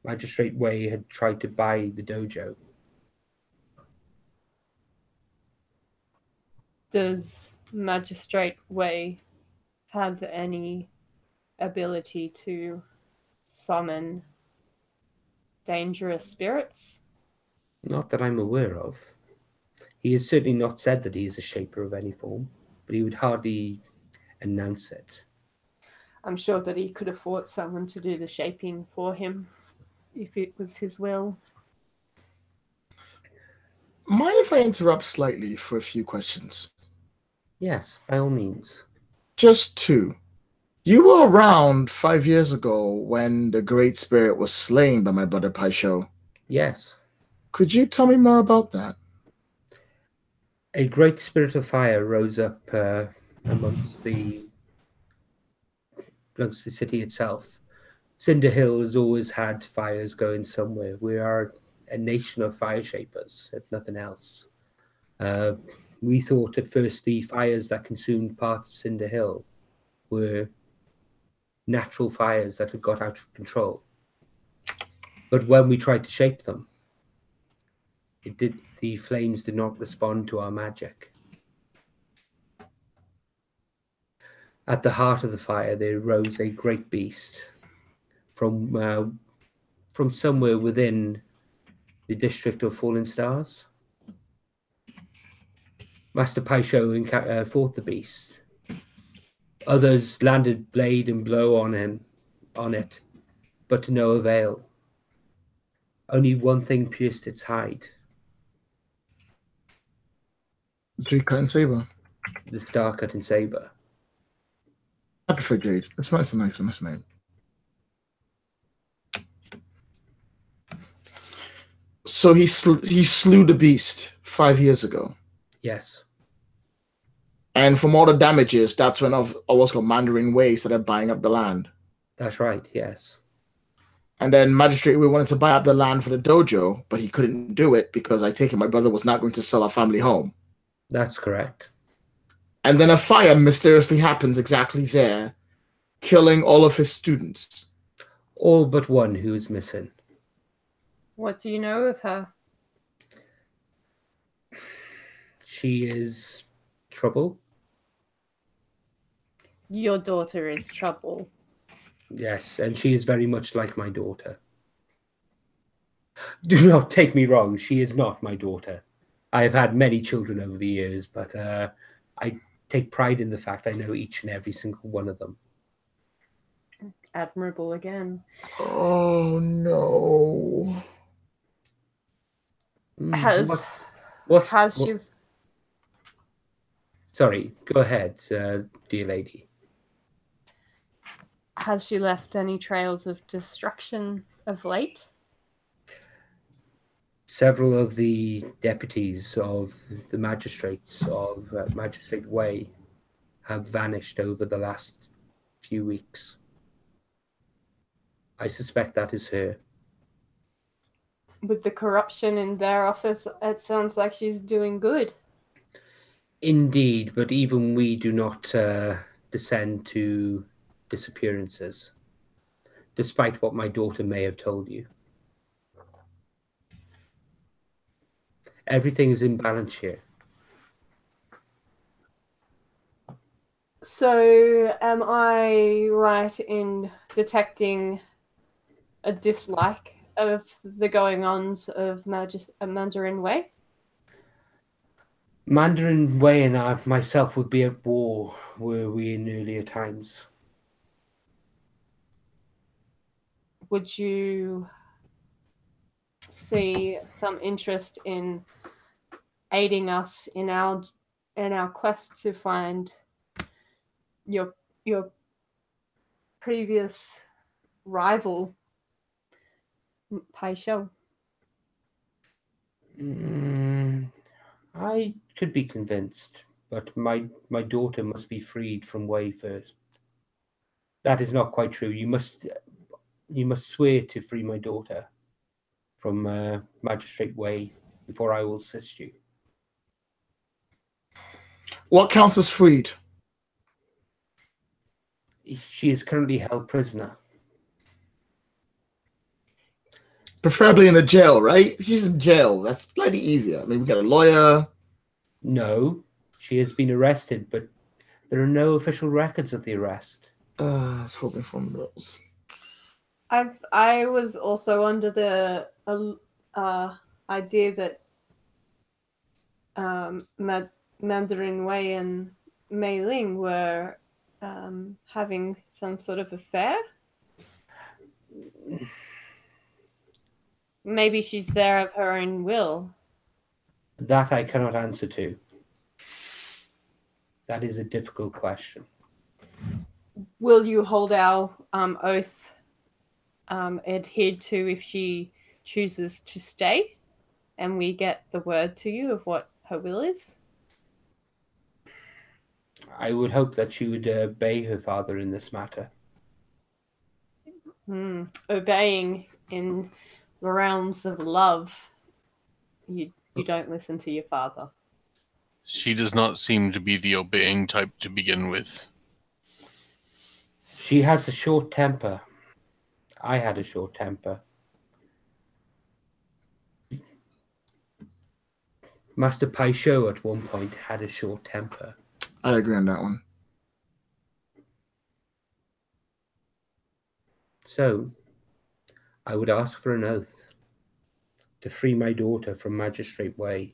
Speaker 1: Magistrate Wei had tried to buy the dojo.
Speaker 3: Does Magistrate Wei have any ability to summon dangerous spirits?
Speaker 1: Not that I'm aware of. He has certainly not said that he is a shaper of any form, but he would hardly announce it.
Speaker 3: I'm sure that he could have fought someone to do the shaping for him if it was his will.
Speaker 5: Mind if I interrupt slightly for a few questions?
Speaker 1: Yes, by all means.
Speaker 5: Just two. You were around 5 years ago when the Great Spirit was slain by my brother Paisho.
Speaker 1: Yes.
Speaker 5: Could you tell me more about that?
Speaker 1: A great spirit of fire rose up amongst the city itself. Cinder Hill has always had fires going somewhere. We are a nation of fire shapers, if nothing else. We thought at first the fires that consumed part of Cinder Hill were natural fires that had got out of control. But when we tried to shape them, the flames did not respond to our magic. At the heart of the fire, there rose a great beast from somewhere within the district of Fallen Stars. Master Paisho fought the beast. Others landed blade and blow on it, but to no avail. Only one thing pierced its hide.
Speaker 5: Three-cut saber.
Speaker 1: The star-cutting saber.
Speaker 5: I prefer Jade. That's a nice name. So he slew the beast 5 years ago.
Speaker 1: Yes.
Speaker 5: And from all the damages, that's when what's called Mandarin Wei started buying up the land.
Speaker 1: That's right, yes.
Speaker 5: And then Magistrate Wei wanted to buy up the land for the dojo, but he couldn't do it because I take it my brother was not going to sell our family home.
Speaker 1: That's correct.
Speaker 5: And then a fire mysteriously happens exactly there, killing all of his students.
Speaker 1: All but one who is missing.
Speaker 3: What do you know of her?
Speaker 1: She is trouble.
Speaker 3: Your daughter is trouble.
Speaker 1: Yes, and she is very much like my daughter. Do not take me wrong, she is not my daughter. I have had many children over the years, but I take pride in the fact I know each and every single one of them.
Speaker 3: Admirable again.
Speaker 5: Oh, no.
Speaker 3: Has
Speaker 1: Sorry, go ahead, dear lady.
Speaker 3: Has she left any trails of destruction of late?
Speaker 1: Several of the deputies of the magistrates of Magistrate Way have vanished over the last few weeks. I suspect that is her.
Speaker 3: With the corruption in their office, it sounds like she's doing good.
Speaker 1: Indeed, but even we do not descend to disappearances, despite what my daughter may have told you. Everything is in balance here.
Speaker 3: So, am I right in detecting a dislike of the going-ons of Mandarin Way?
Speaker 1: Mandarin Way and I, myself, would be at war, were we in earlier times.
Speaker 3: Would you see some interest in aiding us in our quest to find your previous rival, Pai Shou?
Speaker 1: I could be convinced, but my daughter must be freed from Way first. That is not quite true. You must swear to free my daughter from Magistrate Way before I will assist you.
Speaker 5: What counts as freed?
Speaker 1: She is currently held prisoner.
Speaker 5: Preferably in a jail, right? She's in jail. That's bloody easier. I mean, we got a lawyer.
Speaker 1: No, she has been arrested, but there are no official records of the arrest.
Speaker 5: I was hoping for those.
Speaker 3: I was also under the idea that Mandarin Wei and Mei Ling were having some sort of affair. Maybe she's there of her own will.
Speaker 1: That I cannot answer to. That is a difficult question.
Speaker 3: Will you hold our oath adhered to if she chooses to stay and we get the word to you of what her will is?
Speaker 1: I would hope that she would obey her father in this matter.
Speaker 3: Obeying in the realms of love, you don't listen to your father.
Speaker 4: She does not seem to be the obeying type to begin with.
Speaker 1: She has a short temper. I had a short temper. Master Pai Shou at one point had a short temper.
Speaker 5: I agree on that one.
Speaker 1: So, I would ask for an oath to free my daughter from Magistrate Way.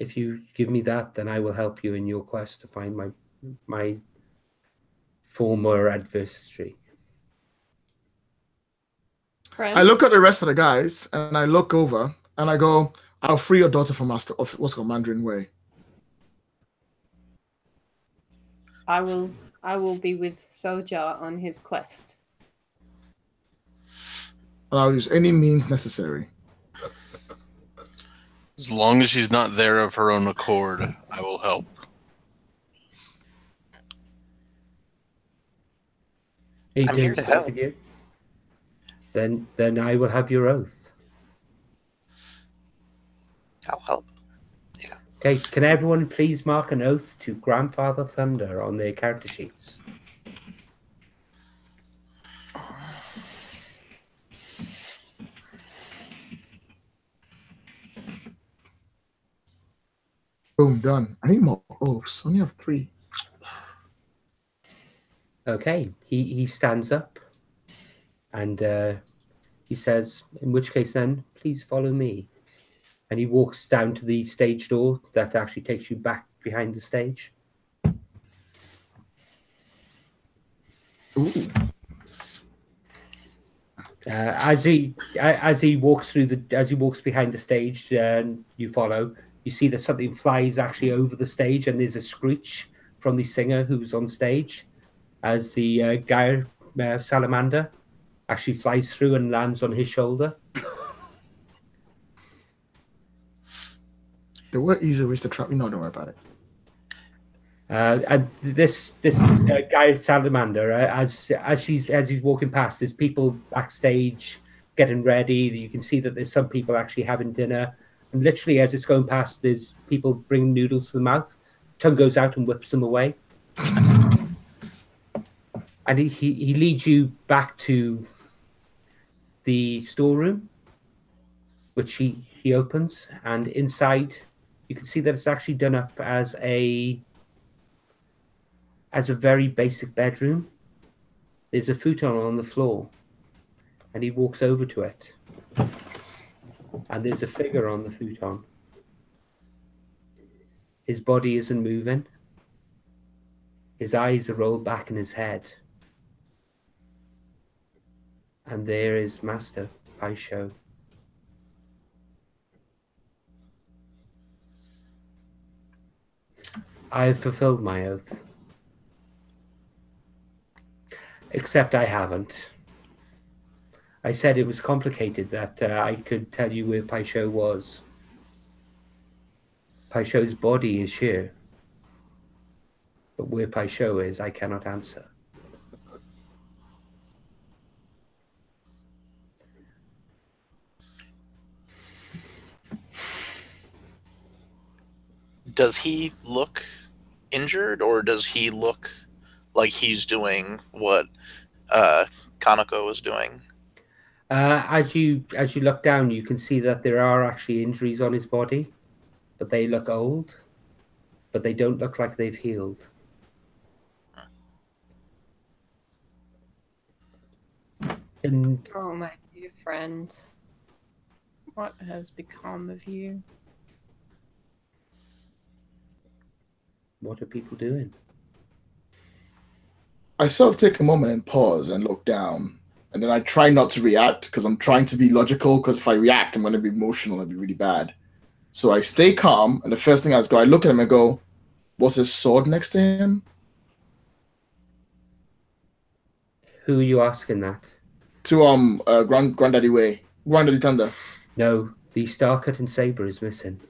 Speaker 1: If you give me that, then I will help you in your quest to find my former adversary.
Speaker 3: Friends?
Speaker 5: I look at the rest of the guys and I look over and I go, I'll free your daughter from Master of what's called Mandarin Way.
Speaker 3: I will be with Soja on his quest.
Speaker 5: And I'll use any means necessary.
Speaker 4: As long as she's not there of her own accord, I will help.
Speaker 2: I'm here to help.
Speaker 1: Then I will have your oath.
Speaker 2: I'll help. Yeah.
Speaker 1: Okay, can everyone please mark an oath to Grandfather Thunder on their character sheets?
Speaker 5: Boom, done. I need more oaths. I only have 3.
Speaker 1: Okay, he stands up and he says, in which case then, please follow me. And he walks down to the stage door that actually takes you back behind the stage.
Speaker 5: Ooh.
Speaker 1: As he walks behind the stage, and you follow, you see that something flies actually over the stage, and there's a screech from the singer who's on stage as the guy salamander actually flies through and lands on his shoulder.
Speaker 5: There were easy ways to trap me. No, don't worry about it.
Speaker 1: And this guy salamander, as he's walking past, there's people backstage getting ready. You can see that there's some people actually having dinner, and literally as it's going past, there's people bringing noodles to the mouth. Tongue goes out and whips them away, and he leads you back to the storeroom, which he opens, and inside you can see that it's actually done up as a very basic bedroom. There's a futon on the floor, and he walks over to it, and there's a figure on the futon. His body isn't moving. His eyes are rolled back in his head. And there is Master Paisho. I have fulfilled my oath. Except I haven't. I said it was complicated, that I could tell you where Paisho was. Paisho's body is here. But where Paisho is, I cannot answer.
Speaker 2: Does he look injured, or does he look like he's doing what Kanako was doing?
Speaker 1: As you look down, you can see that there are actually injuries on his body, but they look old, but they don't look like they've healed. And
Speaker 3: Oh, my dear friend, what has become of you?
Speaker 1: what are people doing?
Speaker 5: I sort of take a moment and pause and look down. And then I try not to react because I'm trying to be logical, because if I react, I'm going to be emotional. It'll be really bad. So I stay calm. And the first thing I go, I look at him and go, was his sword next to him?
Speaker 1: Who are you asking that?
Speaker 5: To Granddaddy Way. Granddaddy Thunder.
Speaker 1: No, the star-cut and saber is missing.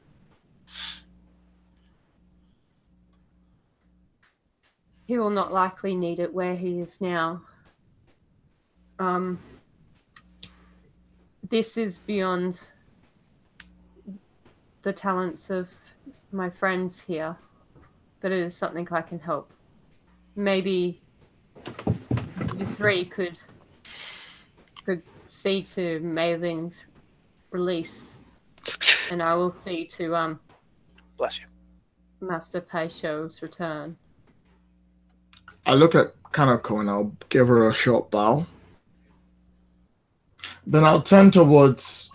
Speaker 3: He will not likely need it where he is now. This is beyond the talents of my friends here, but it is something I can help. Maybe you three could see to Mailing's release, and I will see to
Speaker 2: Bless you.
Speaker 3: Master Paisho's return.
Speaker 5: I look at Kanako and I'll give her a short bow. Then I'll turn towards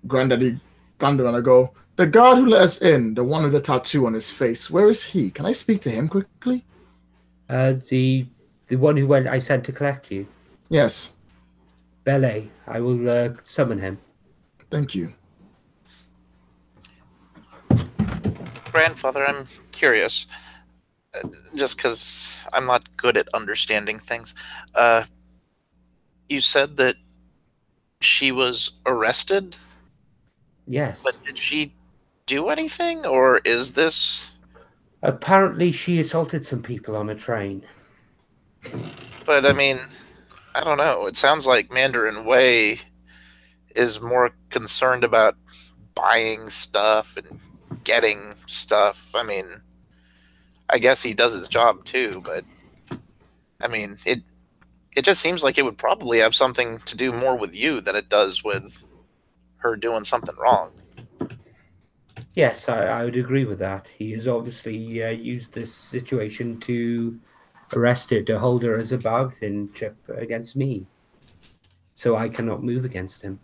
Speaker 5: Granddaddy Thunder and I go, the guard who let us in, the one with the tattoo on his face, where is he? Can I speak to him quickly?
Speaker 1: The one who I sent to collect you.
Speaker 5: Yes.
Speaker 1: Bele, I will summon him.
Speaker 5: Thank you.
Speaker 2: Grandfather, I'm curious. Just because I'm not good at understanding things. You said that she was arrested?
Speaker 1: Yes.
Speaker 2: But did she do anything, or is this...
Speaker 1: Apparently she assaulted some people on a train.
Speaker 2: But, I mean, I don't know. It sounds like Mandarin Wei is more concerned about buying stuff and getting stuff. I mean, I guess he does his job too, but I mean, it just seems like it would probably have something to do more with you than it does with her doing something wrong.
Speaker 1: Yes, I would agree with that. He has obviously used this situation to arrest her, to hold her as a bargaining chip against me. So I cannot move against him.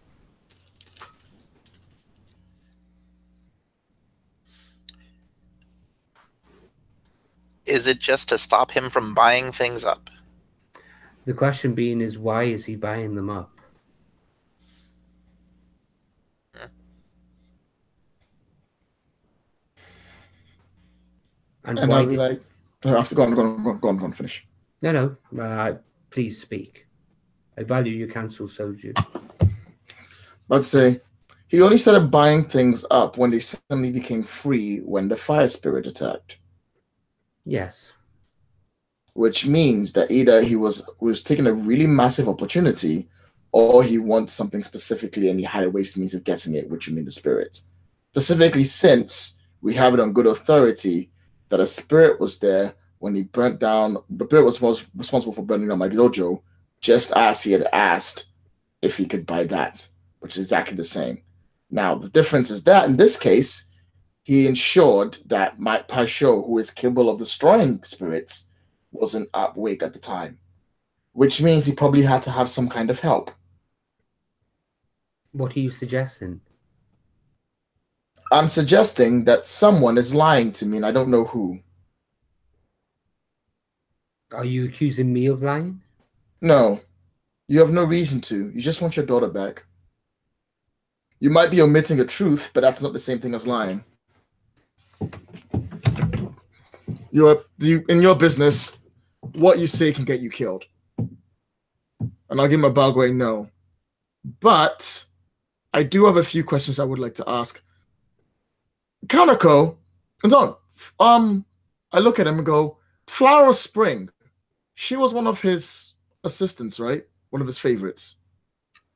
Speaker 2: Is it just to stop him from buying things up?
Speaker 1: The question being is, why is he buying them up? And why
Speaker 5: I'll be like, I have to go on, finish.
Speaker 1: No, please speak. I value your counsel, Soju.
Speaker 5: I'd say he only started buying things up when they suddenly became free when the fire spirit attacked.
Speaker 1: Yes.
Speaker 5: Which means that either he was taking a really massive opportunity, or he wants something specifically and he had a waste means of getting it, which would mean the spirit. Specifically, since we have it on good authority that a spirit was there when he burnt down, the spirit was responsible for burning down my dojo, just as he had asked if he could buy that, which is exactly the same. Now, the difference is that in this case, he ensured that Mike Paisho, who is capable of destroying spirits, wasn't awake at the time, which means he probably had to have some kind of help.
Speaker 1: What are you suggesting?
Speaker 5: I'm suggesting that someone is lying to me and I don't know who.
Speaker 1: Are you accusing me of lying?
Speaker 5: No, you have no reason to. You just want your daughter back. You might be omitting a truth, but that's not the same thing as lying. In your business, what you say can get you killed. And I'll give him a bow going no. But I do have a few questions I would like to ask. Kanako, I look at him and go, Flower Spring. She was one of his assistants, right? One of his favorites.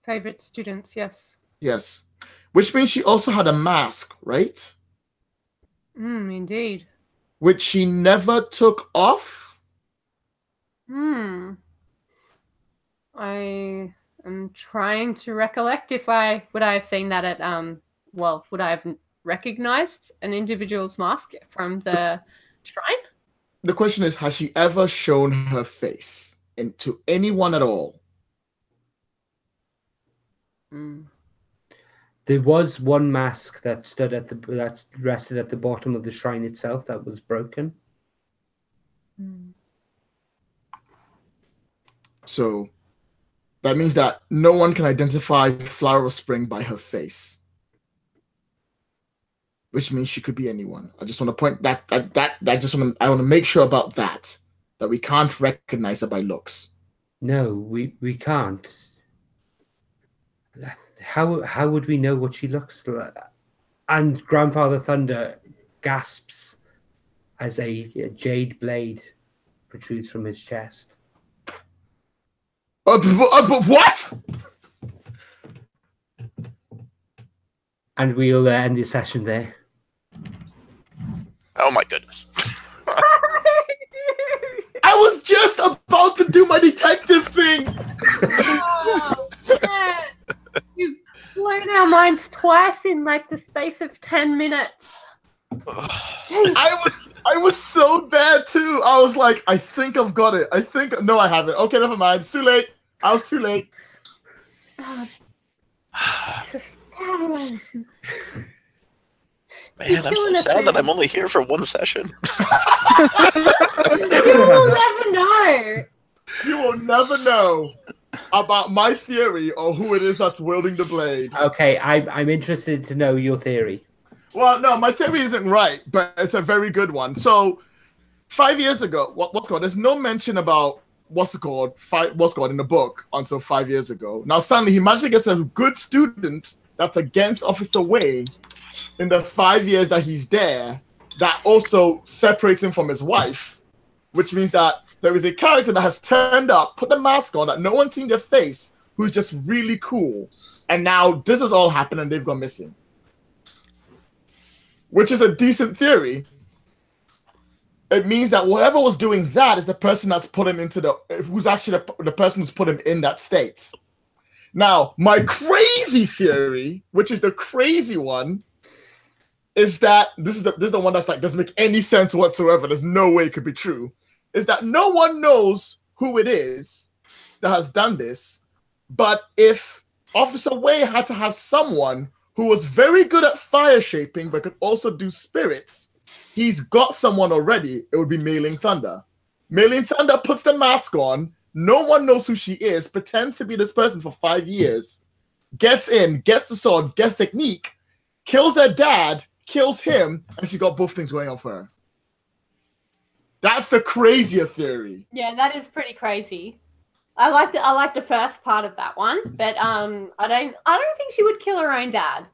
Speaker 3: Favorite students, yes.
Speaker 5: Yes. Which means she also had a mask, right?
Speaker 3: Indeed.
Speaker 5: Which she never took off?
Speaker 3: I am trying to recollect if would I have seen that at would I have recognized an individual's mask from the shrine?
Speaker 5: The question is, has she ever shown her face to anyone at all?
Speaker 1: There was one mask that that rested at the bottom of the shrine itself that was broken.
Speaker 5: So that means that no one can identify Flower Spring by her face. Which means she could be anyone. I just want to point I want to make sure about that we can't recognize her by looks.
Speaker 1: No, we can't. How would we know what she looks like? And Grandfather Thunder gasps as a jade blade protrudes from his chest.
Speaker 5: What?
Speaker 1: And we'll end the session there.
Speaker 2: Oh my goodness.
Speaker 5: I was just about to do my detective thing.
Speaker 3: Oh, man. You blown our minds twice in like the space of 10 minutes.
Speaker 5: I was so bad too. I was like, I think I've got it. No, I haven't. Okay, never mind. It's too late. I was too late.
Speaker 2: Man, I'm so sad that I'm only here for one session.
Speaker 3: You will never know.
Speaker 5: You will never know about my theory or who it is that's wielding the blade.
Speaker 1: Okay, I'm interested to know your theory.
Speaker 5: Well, no, my theory isn't right, but it's a very good one. So, 5 years ago, what's called? There's no mention about what's called in the book until 5 years ago. Now, suddenly, he magically gets a good student that's against Officer Wayne in the 5 years that he's there. That also separates him from his wife, which means that there is a character that has turned up, put the mask on, that no one's seen their face, who's just really cool. And now this has all happened and they've gone missing. Which is a decent theory. It means that whoever was doing that is the person that's put him who's actually the person who's put him in that state. Now, my crazy theory, which is the crazy one, is that this is the one that's like doesn't make any sense whatsoever. There's no way it could be true. Is that no one knows who it is that has done this, but if Officer Way had to have someone who was very good at fire shaping but could also do spirits, he's got someone already. It would be Mailing Thunder. Mailing Thunder puts the mask on, No one knows who she is, pretends to be this person for 5 years, gets in, gets the sword, gets technique, kills her dad, kills him, and she got both things going on for her. That's the crazier theory.
Speaker 6: Yeah, that is pretty crazy. I like the first part of that one, but I don't think she would kill her own dad.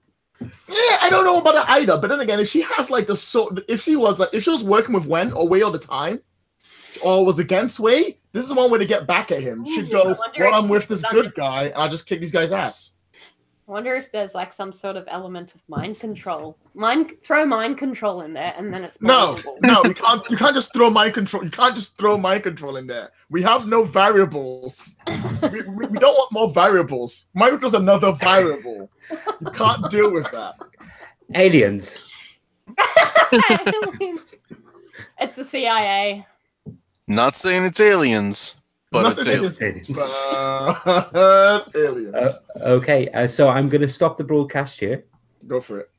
Speaker 5: Yeah, I don't know about it either. But then again, if she has like the sword, if she was working with Wen or Wei all the time, or was against Wei, this is one way to get back at him. She'd go, well, I'm with this good guy, and I'll just kick these guys' ass.
Speaker 6: I wonder if there's like some sort of element of mind control. Throw mind control in there, and then it's believable.
Speaker 5: No, you can't just throw mind control. You can't just throw mind control in there. We have no variables. we don't want more variables. Mind control's another variable. You can't deal with that.
Speaker 1: Aliens.
Speaker 6: It's the CIA.
Speaker 4: Not saying it's aliens, but it's aliens.
Speaker 5: Aliens.
Speaker 1: Okay, so I'm going to stop the broadcast here.
Speaker 5: Go for it.